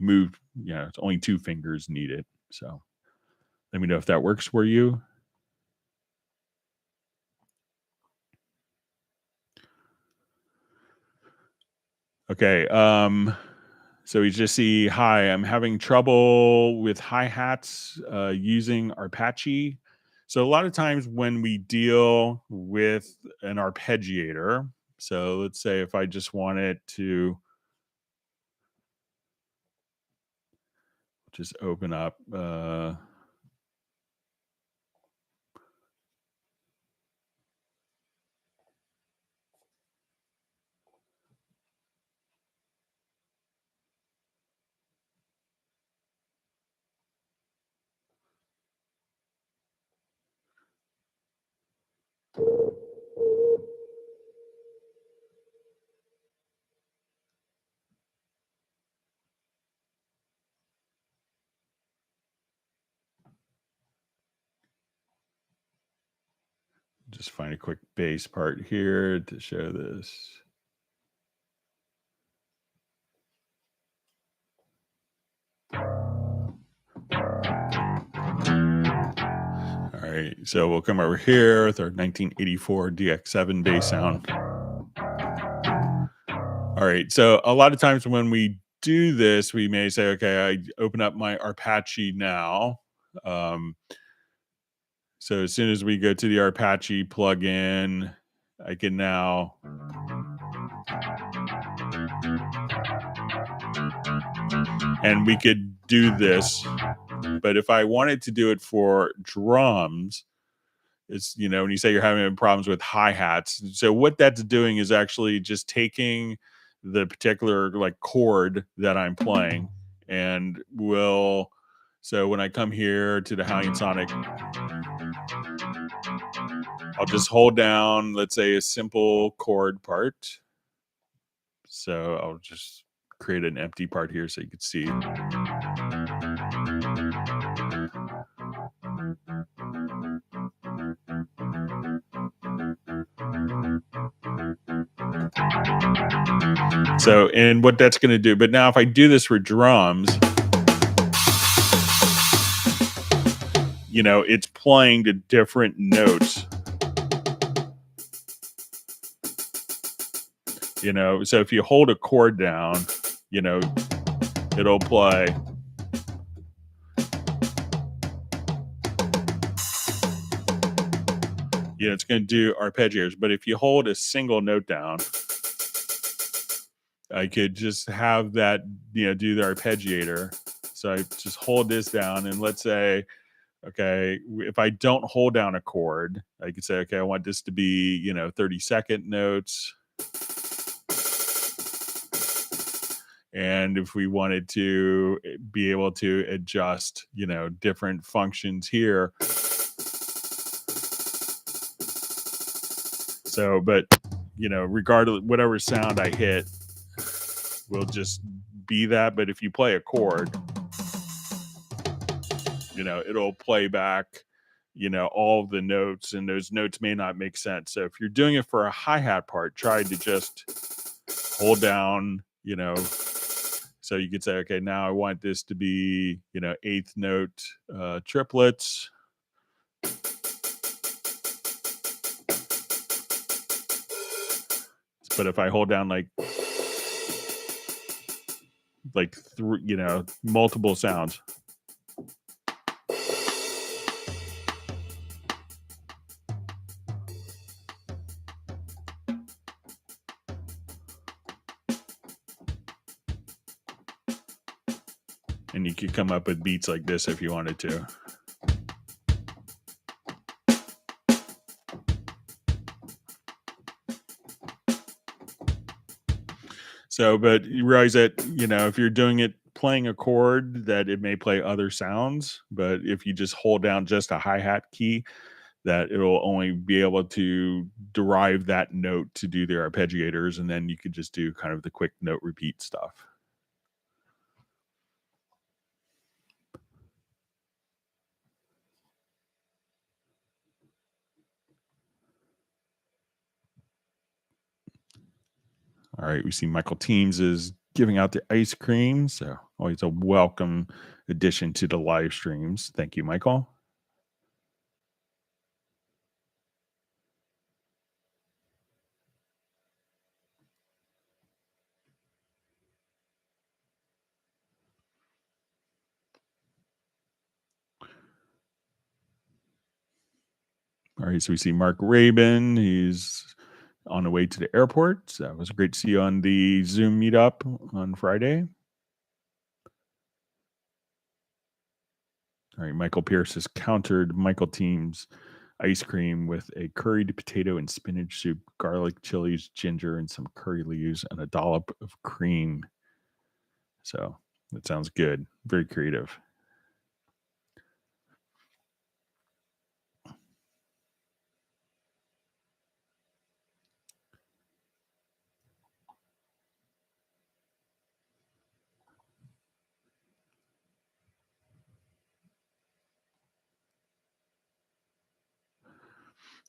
Speaker 1: move. It's only 2 fingers needed. So let me know if that works for you. Okay. So we just see, hi, I'm having trouble with hi-hats using Arpachy. So a lot of times when we deal with an arpeggiator, so let's say if I just wanted to just open up Just find a quick bass part here to show this. All right, so we'll come over here with our 1984 DX7 bass sound. All right, so a lot of times when we do this, we may say, okay, I open up my Arpachi now. So as soon as we go to the Arpachi plugin, I can now and we could do this. But if I wanted to do it for drums, it's, you know, when you say you're having problems with hi-hats, so what that's doing is actually just taking the particular like chord that I'm playing and will, so when I come here to the Halion Sonic, I'll just hold down, let's say, a simple chord part. So I'll just create an empty part here so you can see. So, and what that's going to do, but now if I do this for drums, you know, it's playing the different notes. You know, so if you hold a chord down, you know, it'll play. You know, it's going to do arpeggios. But if you hold a single note down, I could just have that, you know, do the arpeggiator. So I just hold this down, and let's say, okay, if I don't hold down a chord, I could say, okay, I want this to be, you know, 30-second notes. And if we wanted to be able to adjust, you know, different functions here. So, but, you know, regardless, whatever sound I hit will just be that. But if you play a chord, you know, it'll play back, you know, all of the notes, and those notes may not make sense. So if you're doing it for a hi-hat part, try to just hold down, you know, so you could say, okay, now I want this to be, you know, eighth note triplets. But if I hold down like three, you know, multiple sounds. And you could come up with beats like this if you wanted to. So, but you realize that, you know, if you're doing it playing a chord, that it may play other sounds. But if you just hold down just a hi-hat key, that it'll only be able to derive that note to do their arpeggiators. And then you could just do kind of the quick note repeat stuff. All right, we see Michael Teams is giving out the ice cream. So always a welcome addition to the live streams. Thank you, Michael. All right, so we see Mark Rabin. He's on the way to the airport. So it was great to see you on the Zoom meetup on Friday. All right, Michael Pierce has countered Michael Team's ice cream with a curried potato and spinach soup, garlic, chilies, ginger, and some curry leaves, and a dollop of cream. So that sounds good. Very creative.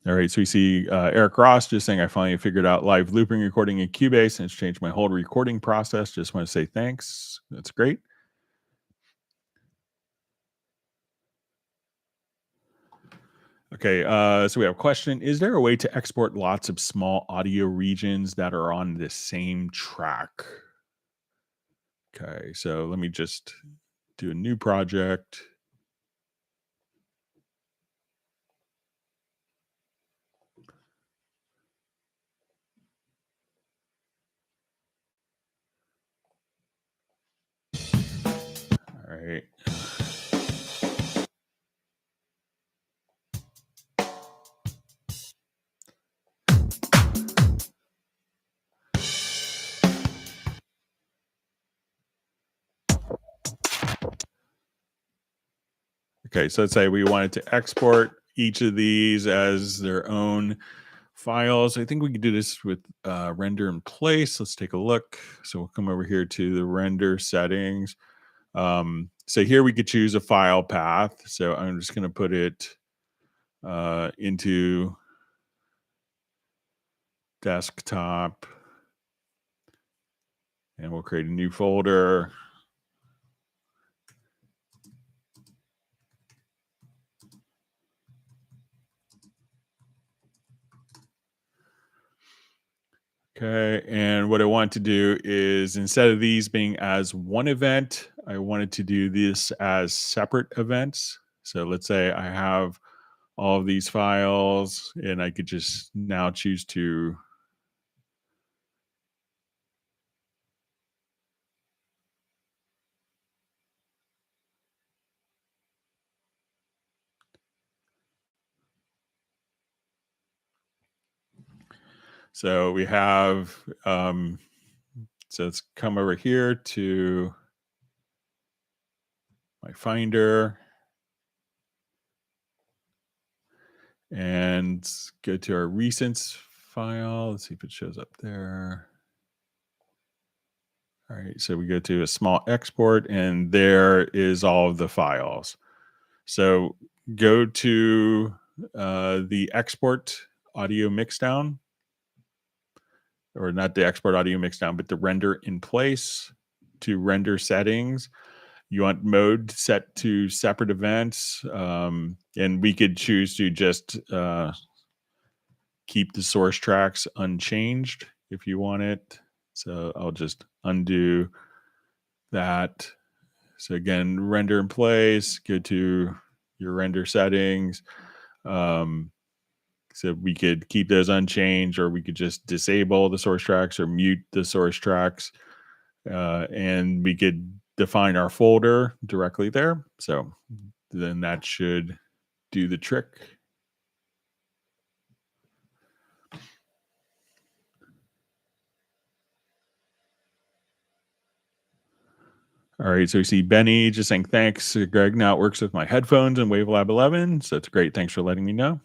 Speaker 1: All right, so we see Eric Ross just saying, I finally figured out live looping recording in Cubase and it's changed my whole recording process. Just want to say thanks. That's great. Okay, so we have a question. Is there a way to export lots of small audio regions that are on the same track? Okay, so let me just do a new project. All right. Okay, so let's say we wanted to export each of these as their own files. I think we could do this with render in place. Let's take a look. So we'll come over here to the render settings. So here we could choose a file path. So I'm just going to put it into desktop, and we'll create a new folder. Okay, and what I want to do is, instead of these being as one event, I wanted to do this as separate events. So let's say I have all of these files and I could just now choose to so we have so let's come over here to my Finder and go to our recents file. Let's see if it shows up there. All right, so we go to a small export, and there is all of the files. So go to the export audio mixdown, or not the export audio mixdown, but the render in place, to render settings. You want mode set to separate events, and we could choose to just keep the source tracks unchanged if you want it. So I'll just undo that. So again, render in place, go to your render settings. So we could keep those unchanged, or we could just disable the source tracks or mute the source tracks. And we could define our folder directly there. So then that should do the trick. All right, so we see Benny just saying thanks, Greg. Now it works with my headphones and Wavelab 11, so it's great. Thanks for letting me know.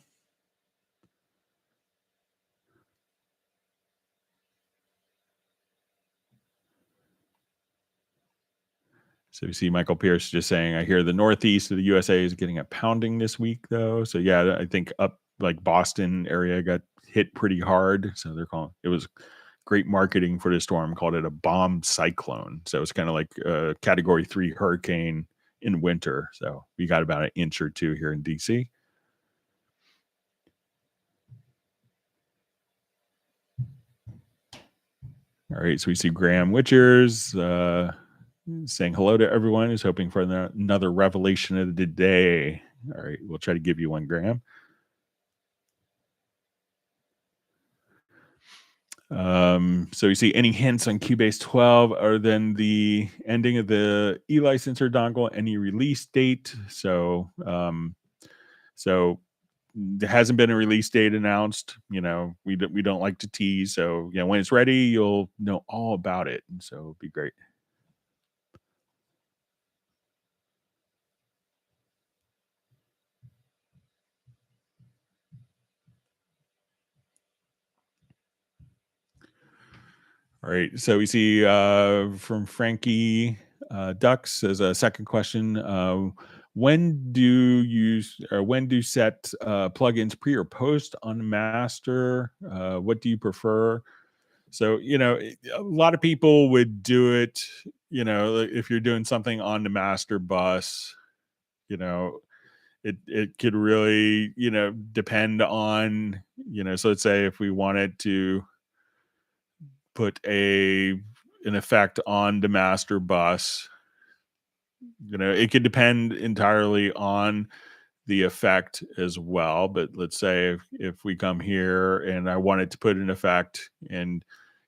Speaker 1: So we see Michael Pierce just saying, I hear the Northeast of the USA is getting a pounding this week, though. So yeah, I think up like Boston area got hit pretty hard. So they're calling it was great marketing for the storm, called it a bomb cyclone. So it's kind of like a category 3 hurricane in winter. So we got about an inch or two here in DC. All right, so we see Graham Witchers saying hello to everyone who's hoping for another revelation of the day. All right, we'll try to give you one, Graham. So you see any hints on Cubase 12 other than the ending of the e-licenser dongle, any release date? So there hasn't been a release date announced. You know, we don't like to tease. So when it's ready, you'll know all about it. And so it'll be great. All right. So we see from Frankie Ducks as a second question. when do set plugins pre or post on master? What do you prefer? So, a lot of people would do it, like, if you're doing something on the master bus, you know, it could really, depend on, so let's say if we wanted to put an effect on the master bus, it could depend entirely on the effect as well. But let's say if we come here and I wanted to put an effect, and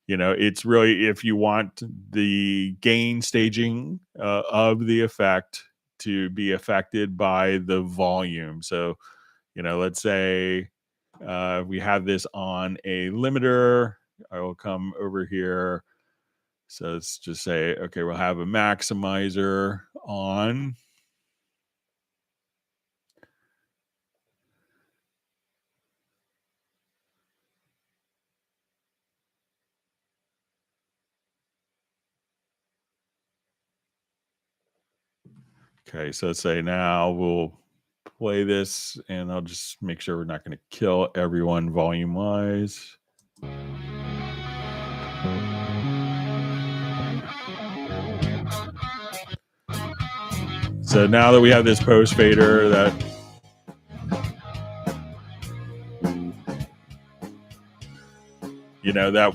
Speaker 1: it's really, if you want the gain staging of the effect to be affected by the volume. So let's say we have this on a limiter. I will come over here. So let's just say, okay, we'll have a maximizer on. Okay, so let's say now we'll play this, and I'll just make sure we're not going to kill everyone volume wise. So now that we have this post fader that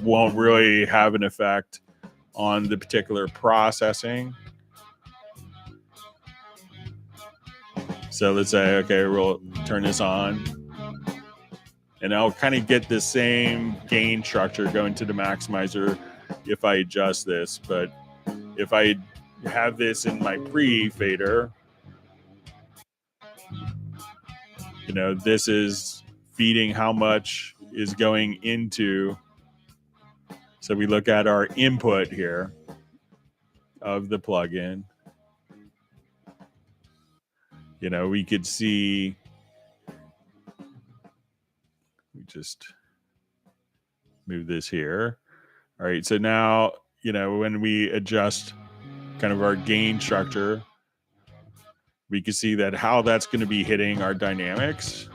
Speaker 1: won't really have an effect on the particular processing. So let's say, okay, we'll turn this on, and I'll kind of get the same gain structure going to the maximizer if I adjust this. But if I have this in my pre-fader, this is feeding how much is going into. So we look at our input here of the plugin. We could see, we just move this here. All right. So now, when we adjust kind of our gain structure, we can see that how that's going to be hitting our dynamics.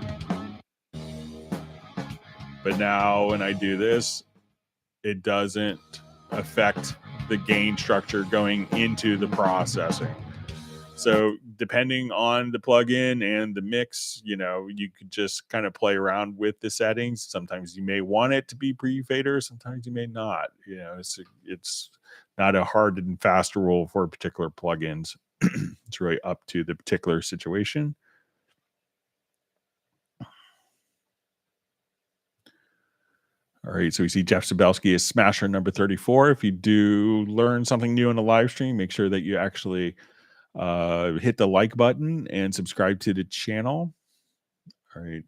Speaker 1: But now when I do this, it doesn't affect the gain structure going into the processing. So depending on the plugin and the mix, you could just kind of play around with the settings. Sometimes you may want it to be pre-fader, sometimes you may not. It's not a hard and fast rule for particular plugins. It's really up to the particular situation. All right, so we see Jeff Sabelski is Smasher number 34. If you do learn something new in the live stream, make sure that you actually hit the like button and subscribe to the channel. All right.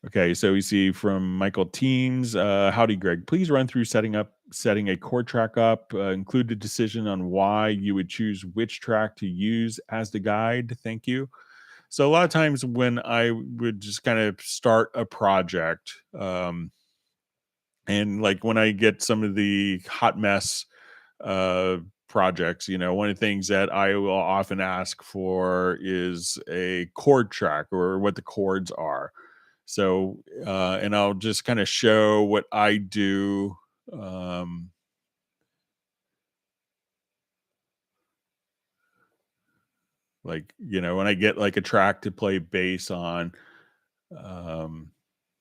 Speaker 1: Okay, so we see from Michael Teams, howdy, Greg. Please run through setting a chord track up. Include a decision on why you would choose which track to use as the guide. Thank you. So a lot of times when I would just kind of start a project, and like when I get some of the hot mess projects, one of the things that I will often ask for is a chord track or what the chords are. So, and I'll just kind of show what I do. Like, when I get like a track to play bass on,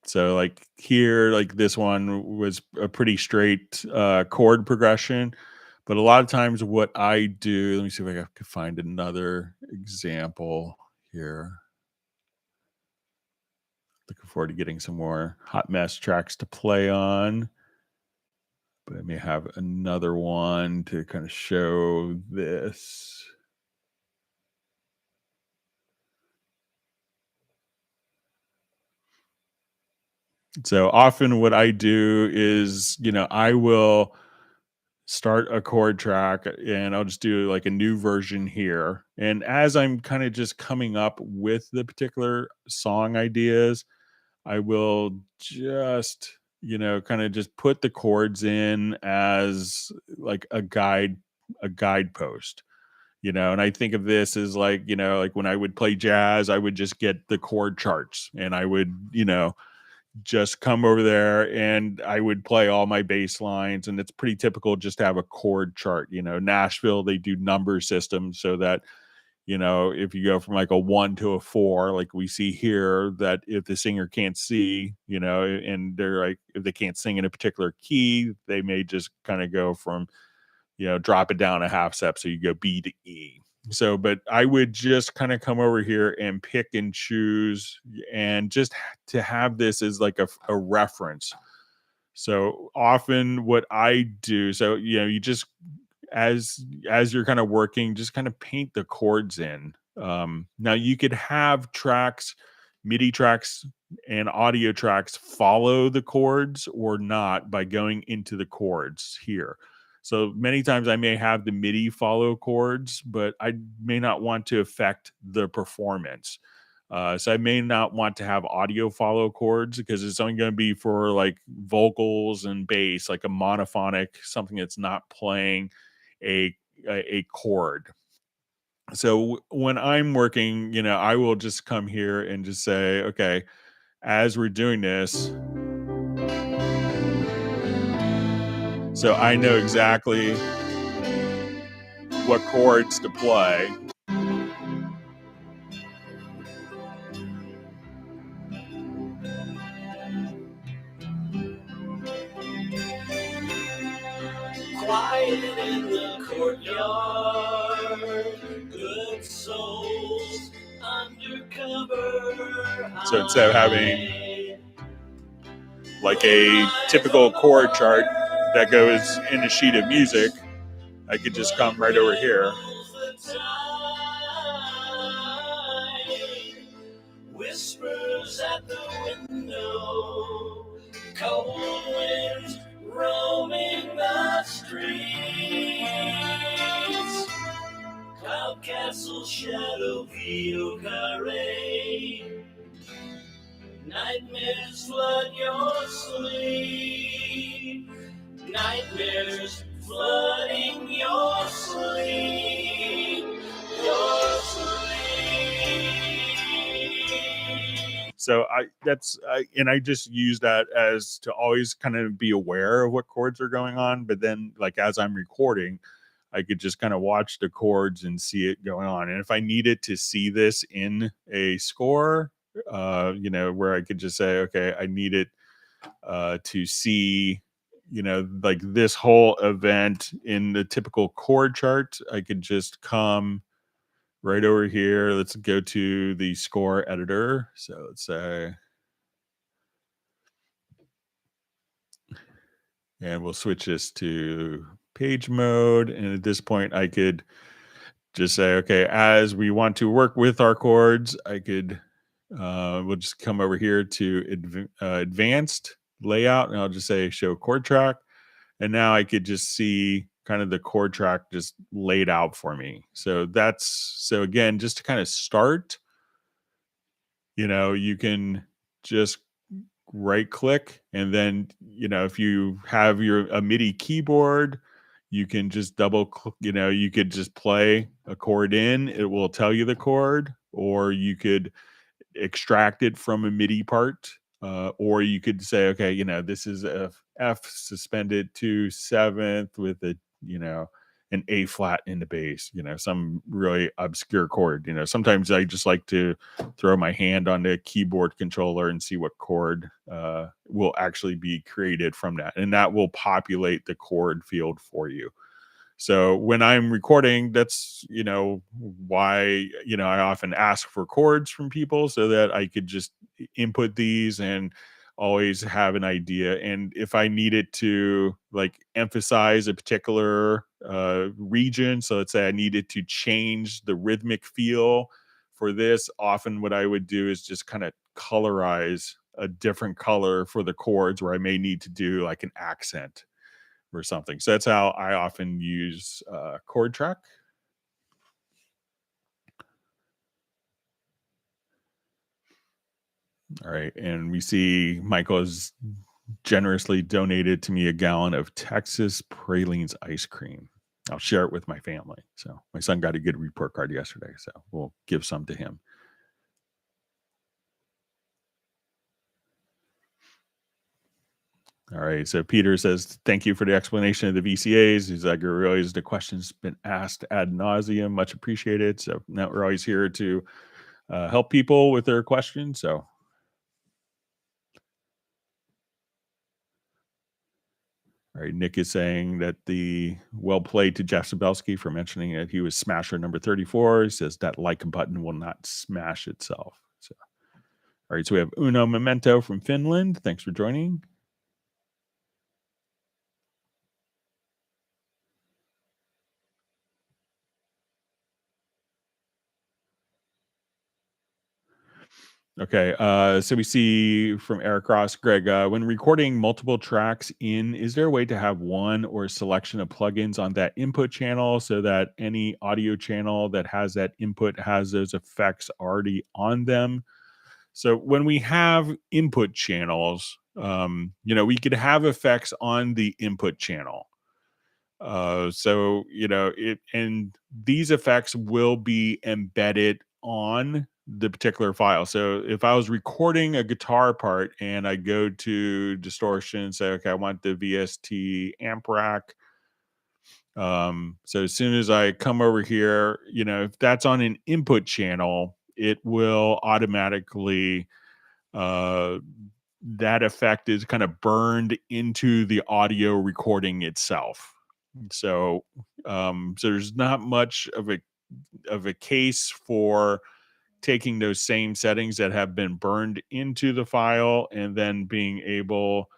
Speaker 1: so like here, like this one was a pretty straight chord progression. But a lot of times what I do, let me see if I can find another example here. Looking forward to getting some more hot mess tracks to play on. But I may have another one to kind of show this. So often what I do is, I will start a chord track and I'll just do like a new version here. And as I'm kind of just coming up with the particular song ideas, I will just, kind of just put the chords in as like a guide, a guidepost, and I think of this as like, like when I would play jazz, I would just get the chord charts and I would, just come over there and I would play all my bass lines. And it's pretty typical just to have a chord chart. Nashville, they do number systems so that, if you go from like a 1 to a 4, like we see here, that if the singer can't see, and they're like, if they can't sing in a particular key, they may just kind of go from, drop it down a half step. So you go B to E. So, but I would just kind of come over here and pick and choose and just to have this as like a reference. So often what I do, so, you just, as you're kind of working, just kind of paint the chords in. Now you could have tracks, MIDI tracks and audio tracks follow the chords or not by going into the chords here. So many times I may have the MIDI follow chords, but I may not want to affect the performance. So I may not want to have audio follow chords because it's only going to be for like vocals and bass, like a monophonic, something that's not playing a a chord. So when I'm working, I will just come here and just say, okay, as we're doing this, so I know exactly what chords to play. Quiet in the courtyard, good souls undercover. So instead of having like a typical chord chart that goes in a sheet of music, I could just come right over here. Whispers at the window, cold winds roaming the streets, Cloud Castle, Shadow View, Carré. Nightmares flood your sleep. Nightmares flooding your sleep. Your sleep. So I just use that as to always kind of be aware of what chords are going on. But then like as I'm recording, I could just kind of watch the chords and see it going on. And if I needed to see this in a score, where I could just say, okay, I need it to see, like this whole event in the typical chord chart, I could just come right over here. Let's go to the score editor. So let's say, and we'll switch this to page mode. And at this point, I could just say, okay, as we want to work with our chords, I could, we'll just come over here to advanced layout, and I'll just say show chord track. And now I could just see kind of the chord track just laid out for me. So so again, just to kind of start, you can just right click, and then, if you have a MIDI keyboard, you can just double click, you could just play a chord in, it will tell you the chord, or you could extract it from a MIDI part, or you could say, okay, this is a F suspended to seventh with a, an A flat in the bass, some really obscure chord. Sometimes I just like to throw my hand on the keyboard controller and see what chord will actually be created from that. And that will populate the chord field for you. So when I'm recording, that's, why, I often ask for chords from people so that I could just input these and always have an idea. And if I needed to like emphasize a particular region, so let's say I needed to change the rhythmic feel for this, often what I would do is just kind of colorize a different color for the chords where I may need to do like an accent or something. So that's how I often use chord track. All right. And we see Michael has generously donated to me a gallon of Texas Pralines ice cream. I'll share it with my family. So my son got a good report card yesterday, so we'll give some to him. All right. So Peter says, thank you for the explanation of the VCAs. He's like, realize the question's been asked ad nauseum. Much appreciated. So now we're always here to help people with their questions. So, all right. Nick is saying that the well played to Jeff Zabelski for mentioning that he was smasher number 34. He says that like button will not smash itself. So, all right. So we have Uno Memento from Finland. Thanks for joining. Okay. So we see from Eric Ross, Greg, when recording multiple tracks in, is there a way to have one or a selection of plugins on that input channel so that any audio channel that has that input has those effects already on them? So when we have input channels, we could have effects on the input channel. And these effects will be embedded on the particular file. So if I was recording a guitar part and I go to distortion, say, okay, I want the VST amp rack. So as soon as I come over here, if that's on an input channel, it will automatically uh that effect is kind of burned into the audio recording itself. So there's not much of a case for taking those same settings that have been burned into the file and then being able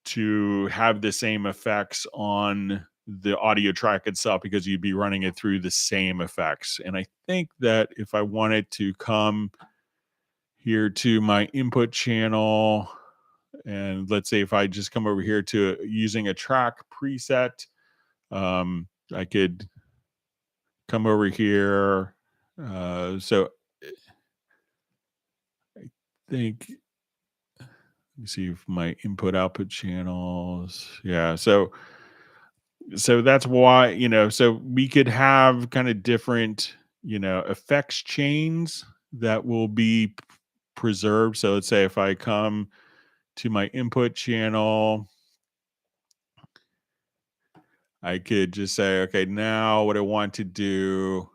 Speaker 1: to have the same effects on the audio track itself, because you'd be running it through the same effects. And I think that if I wanted to come here to my input channel, and let's say if I just come over here to using a track preset, I could come over here. So I think, let me see if my input output channels. Yeah. So that's why, so we could have kind of different, effects chains that will be preserved. So let's say if I come to my input channel, I could just say, okay, now what I want to do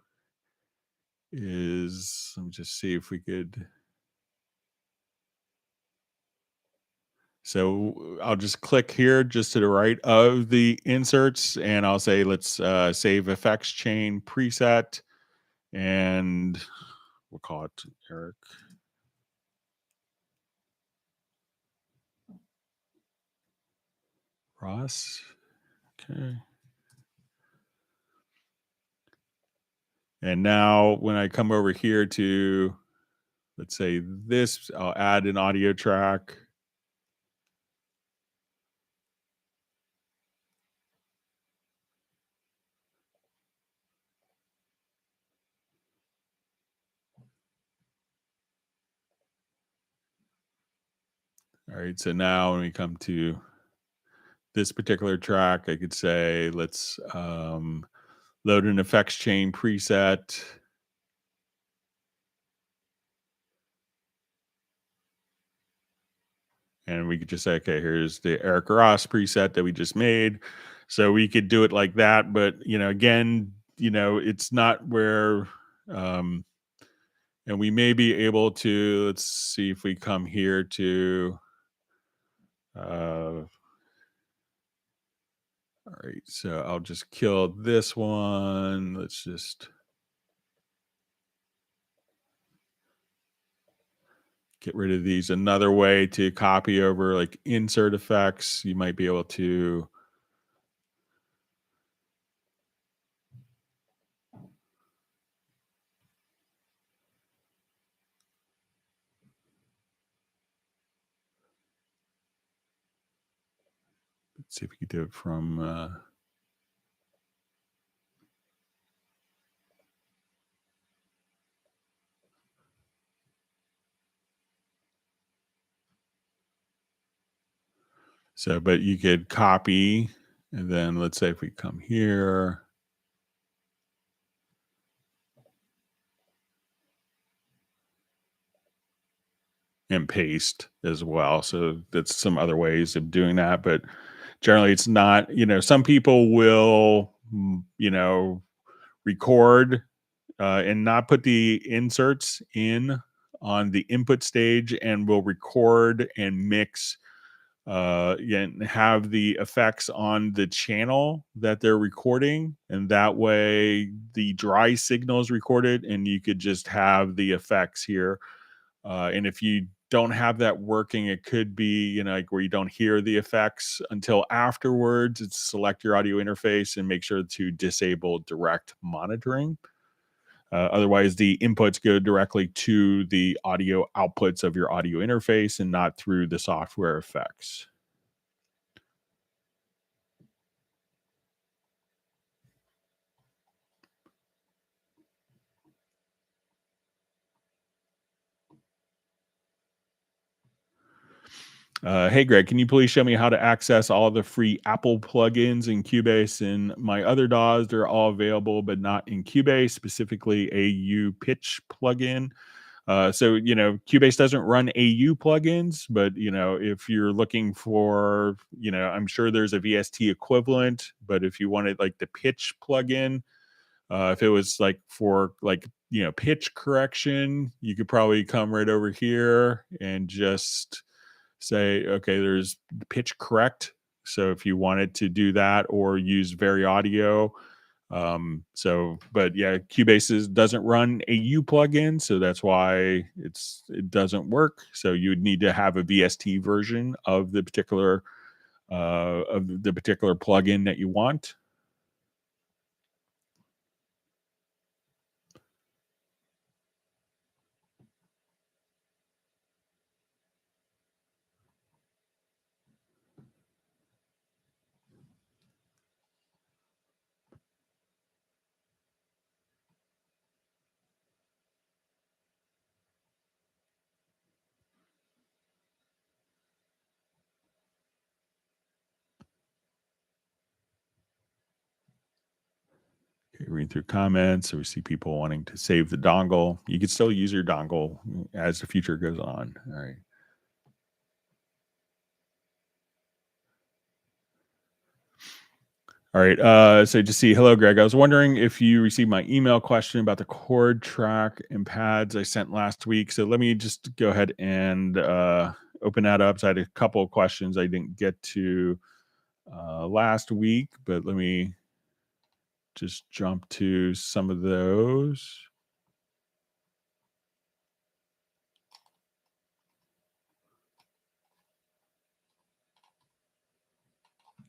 Speaker 1: is, let me just see if we could. So I'll just click here just to the right of the inserts, and I'll say, let's save effects chain preset, and we'll call it Eric Ross. Okay. And now when I come over here to, let's say this, I'll add an audio track. All right. So now when we come to this particular track, I could say, let's load an effects chain preset. And we could just say, okay, here's the Eric Ross preset that we just made. So we could do it like that. But, again, it's not where, um, and we may be able to, let's see if we come here to, all right, so I'll just kill this one. Let's just get rid of these. Another way to copy over like insert effects, you might be able to, let's see if we can do it from, so, but you could copy, and then let's say if we come here, and paste as well. So that's some other ways of doing that. But generally, it's not, some people will, record and not put the inserts in on the input stage and will record and mix yeah, and have the effects on the channel that they're recording, and that way the dry signal is recorded and you could just have the effects here. And if you don't have that working, it could be, like where you don't hear the effects until afterwards. It's select your audio interface and make sure to disable direct monitoring. Otherwise, the inputs go directly to the audio outputs of your audio interface and not through the software effects. Hey Greg, can you please show me how to access all the free Apple plugins in Cubase and my other DAWs? They're all available, but not in Cubase, specifically AU Pitch plugin. So Cubase doesn't run AU plugins, but if you're looking for, I'm sure there's a VST equivalent, but if you wanted like the pitch plugin, if it was like for like pitch correction, you could probably come right over here and just say, okay, there's pitch correct. So if you wanted to do that or use Very Audio, but yeah, doesn't run AU plugin, so that's why it doesn't work. So you would need to have a VST version of the particular plugin that you want. Okay, read through comments. So we see people wanting to save the dongle. You can still use your dongle as the future goes on. All right. All right. So just see, hello, Greg. I was wondering if you received my email question about the chord track and pads I sent last week. So let me just go ahead and open that up. So I had a couple of questions I didn't get to last week, but let me just jump to some of those.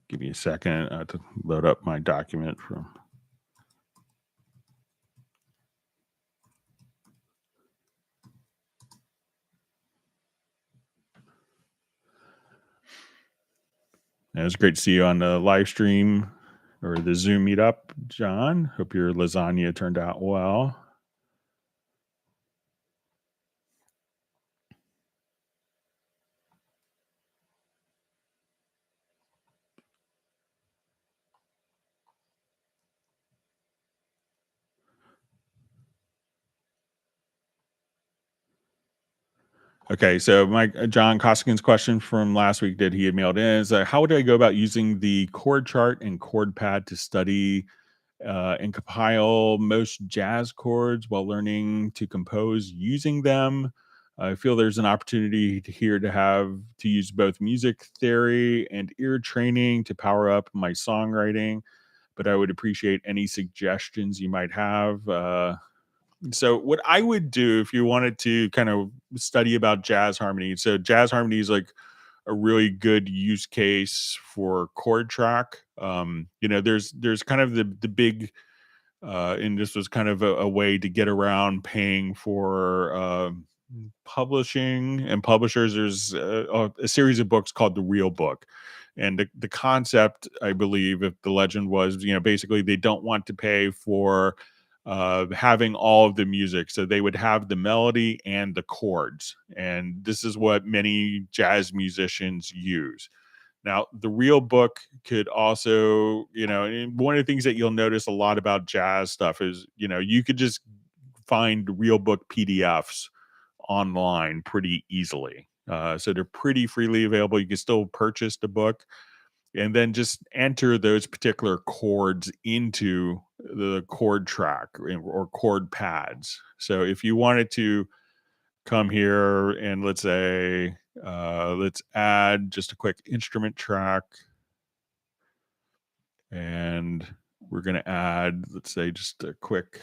Speaker 1: Give me a second to load up my document from. It was great to see you on the live stream or the Zoom meetup, John. Hope your lasagna turned out well. Okay, so Mike John Costigan's question from last week that he had mailed in is how would I go about using the chord chart and chord pad to study and compile most jazz chords while learning to compose using them? I feel there's an opportunity here to have to use both music theory and ear training to power up my songwriting, but I would appreciate any suggestions you might have. So what I would do if you wanted to kind of study about jazz harmony, so jazz harmony is like a really good use case for chord track. There's kind of the big and this was kind of a way to get around paying for publishing and publishers. There's a series of books called The Real Book. And the concept, I believe, if the legend was, basically they don't want to pay for having all of the music. So they would have the melody and the chords. And this is what many jazz musicians use. Now, the real book could also, and one of the things that you'll notice a lot about jazz stuff is, you could just find real book PDFs online pretty easily. So they're pretty freely available. You can still purchase the book and then just enter those particular chords into the chord track or chord pads. So if you wanted to come here and let's say, let's add just a quick instrument track, and we're going to add, let's say, just a quick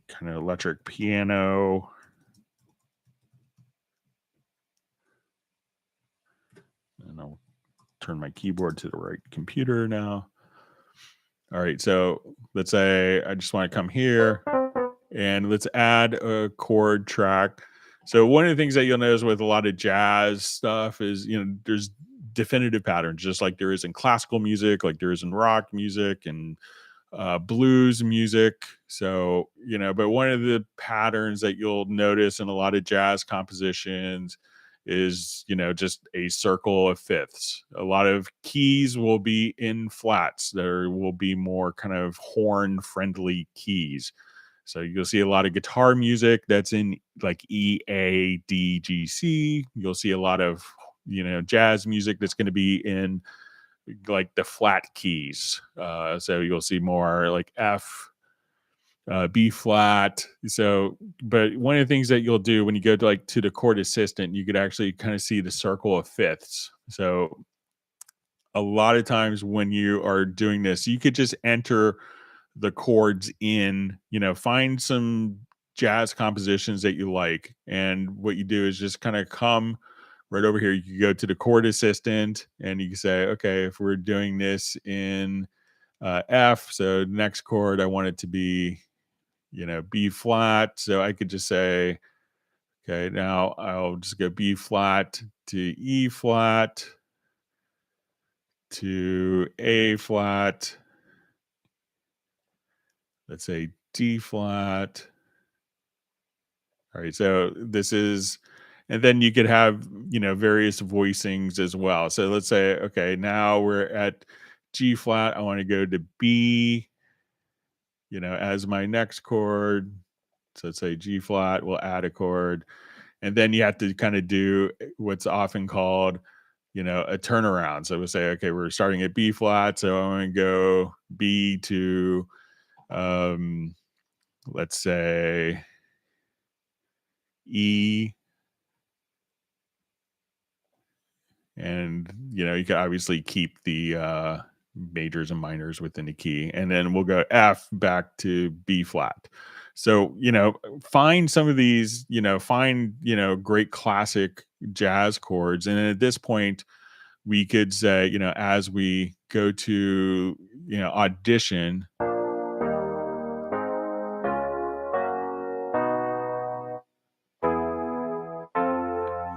Speaker 1: kind of electric piano. And I'll turn my keyboard to the right computer now. All right, so let's say I just want to come here and let's add a chord track. So one of the things that you'll notice with a lot of jazz stuff is, there's definitive patterns, just like there is in classical music, like there is in rock music and blues music. So, but one of the patterns that you'll notice in a lot of jazz compositions is, just a circle of fifths. A lot of keys will be in flats. There will be more kind of horn friendly keys. So you'll see a lot of guitar music that's in like E, A, D, G, C. You'll see a lot of, jazz music that's going to be in like the flat keys. So you'll see more like F, B flat. So, but one of the things that you'll do when you go to to the chord assistant, you could actually kind of see the circle of fifths. So a lot of times when you are doing this, you could just enter the chords in, find some jazz compositions that you like. And what you do is just kind of come right over here. You can go to the chord assistant and you can say, okay, if we're doing this in F, so next chord, I want it to be, B flat. So I could just say, okay, now I'll just go B flat to E flat to A flat. Let's say D flat. All right, so this is, and then you could have, various voicings as well. So let's say, okay, now we're at G flat. I want to go to B, as my next chord. So let's say G flat, we'll add a chord. And then you have to kind of do what's often called, a turnaround. So we'll say, okay, we're starting at B flat. So I'm going to go B to, let's say, E. And you can obviously keep the majors and minors within the key, and then we'll go F back to B flat. So find some of these, find great classic jazz chords, and then at this point we could say, as we go to audition,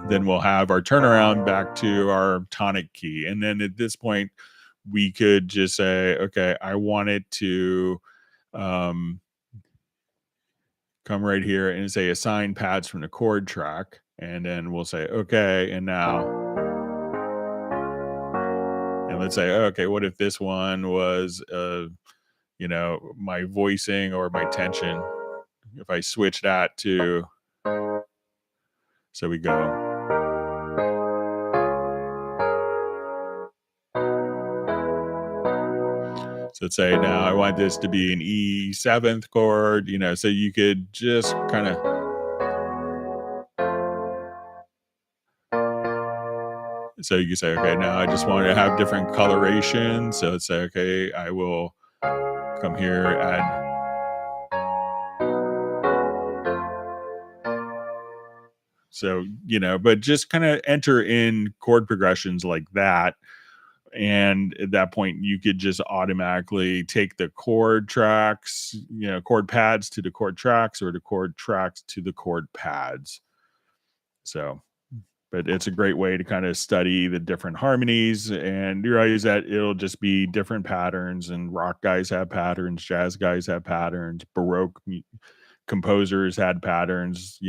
Speaker 1: then we'll have our turnaround back to our tonic key. And then at this point, we could just say, okay, I want it to um, come right here and say assign pads from the chord track. And then we'll say, okay, and now, and let's say, okay, what if this one was, my voicing or my tension? If I switch that to, so we go. So let's say now I want this to be an E7th chord, so you could just kind of, so you can say, okay, now I just want to have different coloration. So let's say, okay, I will come here, add. So, but just kind of enter in chord progressions like that. And at that point, you could just automatically take the chord tracks, chord pads to the chord tracks or the chord tracks to the chord pads. So, but it's a great way to kind of study the different harmonies, and you realize that it'll just be different patterns, and rock guys have patterns, jazz guys have patterns, composers had patterns,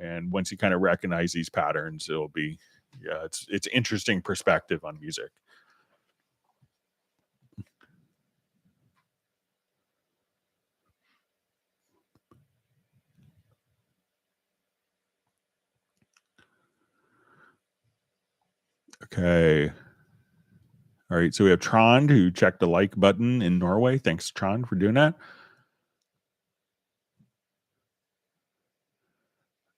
Speaker 1: and once you kind of recognize these patterns, it'll be, yeah, it's interesting perspective on music. Okay. All right. So we have Trond who checked the like button in Norway. Thanks, Trond, for doing that.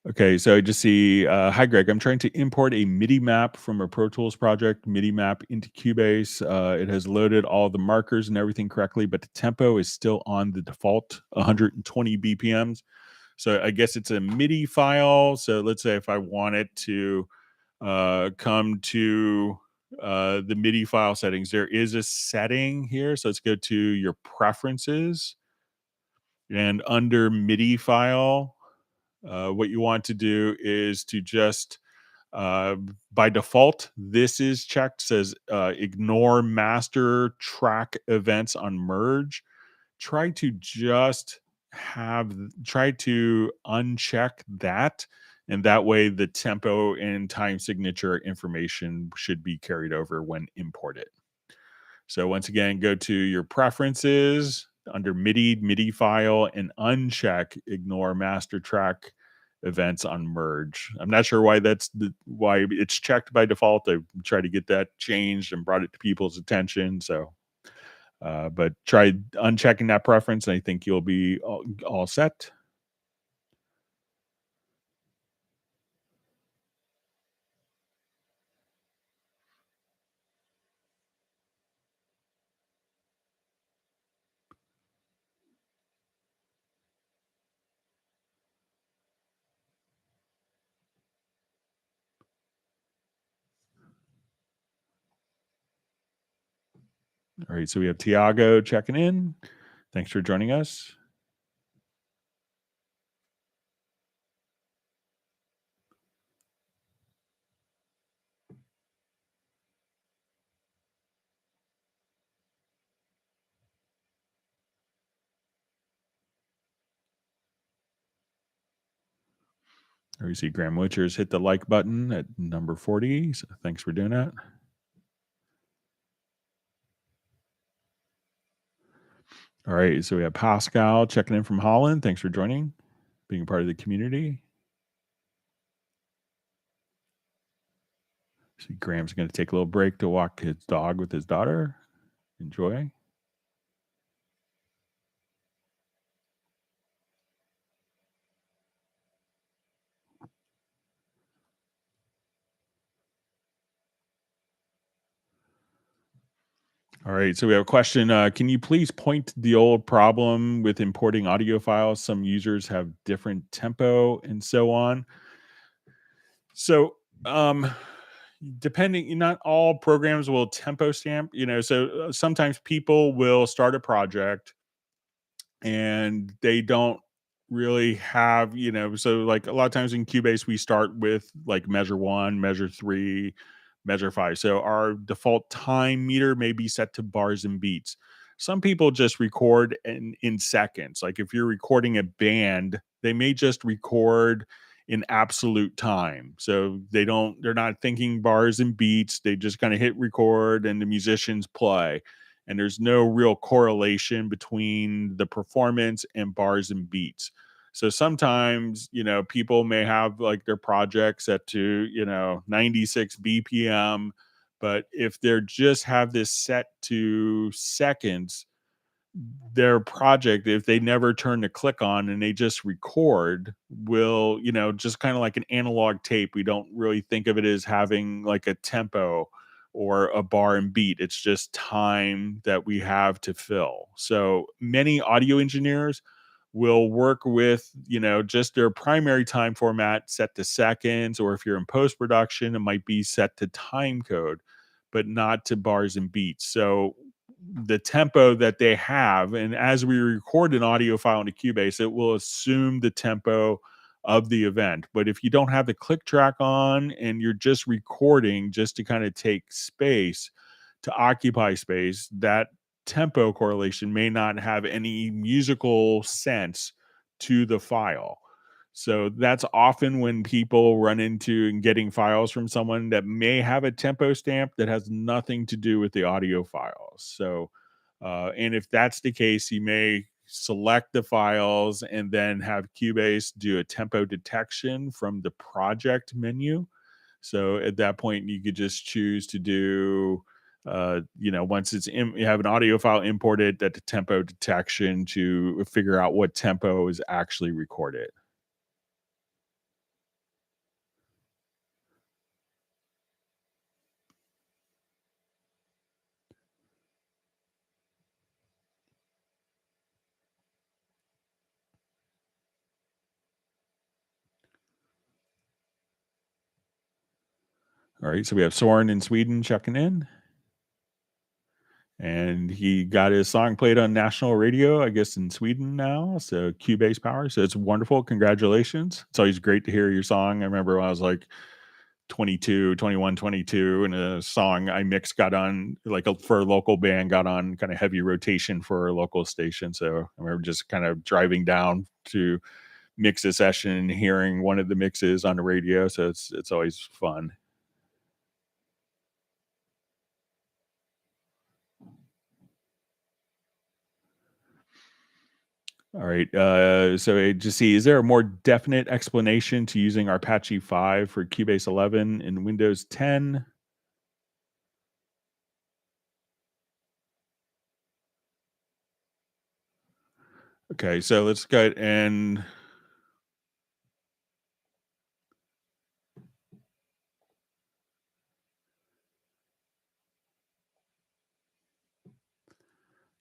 Speaker 1: Okay, so I just see, hi Greg, I'm trying to import a MIDI map from a Pro Tools project, MIDI map into Cubase. It has loaded all the markers and everything correctly, but the tempo is still on the default 120 BPMs. So I guess it's a MIDI file. So let's say if I wanted to come to the MIDI file settings, there is a setting here. So let's go to your preferences and under MIDI file. What you want to do is to just uh, by default, this is checked, says ignore master track events on merge. Try to just try to uncheck that. And that way the tempo and time signature information should be carried over when imported. So once again, go to your preferences under MIDI file and uncheck ignore master track events on merge. I'm not sure why why it's checked by default. I tried to get that changed and brought it to people's attention. So, but try unchecking that preference, and I think you'll be all set. All right, so we have Tiago checking in. Thanks for joining us. Or you see Graham Witchers hit the like button at number 40. So thanks for doing that. All right, so we have Pascal checking in from Holland. Thanks for joining, being part of the community. See, Graham's going to take a little break to walk his dog with his daughter. Enjoy. All right, so we have a question. Can you please point to the old problem with importing audio files? Some users have different tempo and so on. So, depending, not all programs will tempo stamp. So sometimes people will start a project and they don't really have, so like a lot of times in Cubase we start with like measure 1, measure 3, measure 5. So our default time meter may be set to bars and beats. Some people just record in seconds. Like if you're recording a band, they may just record in absolute time. So they're not thinking bars and beats. They just kind of hit record and the musicians play, and there's no real correlation between the performance and bars and beats. So sometimes, people may have like their project set to, 96 BPM, but if they're just have this set to seconds, their project, if they never turn the click on and they just record, will, just kind of like an analog tape. We don't really think of it as having like a tempo or a bar and beat. It's just time that we have to fill. So many audio engineers will work with, just their primary time format set to seconds, or if you're in post production, it might be set to time code, but not to bars and beats. So the tempo that they have, and as we record an audio file into Cubase, it will assume the tempo of the event. But if you don't have the click track on and you're just recording just to kind of take space, to occupy space, that tempo correlation may not have any musical sense to the file. So that's often when people run into and getting files from someone that may have a tempo stamp that has nothing to do with the audio files. So, and if that's the case, you may select the files and then have Cubase do a tempo detection from the project menu. So at that point, you could just choose to do, once you have an audio file imported, that the tempo detection to figure out what tempo is actually recorded. All right, so we have Soren in Sweden checking in, and he got his song played on national radio, I guess in Sweden now. So Cubase Power. So it's wonderful. Congratulations. It's always great to hear your song. I remember when I was like 22, 21, 22, and a song I mixed got on for a local band, got on kind of heavy rotation for a local station. So I remember just kind of driving down to mix a session and hearing one of the mixes on the radio. So it's always fun. All right. So just see, is there a more definite explanation to using Arpachi 5 for Cubase 11 in Windows 10? Okay, so let's go ahead and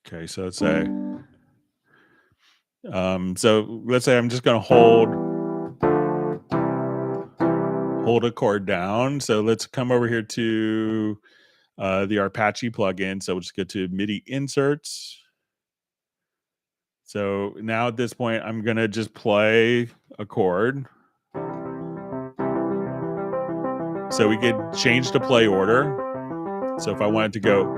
Speaker 1: okay, so let's say I'm just gonna hold a chord down. So let's come over here to the Arpachi plugin. So we'll just go to MIDI inserts. So now at this point, I'm gonna just play a chord. So we could change the play order. So if I wanted to go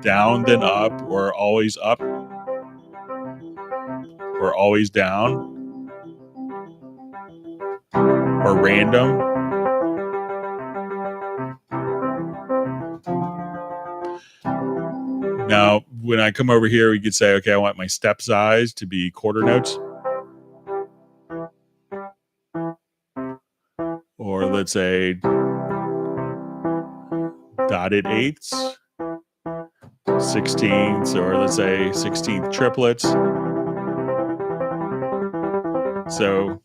Speaker 1: down then up, or always up, or always down, or random. Now, when I come over here, we could say, okay, I want my step size to be quarter notes. Or let's say dotted eighths, 16ths, or let's say 16th triplets. So,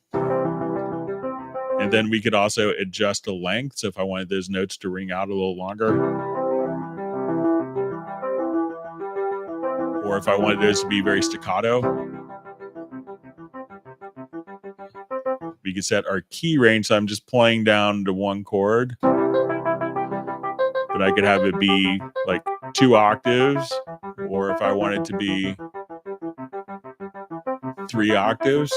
Speaker 1: and then we could also adjust the length. So if I wanted those notes to ring out a little longer, or if I wanted those to be very staccato, we could set our key range. So I'm just playing down to one chord, but I could have it be like 2 octaves, or if I want it to be 3 octaves.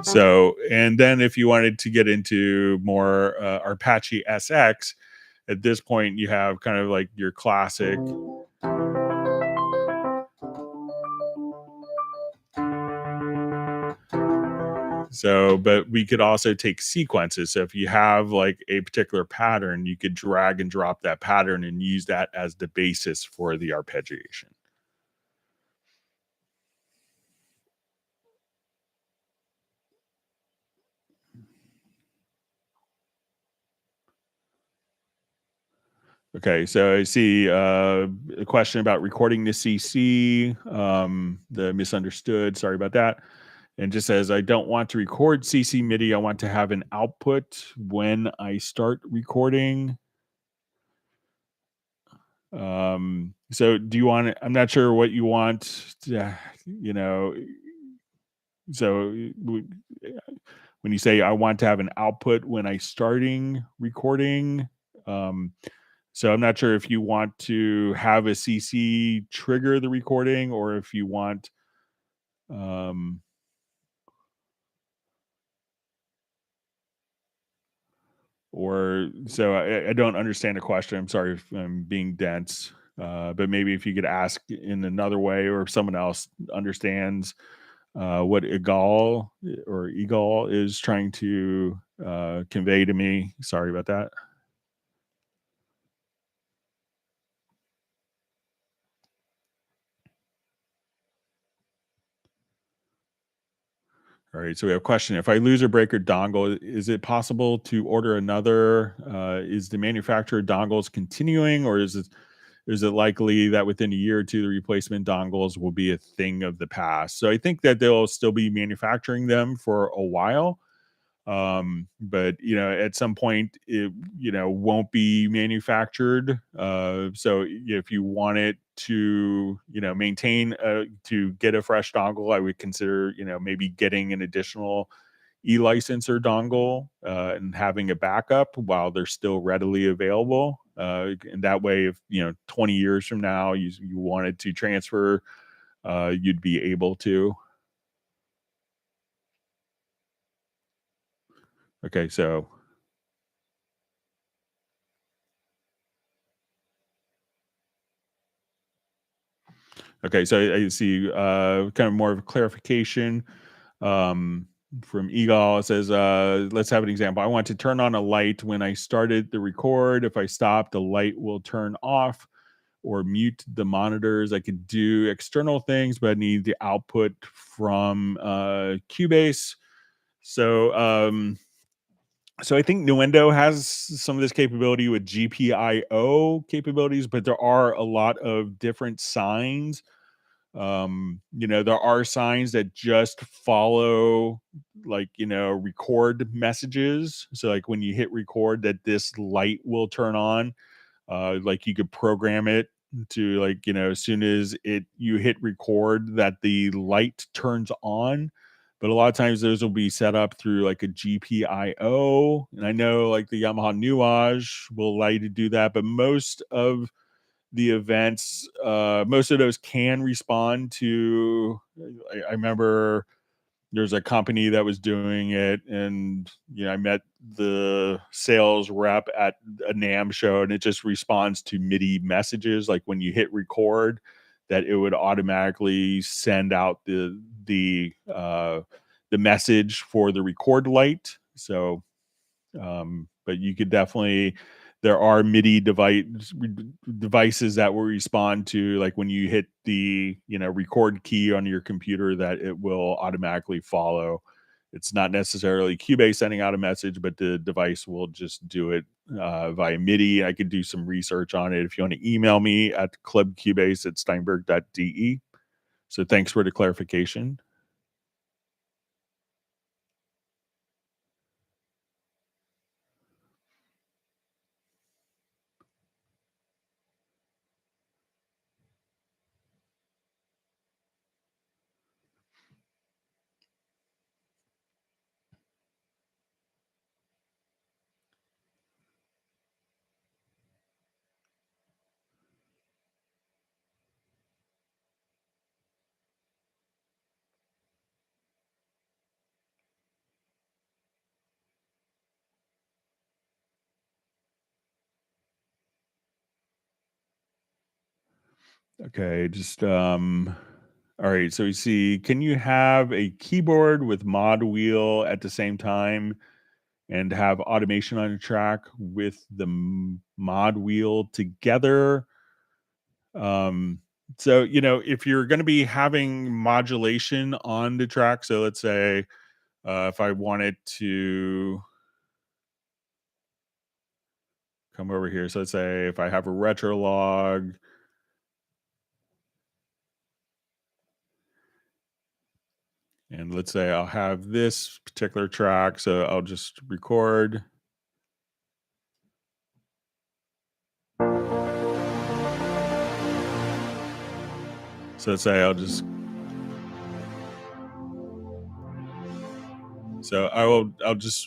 Speaker 1: So, and then if you wanted to get into more Arpachi SX, at this point you have kind of like your classic. So, but we could also take sequences. So if you have like a particular pattern, you could drag and drop that pattern and use that as the basis for the arpeggiation. Okay, so I see a question about recording the CC, the misunderstood. Sorry about that. And just says, I don't want to record CC MIDI. I want to have an output when I start recording. So do you want it? I'm not sure what you want to, so when you say I want to have an output when I starting recording, so I'm not sure if you want to have a CC trigger the recording, or if you want, or so I don't understand the question. I'm sorry if I'm being dense, but maybe if you could ask in another way, or if someone else understands, what Eagle is trying to convey to me. Sorry about that. All right, so we have a question. If I lose or break a dongle, is it possible to order another? Is the manufacturer dongles continuing, or is it likely that within a year or two the replacement dongles will be a thing of the past? So I think that they'll still be manufacturing them for a while, but at some point it won't be manufactured. So if you want it to maintain to get a fresh dongle, I would consider maybe getting an additional e-licenser dongle and having a backup while they're still readily available, and that way if 20 years from now you wanted to transfer, you'd be able to. Okay, so Okay, so I see kind of more of a clarification um, from Eagle. It says, let's have an example. I want to turn on a light when I started the record. If I stop, the light will turn off or mute the monitors. I could do external things, but I need the output from Cubase. So I think Nuendo has some of this capability with GPIO capabilities, but there are a lot of different signs. There are signs that just follow, like, record messages. So like when you hit record, that this light will turn on. Like you could program it to, like, as soon as you hit record, that the light turns on. But a lot of times those will be set up through like a GPIO. And I know like the Yamaha Nuage will allow you to do that, but most of the events, most of those can respond to. I remember there's a company that was doing it, and I met the sales rep at a NAM show, and it just responds to MIDI messages. Like when you hit record, that it would automatically send out the message for the record light. So but you could definitely, there are MIDI devices that will respond to, like when you hit the record key on your computer, that it will automatically follow. It's not necessarily Cubase sending out a message, but the device will just do it via MIDI. I could do some research on it if you want to email me at clubcubase@steinberg.de. So thanks for the clarification. Okay, just all right, so you see, can you have a keyboard with mod wheel at the same time and have automation on a track with the mod wheel together? Um so if you're going to be having modulation on the track, so let's say if I wanted to come over here, so let's say if I have a retro log. And let's say I'll have this particular track, so I'll just record. So let's say I'll just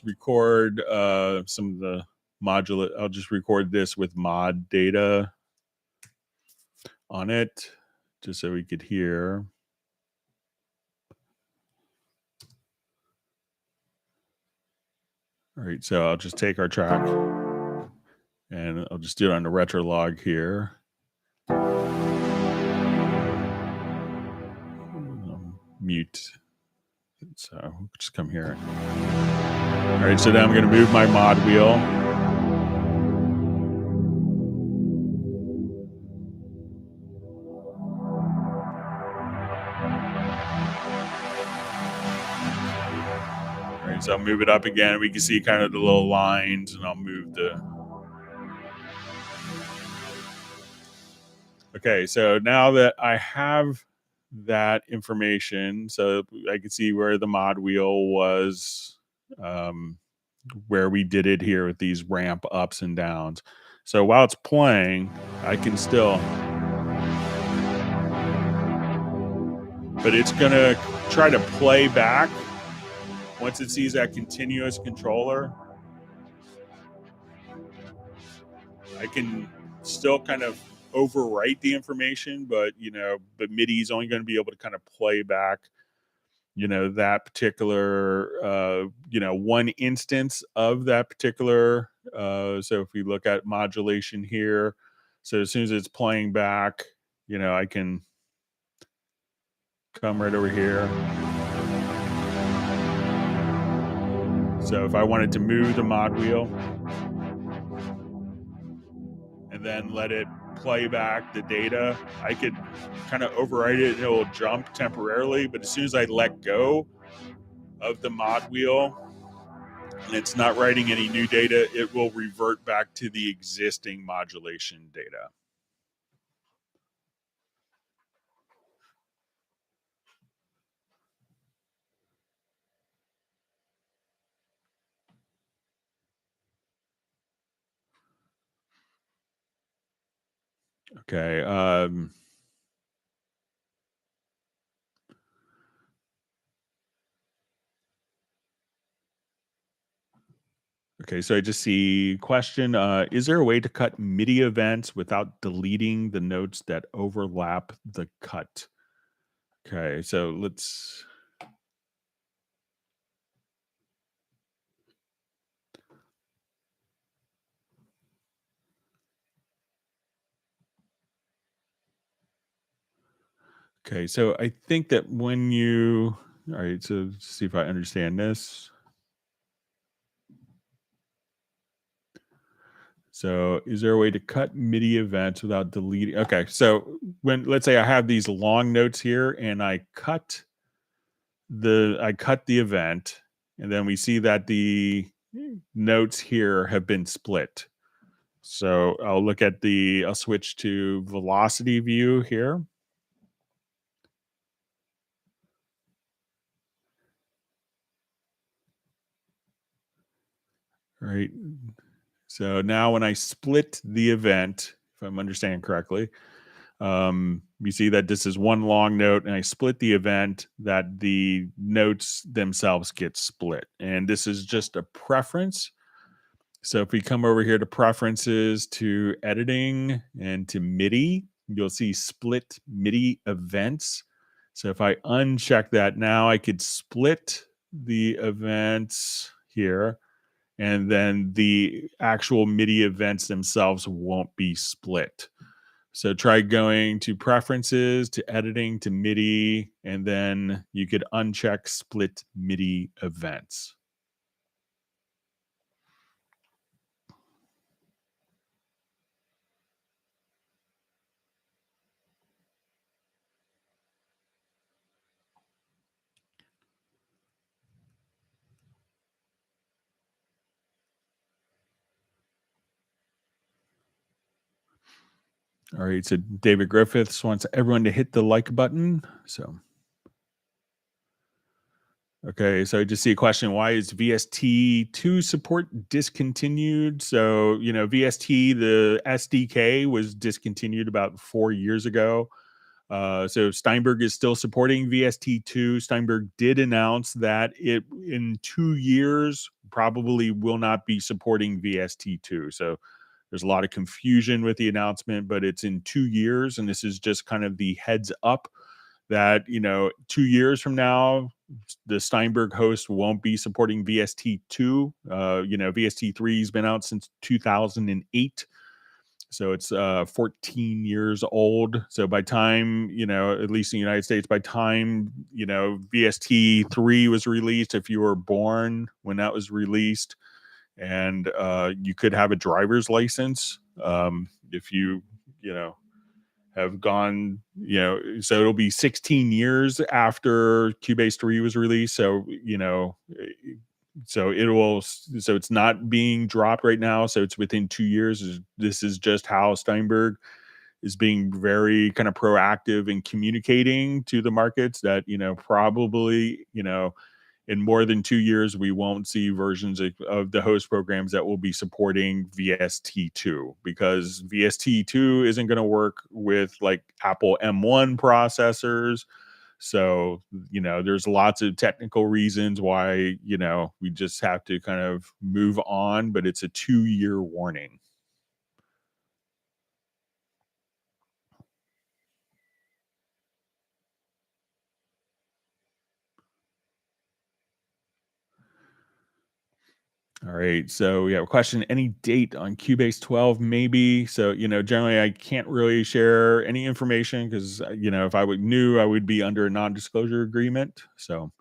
Speaker 1: record some of the modulate. I'll just record this with mod data on it, just so we could hear. All right, so I'll just take our track and I'll just do it on the retro log here. Mute. So we'll just come here. All right, so now I'm going to move my mod wheel. All right, so I'll move it up again. We can see kind of the little lines, and I'll move the. Okay, so now that I have that information, so I can see where the mod wheel was, where we did it here with these ramp ups and downs. So while it's playing, I can still, but it's gonna try to play back once it sees that continuous controller. I can still kind of overwrite the information, but MIDI is only going to be able to kind of play back, that particular, one instance of that particular. So if we look at modulation here, so as soon as it's playing back, I can come right over here. So if I wanted to move the mod wheel and then let it play back the data, I could kind of override it and it will jump temporarily. But as soon as I let go of the mod wheel and it's not writing any new data, it will revert back to the existing modulation data. Okay. Okay, so I just see question. Is there a way to cut MIDI events without deleting the notes that overlap the cut? Okay, so let's. Okay, so I think that when you. All right, so see if I understand this. So is there a way to cut MIDI events without deleting? Okay, so when let's say I have these long notes here and I cut the event, and then we see that the notes here have been split. So I'll switch to velocity view here. All right. So now when I split the event, if I'm understanding correctly, you see that this is one long note and I split the event, that the notes themselves get split. And this is just a preference. So if we come over here to preferences, to editing, and to MIDI, you'll see split MIDI events. So if I uncheck that now, I could split the events here, and then the actual MIDI events themselves won't be split. So try going to preferences, to editing, to MIDI, and then you could uncheck split MIDI events. All right, so David Griffiths wants everyone to hit the like button. So, okay, so I just see a question: why is VST2 support discontinued? So, VST, the SDK, was discontinued about 4 years ago. So Steinberg is still supporting VST2. Steinberg did announce that it in 2 years probably will not be supporting VST2. So there's a lot of confusion with the announcement, but it's in 2 years, and this is just kind of the heads up that 2 years from now, the Steinberg host won't be supporting VST2. VST3 has been out since 2008. So it's 14 years old. So by time, at least in the United States, by time, VST3 was released, if you were born when that was released, and you could have a driver's license if you know, have gone, so it'll be 16 years after Cubase 3 was released. So, so it's not being dropped right now. So it's within 2 years. This is just how Steinberg is being very kind of proactive in communicating to the markets that, probably, in more than 2 years, we won't see versions of the host programs that will be supporting VST2, because VST2 isn't going to work with like Apple M1 processors. So, there's lots of technical reasons why, we just have to kind of move on, but it's a 2-year warning. All right. So we have a question. Any date on Cubase 12? Maybe. So, generally I can't really share any information because, if I knew, I would be under a non-disclosure agreement. So,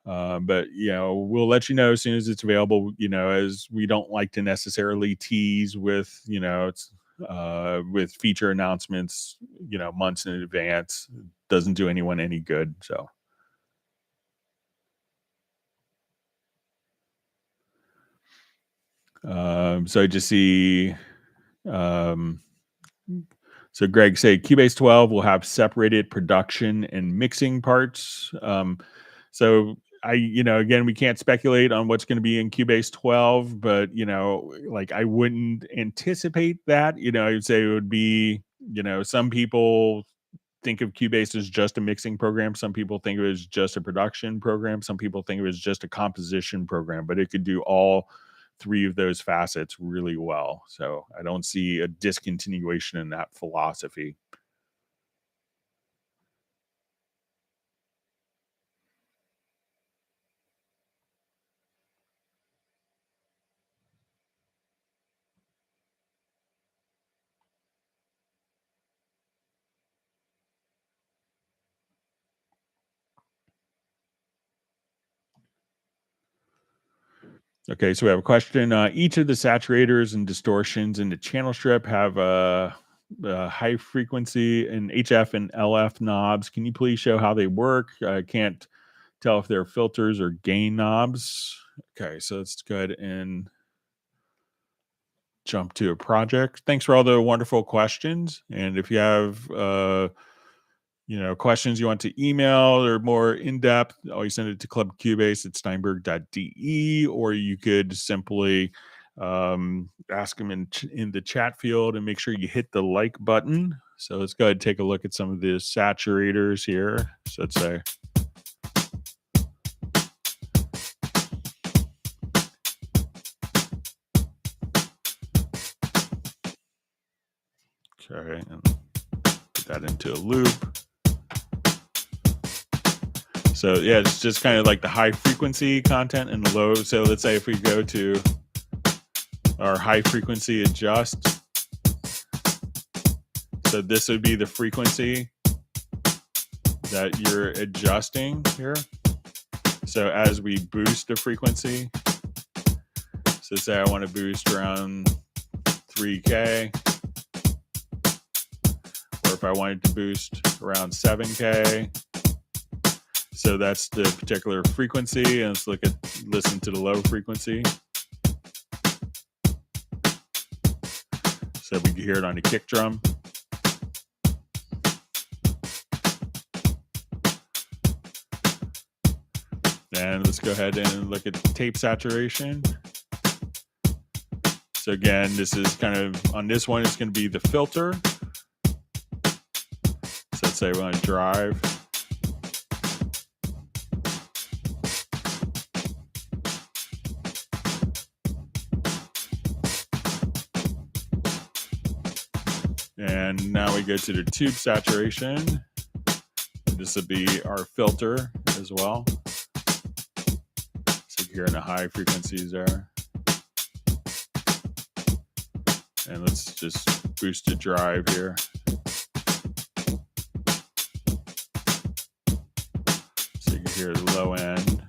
Speaker 1: but, we'll let you know as soon as it's available, as we don't like to necessarily tease with, with feature announcements, months in advance. It doesn't do anyone any good. So. So I just see, so Greg say Cubase 12 will have separated production and mixing parts. So again, we can't speculate on what's going to be in Cubase 12, but, like I wouldn't anticipate that. I'd say it would be, some people think of Cubase as just a mixing program. Some people think of it as just a production program. Some people think of it as just a composition program, but it could do all three of those facets really well. So I don't see a discontinuation in that philosophy. Okay, so we have a question. Each of the saturators and distortions in the channel strip have a high frequency and HF and LF knobs. Can you please show how they work? I can't tell if they're filters or gain knobs. Okay, so let's go ahead and jump to a project. Thanks for all the wonderful questions. And if you have questions you want to email or more in-depth, always send it to clubcubase@steinberg.de, or you could simply ask them in the chat field, and make sure you hit the like button. So let's go ahead and take a look at some of the saturators here. So let's say, okay, and put that into a loop. So yeah, it's just kind of like the high frequency content and the low. So let's say if we go to our high frequency adjust, so this would be the frequency that you're adjusting here. So as we boost the frequency, so say I want to boost around 3K, or if I wanted to boost around 7K, so that's the particular frequency. And let's listen to the low frequency. So we can hear it on the kick drum. And let's go ahead and look at tape saturation. So again, this is kind of, on this one, it's going to be the filter. So let's say we want to drive. And now we go to the tube saturation. This would be our filter as well. So you're in the high frequencies there. And let's just boost the drive here. So you can hear the low end.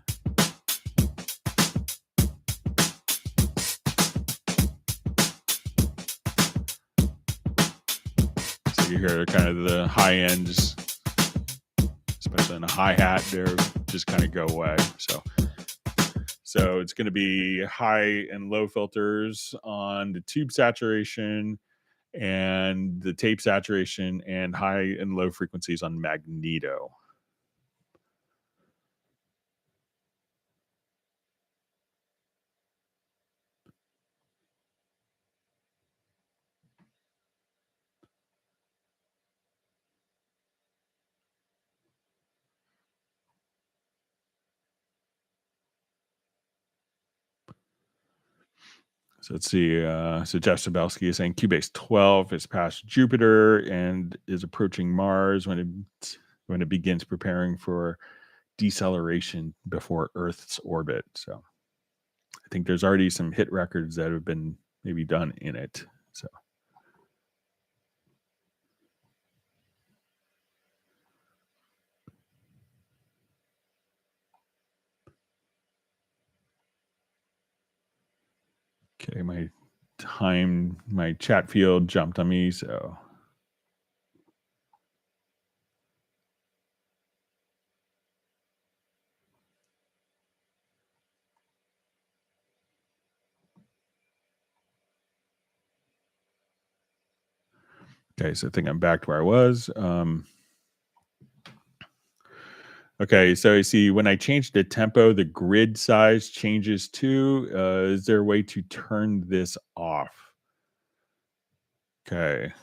Speaker 1: So you hear kind of the high ends, especially in a hi-hat there, just kind of go away. So it's going to be high and low filters on the tube saturation and the tape saturation, and high and low frequencies on magneto. So let's see. So Jeff Sabelsky is saying Cubase 12 is past Jupiter and is approaching Mars when it begins preparing for deceleration before Earth's orbit. So I think there's already some hit records that have been maybe done in it. So okay, my chat field jumped on me. So okay, so I think I'm back to where I was. Okay, so I see when I change the tempo, the grid size changes too. Is there a way to turn this off? Okay,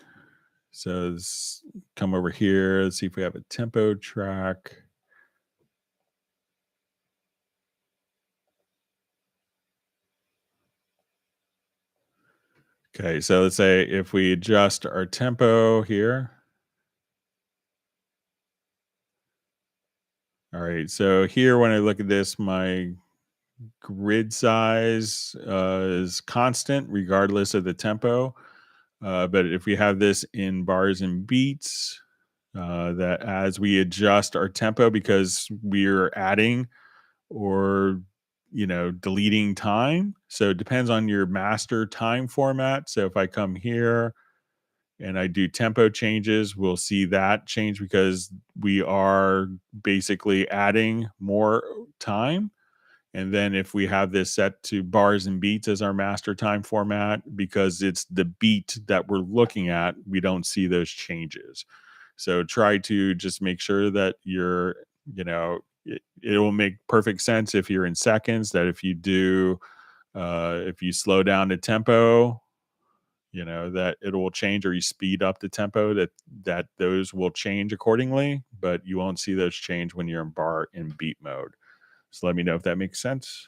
Speaker 1: so let's come over here. Let's see if we have a tempo track. Okay, so let's say if we adjust our tempo here. All right, so here when I look at this, my grid size is constant regardless of the tempo. But if we have this in bars and beats, that as we adjust our tempo, because we're adding or deleting time, so it depends on your master time format. So if I come here and I do tempo changes, we'll see that change because we are basically adding more time. And then if we have this set to bars and beats as our master time format, because it's the beat that we're looking at, we don't see those changes. So try to just make sure that it will make perfect sense if you're in seconds, that if you slow down the tempo, that it will change, or you speed up the tempo, that those will change accordingly, but you won't see those change when you're in bar and beat mode. So let me know if that makes sense.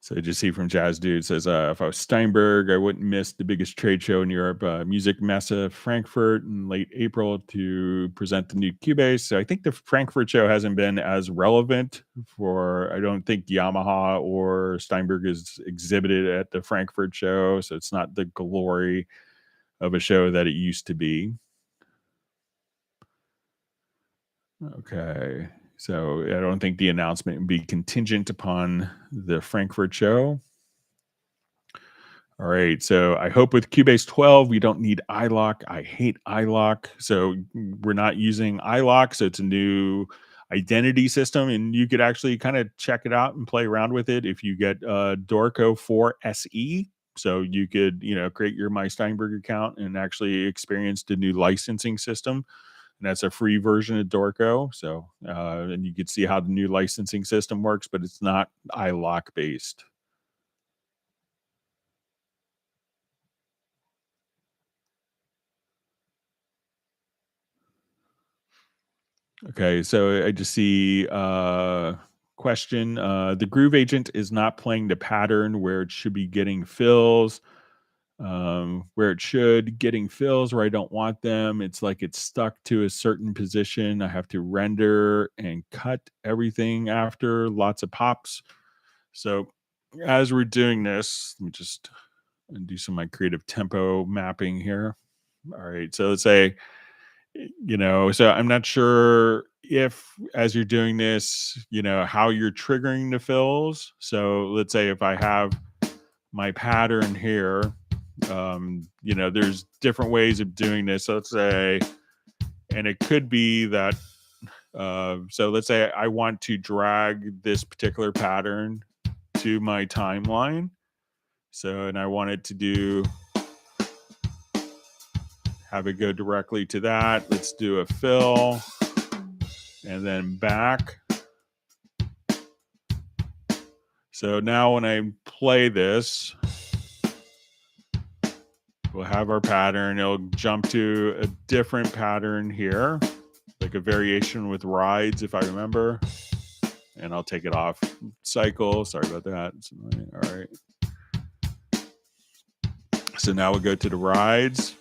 Speaker 1: So just see from Jazz Dude says, if I was Steinberg, I wouldn't miss the biggest trade show in Europe, Music Messe Frankfurt in late April to present the new Cubase. So I think the Frankfurt show hasn't been as relevant I don't think Yamaha or Steinberg is exhibited at the Frankfurt show. So it's not the glory of a show that it used to be. Okay. So I don't think the announcement would be contingent upon the Frankfurt show. All right. So I hope with Cubase 12, we don't need iLok. I hate iLok. So we're not using iLok. So it's a new identity system, and you could actually kind of check it out and play around with it if you get Dorco 4 SE. So you could, create your My Steinberg account and actually experience the new licensing system. And that's a free version of Dorco. So, and you could see how the new licensing system works, but it's not iLok based. Okay, so I just see question. The Groove Agent is not playing the pattern where it should be getting fills. where it should, getting fills where I don't want them. It's like it's stuck to a certain position. I have to render and cut everything after lots of pops. So as we're doing this, let me just do some of my creative tempo mapping here. All right. So let's say, so I'm not sure if as you're doing this, how you're triggering the fills. So let's say if I have my pattern here, there's different ways of doing this. So let's say, and it could be that, so let's say I want to drag this particular pattern to my timeline. So, and I want it to have it go directly to that. Let's do a fill and then back. So now when I play this, we'll have our pattern. It'll jump to a different pattern here, like a variation with rides, if I remember. And I'll take it off cycle. Sorry about that. All right. So now we'll go to the rides.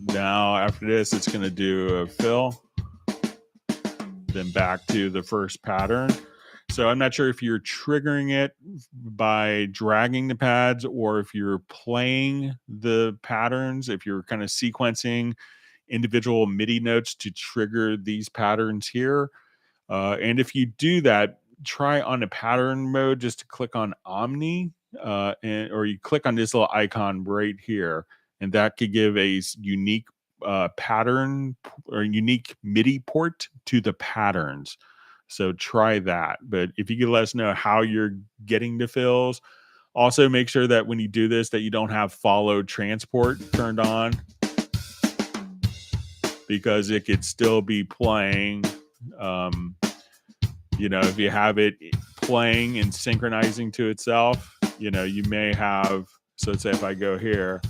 Speaker 1: Now after this, it's going to do a fill, then back to the first pattern. So I'm not sure if you're triggering it by dragging the pads or if you're playing the patterns, if you're kind of sequencing individual MIDI notes to trigger these patterns here. And if you do that, try on a pattern mode just to click on Omni, or you click on this little icon right here, and that could give a unique pattern or unique MIDI port to the patterns. So try that. But if you could let us know how you're getting the fills, also make sure that when you do this that you don't have follow transport turned on, because it could still be playing. If you have it playing and synchronizing to itself, you may have, so let's say if I go here,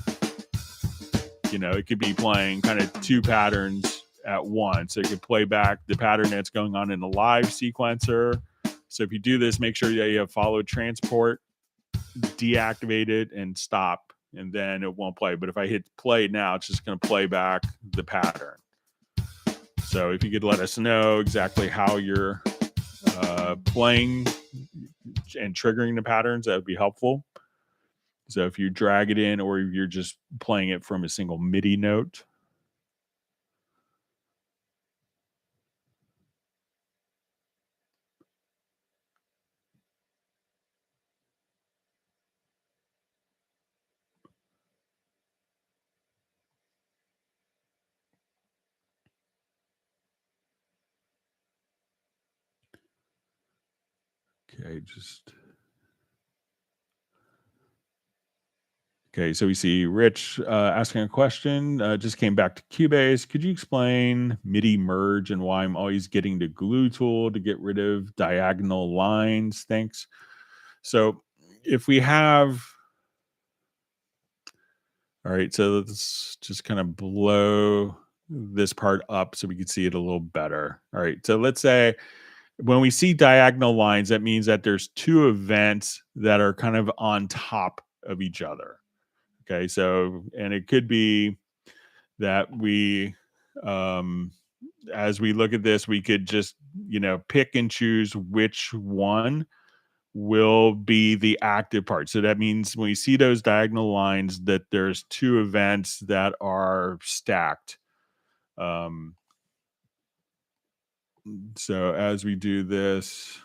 Speaker 1: it could be playing kind of two patterns at once. It could play back the pattern that's going on in the live sequencer. So if you do this, make sure that you have follow transport, deactivate it and stop, and then it won't play. But if I hit play now, it's just going to play back the pattern. So if you could let us know exactly how you're playing and triggering the patterns, that would be helpful. So if you drag it in or if you're just playing it from a single MIDI note. Okay, so we see Rich asking a question. Just came back to Cubase. Could you explain MIDI merge and why I'm always getting the glue tool to get rid of diagonal lines? Thanks. So if we have, all right, so let's just kind of blow this part up so we can see it a little better. All right, so let's say when we see diagonal lines, that means that there's two events that are kind of on top of each other. Okay, so, and it could be that we, as we look at this, we could just, pick and choose which one will be the active part. So that means when we see those diagonal lines, that there's two events that are stacked. So as we do this,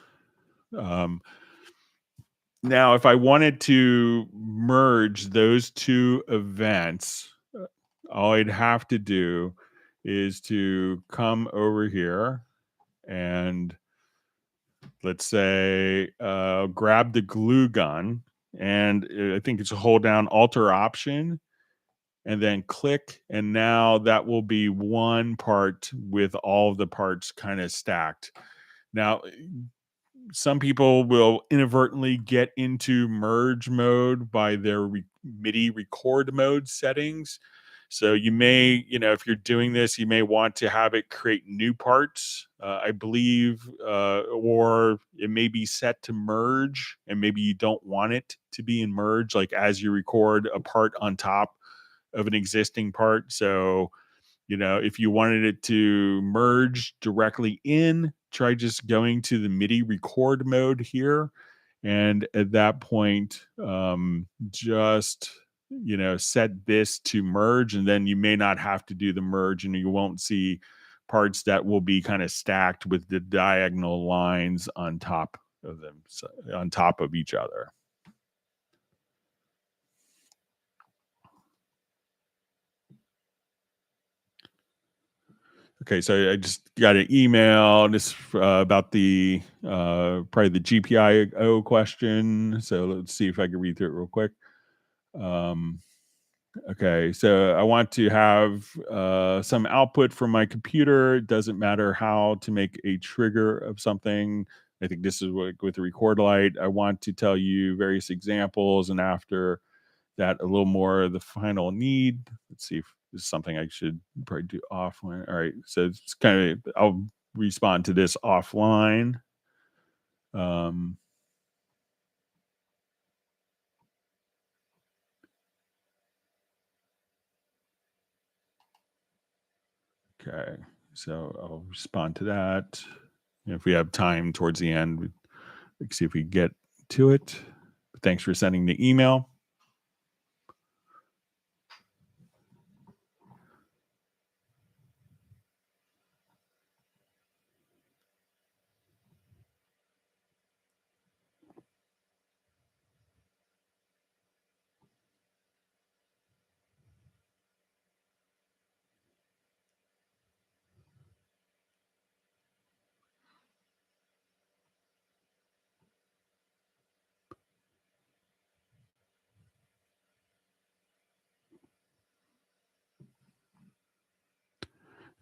Speaker 1: now, if I wanted to merge those two events, all I'd have to do is to come over here and let's say grab the glue gun, and I think it's a hold down Alt or Option and then click, and now that will be one part with all of the parts kind of stacked. Now, some people will inadvertently get into merge mode by their MIDI record mode settings. So you may, if you're doing this, you may want to have it create new parts, I believe, or it may be set to merge, and maybe you don't want it to be in merge, like as you record a part on top of an existing part. So, if you wanted it to merge directly in, try just going to the MIDI record mode here. And at that point, just, set this to merge. And then you may not have to do the merge, and you won't see parts that will be kind of stacked with the diagonal lines on top of them, so on top of each other. Okay, so I just got an email just about the probably the GPIO question. So let's see if I can read through it real quick. Um, okay, so I want to have some output from my computer. It doesn't matter how to make a trigger of something. I think this is what with the record light. I want to tell you various examples, and after that, a little more of the final need. Let's see if this is something I should probably do offline. All right, so it's kind of I'll respond to this offline. Um, okay, so I'll respond to that. If we have time towards the end, we can see if we get to it. But thanks for sending the email.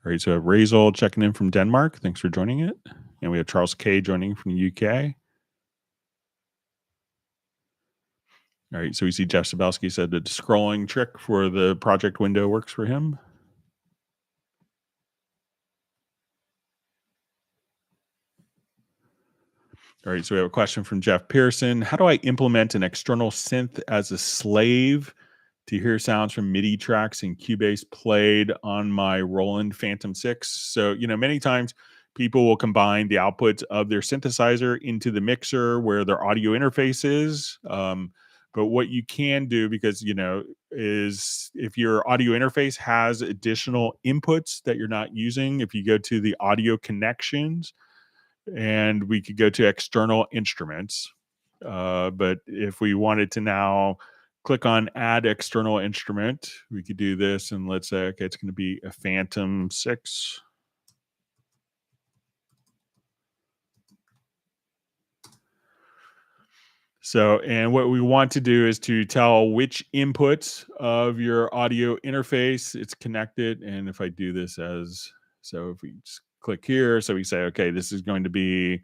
Speaker 1: All right, so Razel checking in from Denmark. Thanks for joining it. And we have Charles K joining from the UK. All right, so we see Jeff Sabelski said the scrolling trick for the project window works for him. All right, so we have a question from Jeff Pearson. How do I implement an external synth as a slave to hear sounds from MIDI tracks in Cubase played on my Roland Phantom 6? So, many times people will combine the outputs of their synthesizer into the mixer where their audio interface is. But what you can do, because, is if your audio interface has additional inputs that you're not using, if you go to the audio connections, and we could go to external instruments. But if we wanted to now click on add external instrument, we could do this, and let's say, okay, it's going to be a Phantom 6. So, and what we want to do is to tell which inputs of your audio interface it's connected. And if I do this as, so if we just click here, so we say, okay, this is going to be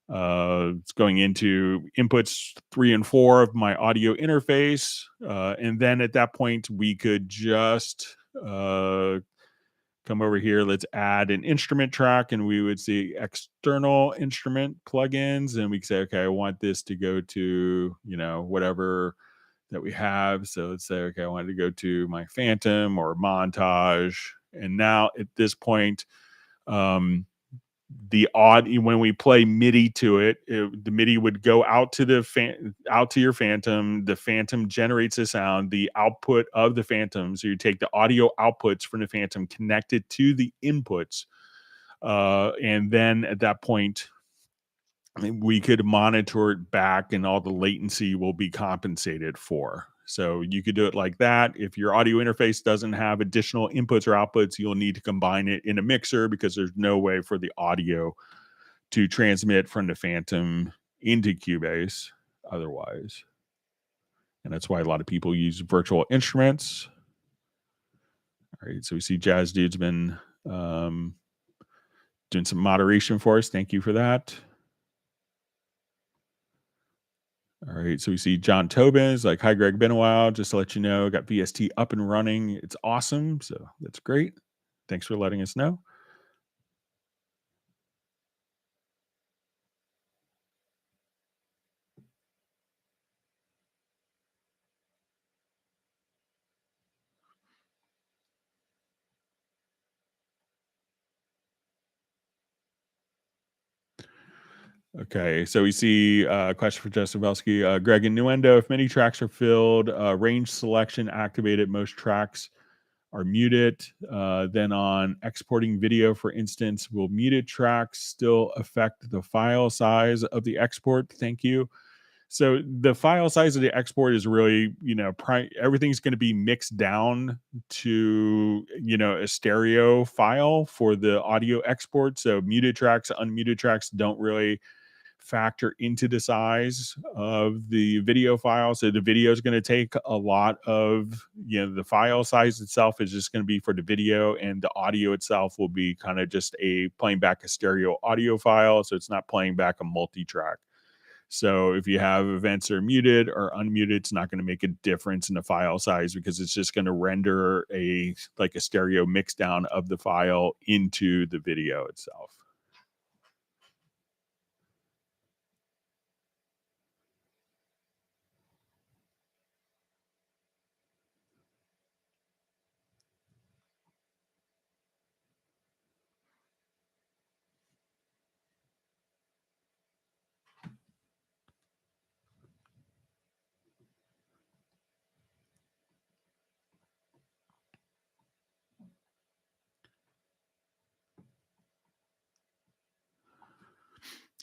Speaker 1: it's going into inputs 3 and 4 of my audio interface. And then at that point, we could just come over here. Let's add an instrument track, and we would see external instrument plugins. And we can say, okay, I want this to go to, whatever that we have. So let's say, okay, I wanted to go to my Phantom or Montage. And now at this point, the when we play MIDI to it, the MIDI would go out to out to your Phantom. The Phantom generates a sound, the output of the Phantom. So you take the audio outputs from the Phantom, connect it to the inputs, and then at that point, we could monitor it back, and all the latency will be compensated for. So you could do it like that. If your audio interface doesn't have additional inputs or outputs, you'll need to combine it in a mixer, because there's no way for the audio to transmit from the Phantom into Cubase otherwise. And that's why a lot of people use virtual instruments. All right, so we see Jazz Dude's been doing some moderation for us. Thank you for that. All right. So we see John Tobin is like, hi, Greg, been a while. Just to let you know, got VST up and running. It's awesome. So that's great. Thanks for letting us know. Okay, so we see a question for Justin Belsky. Greg, in Nuendo, if many tracks are filled, range selection activated, most tracks are muted. Then on exporting video, for instance, will muted tracks still affect the file size of the export? Thank you. So the file size of the export is really, everything's going to be mixed down to, a stereo file for the audio export. So muted tracks, unmuted tracks don't really factor into the size of the video file. So the video is going to take a lot of, the file size itself is just going to be for the video, and the audio itself will be kind of just playing back a stereo audio file. So it's not playing back a multi-track. So if you have events that are muted or unmuted, it's not going to make a difference in the file size because it's just going to render a stereo mix down of the file into the video itself.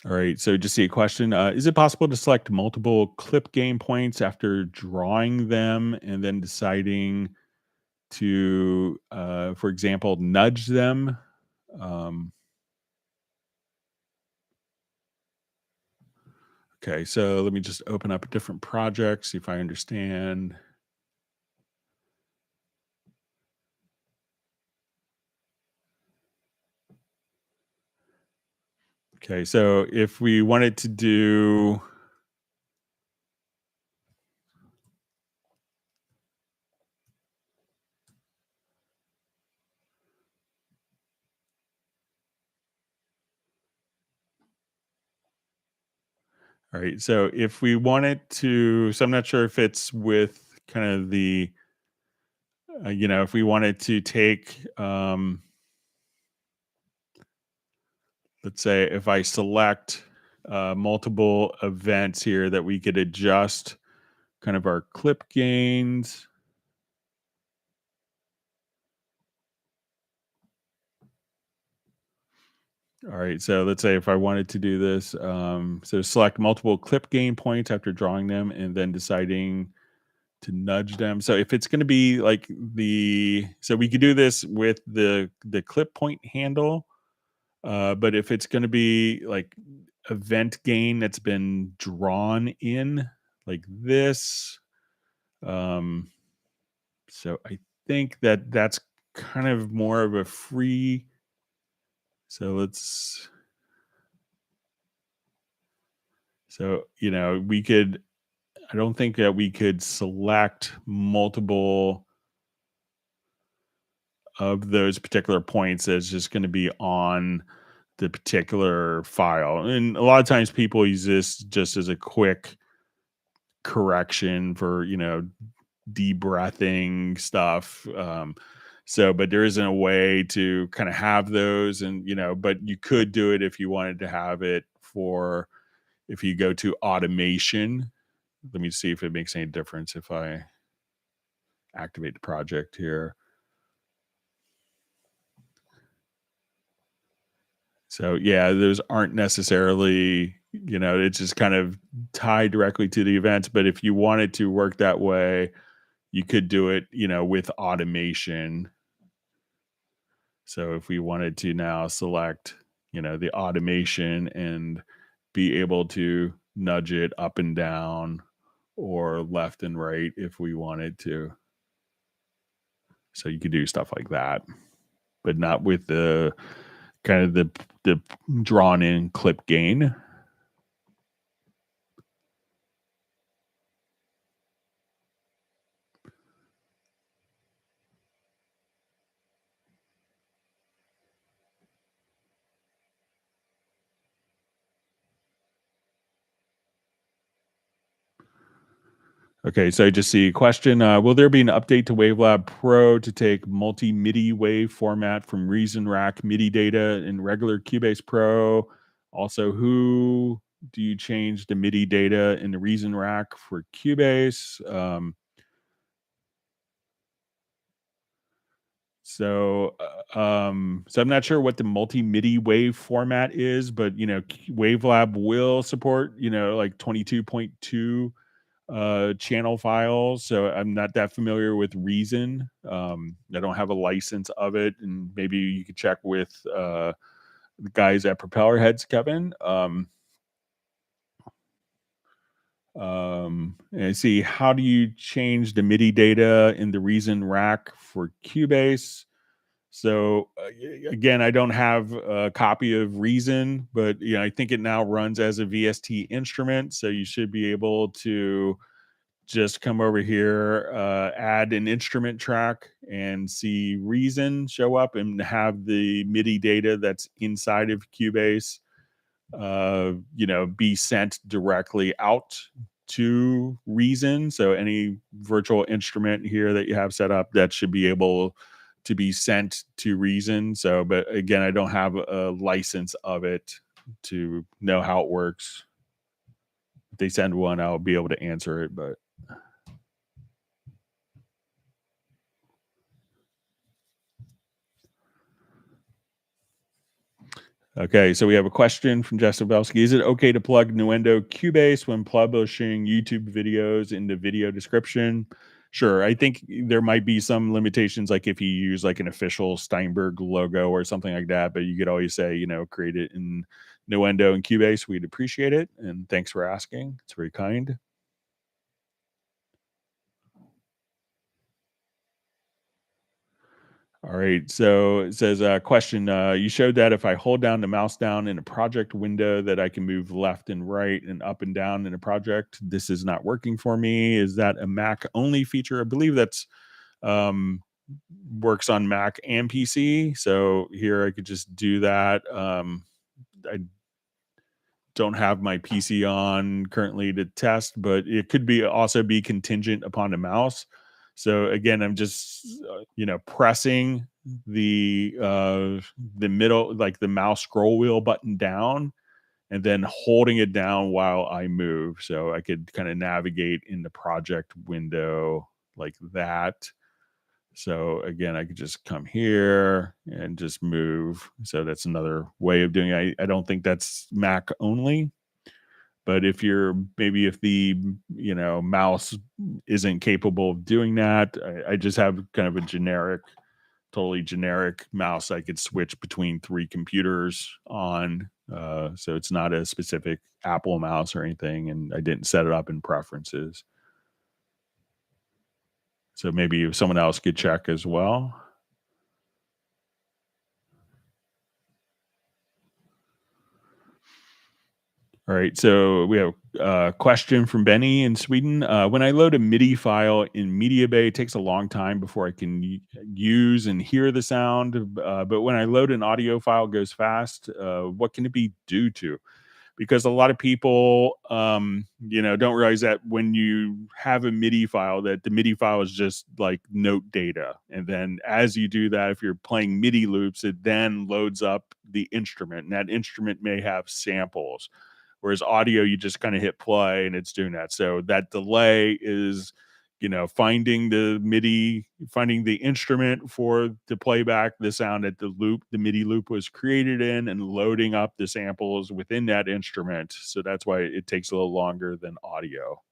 Speaker 1: All right. So just see a question. Is it possible to select multiple clip gain points after drawing them and then deciding to, for example, nudge them? Um, okay. So let me just open up a different project, see if I understand. Okay. So if we wanted to do, all right. So if we wanted to, so I'm not sure if it's with kind of the, if we wanted to take, let's say if I select multiple events here that we could adjust kind of our clip gains. All right, so let's say if I wanted to do this, so select multiple clip gain points after drawing them and then deciding to nudge them. So if it's going to be like so we could do this with the clip point handle, but if it's going to be like event gain that's been drawn in like this, um, so I think that that's kind of more of a free. So let's. So we could. I don't think that we could select multiple of those particular points as just going to be on the particular file. And a lot of times people use this just as a quick correction for debreathing stuff. But there isn't a way to kind of have those, and but you could do it if you wanted to have it for if you go to automation. Let me see if it makes any difference if I activate the project here. So yeah, those aren't necessarily, it's just kind of tied directly to the events. But if you wanted to work that way, you could do it, with automation. So if we wanted to now select, the automation and be able to nudge it up and down or left and right if we wanted to. So you could do stuff like that, but not with the kind of the drawn in clip gain. Okay, so I just see a question. Will there be an update to Wavelab Pro to take multi MIDI wave format from Reason Rack MIDI data in regular Cubase Pro? Also, who do you change the MIDI data in the Reason Rack for Cubase? So I'm not sure what the multi MIDI wave format is, but Wavelab will support like 22.2 channel files. So I'm not that familiar with Reason. I don't have a license of it, and maybe you could check with the guys at Propeller Heads, Kevin. And see, how do you change the MIDI data in the Reason Rack for Cubase? So again, I don't have a copy of Reason, but I think it now runs as a VST instrument. So you should be able to just come over here, add an instrument track, and see Reason show up, and have the MIDI data that's inside of Cubase, be sent directly out to Reason. So any virtual instrument here that you have set up, that should be able to be sent to Reason. So, but again, I don't have a license of it to know how it works. If they send one, I'll be able to answer it, but okay, so we have a question from Jeff Sabelski. Is it okay to plug Nuendo Cubase when publishing YouTube videos in the video description? Sure. I think there might be some limitations, like if you use like an official Steinberg logo or something like that, but you could always say, create it in Nuendo and Cubase. We'd appreciate it. And thanks for asking. It's very kind. All right. So it says, question. You showed that if I hold down the mouse down in a project window, that I can move left and right and up and down in a project. This is not working for me. Is that a Mac only feature? I believe that's um, works on Mac and PC. So here I could just do that. I don't have my PC on currently to test, but it could be also be contingent upon the mouse. So again, I'm just pressing the middle, like the mouse scroll wheel button down, and then holding it down while I move. So I could kind of navigate in the project window like that. So again, I could just come here and just move. So that's another way of doing it. I don't think that's Mac only, but if you're maybe if the mouse isn't capable of doing that, I just have kind of a totally generic mouse I could switch between three computers on. So it's not a specific Apple mouse or anything, and I didn't set it up in preferences. So maybe someone else could check as well. All right, so we have a question from Benny in Sweden. When I load a MIDI file in MediaBay, it takes a long time before I can use and hear the sound. But when I load an audio file, it goes fast. What can it be due to? Because a lot of people, don't realize that when you have a MIDI file, that the MIDI file is just like note data. And then as you do that, if you're playing MIDI loops, it then loads up the instrument, and that instrument may have samples. Whereas audio, you just kind of hit play and it's doing that. So that delay is, finding the MIDI, finding the instrument for to play back the sound that the MIDI loop was created in, and loading up the samples within that instrument. So that's why it takes a little longer than audio.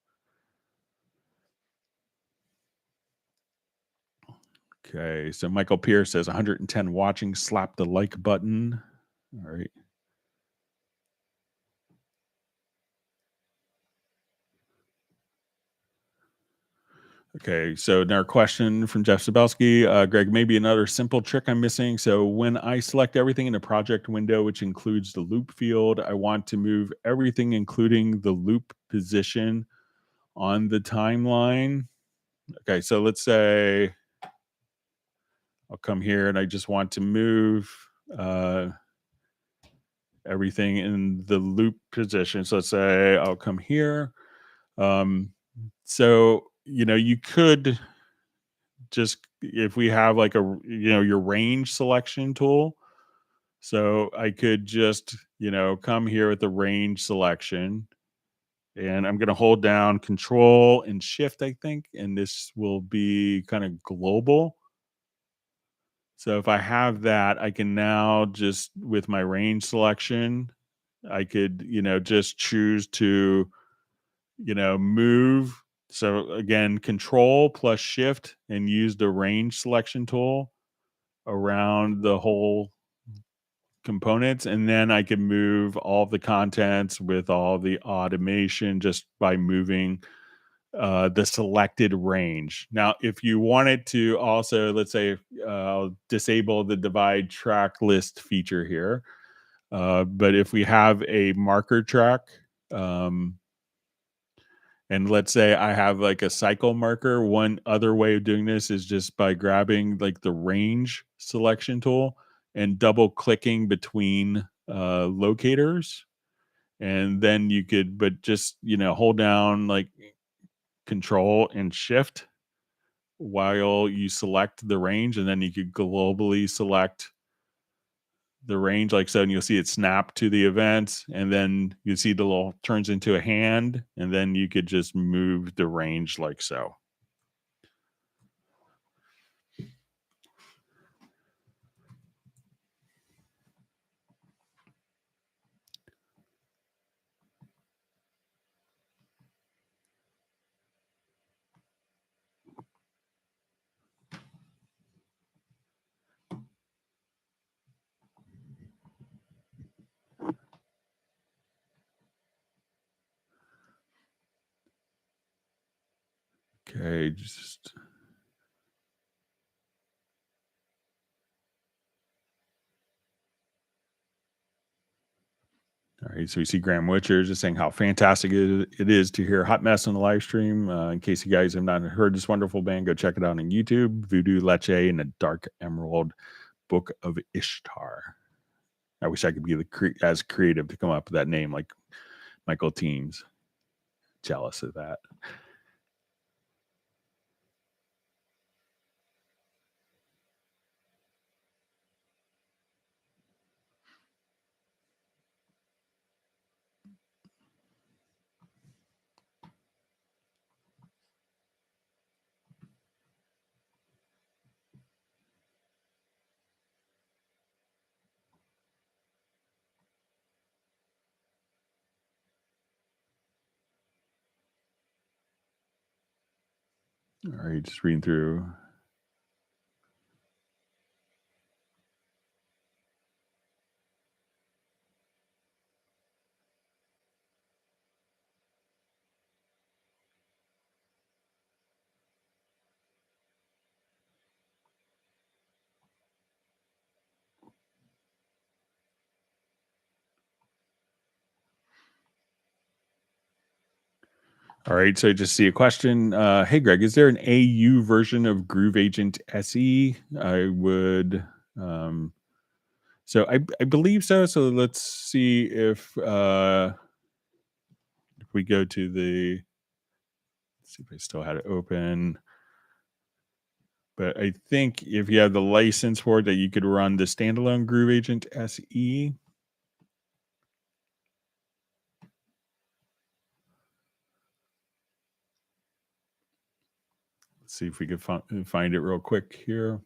Speaker 1: Okay. So Michael Pierce says 110 watching, slap the like button. All right. Okay, so now a question from Jeff Sabelski. Greg, maybe another simple trick I'm missing. So when I select everything in the project window, which includes the loop field, I want to move everything, including the loop position on the timeline. Okay, so let's say I'll come here and I just want to move everything in the loop position. So let's say I'll come here. So, you could just, if we have like your range selection tool. So I could just, come here with the range selection, and I'm going to hold down control and shift, I think, and this will be kind of global. So if I have that, I can now just, with my range selection, I could, just choose to, move. So again, control plus shift and use the range selection tool around the whole components, and then I can move all the contents with all the automation just by moving the selected range. Now, if you wanted to also, let's say, disable the divide track list feature here, but if we have a marker track, um, and let's say I have like a cycle marker, one other way of doing this is just by grabbing like the range selection tool and double clicking between locators. And then you could, but just, hold down like control and shift while you select the range. And then you could globally select the range like so, and you'll see it snap to the event, and then you see the little turns into a hand, and then you could just move the range like so. Okay, just all right. So we see Graham Witcher just saying how fantastic it is to hear Hot Mess on the live stream. In case you guys have not heard this wonderful band, go check it out on YouTube. Voodoo Leche and the Dark Emerald Book of Ishtar. I wish I could be as creative to come up with that name like Michael Teams. Jealous of that. All right, just reading through. All right, so I just see a question. Hey, Greg, is there an AU version of Groove Agent SE? I would. So I believe so. So let's see if we go to the. Let's see if I still had it open. But I think if you have the license for it, that you could run the standalone Groove Agent SE. Let's see if we could find it real quick here.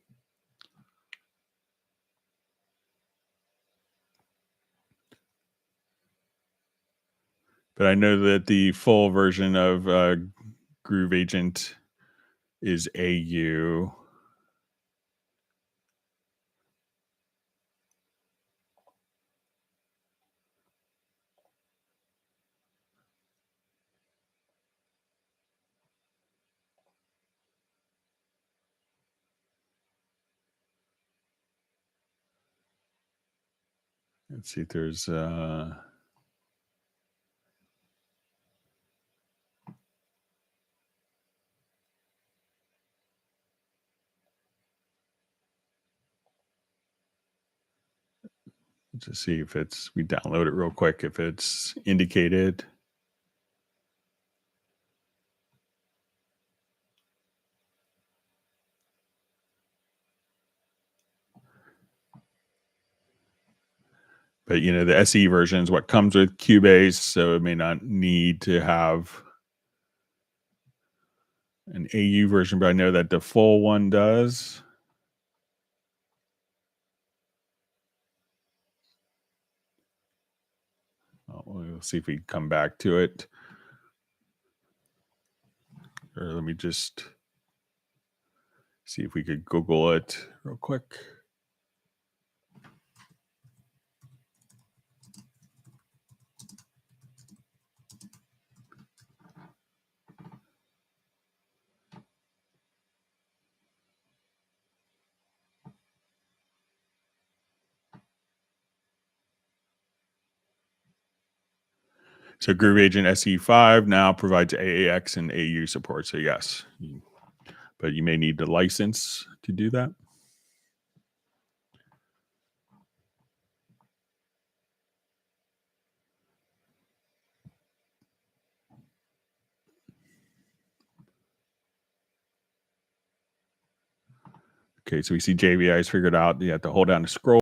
Speaker 1: But I know that the full version of Groove Agent is AU. Let's see if there's to see if it's, we download it real quick if it's indicated. But the SE version is what comes with Cubase, so it may not need to have an AU version, but I know that the full one does. We'll see if we can come back to it. Or let me just see if we could Google it real quick. So Groove Agent SE5 now provides AAX and AU support. So yes, but you may need the license to do that. Okay, so we see JVI's figured out. You have to hold down the scroll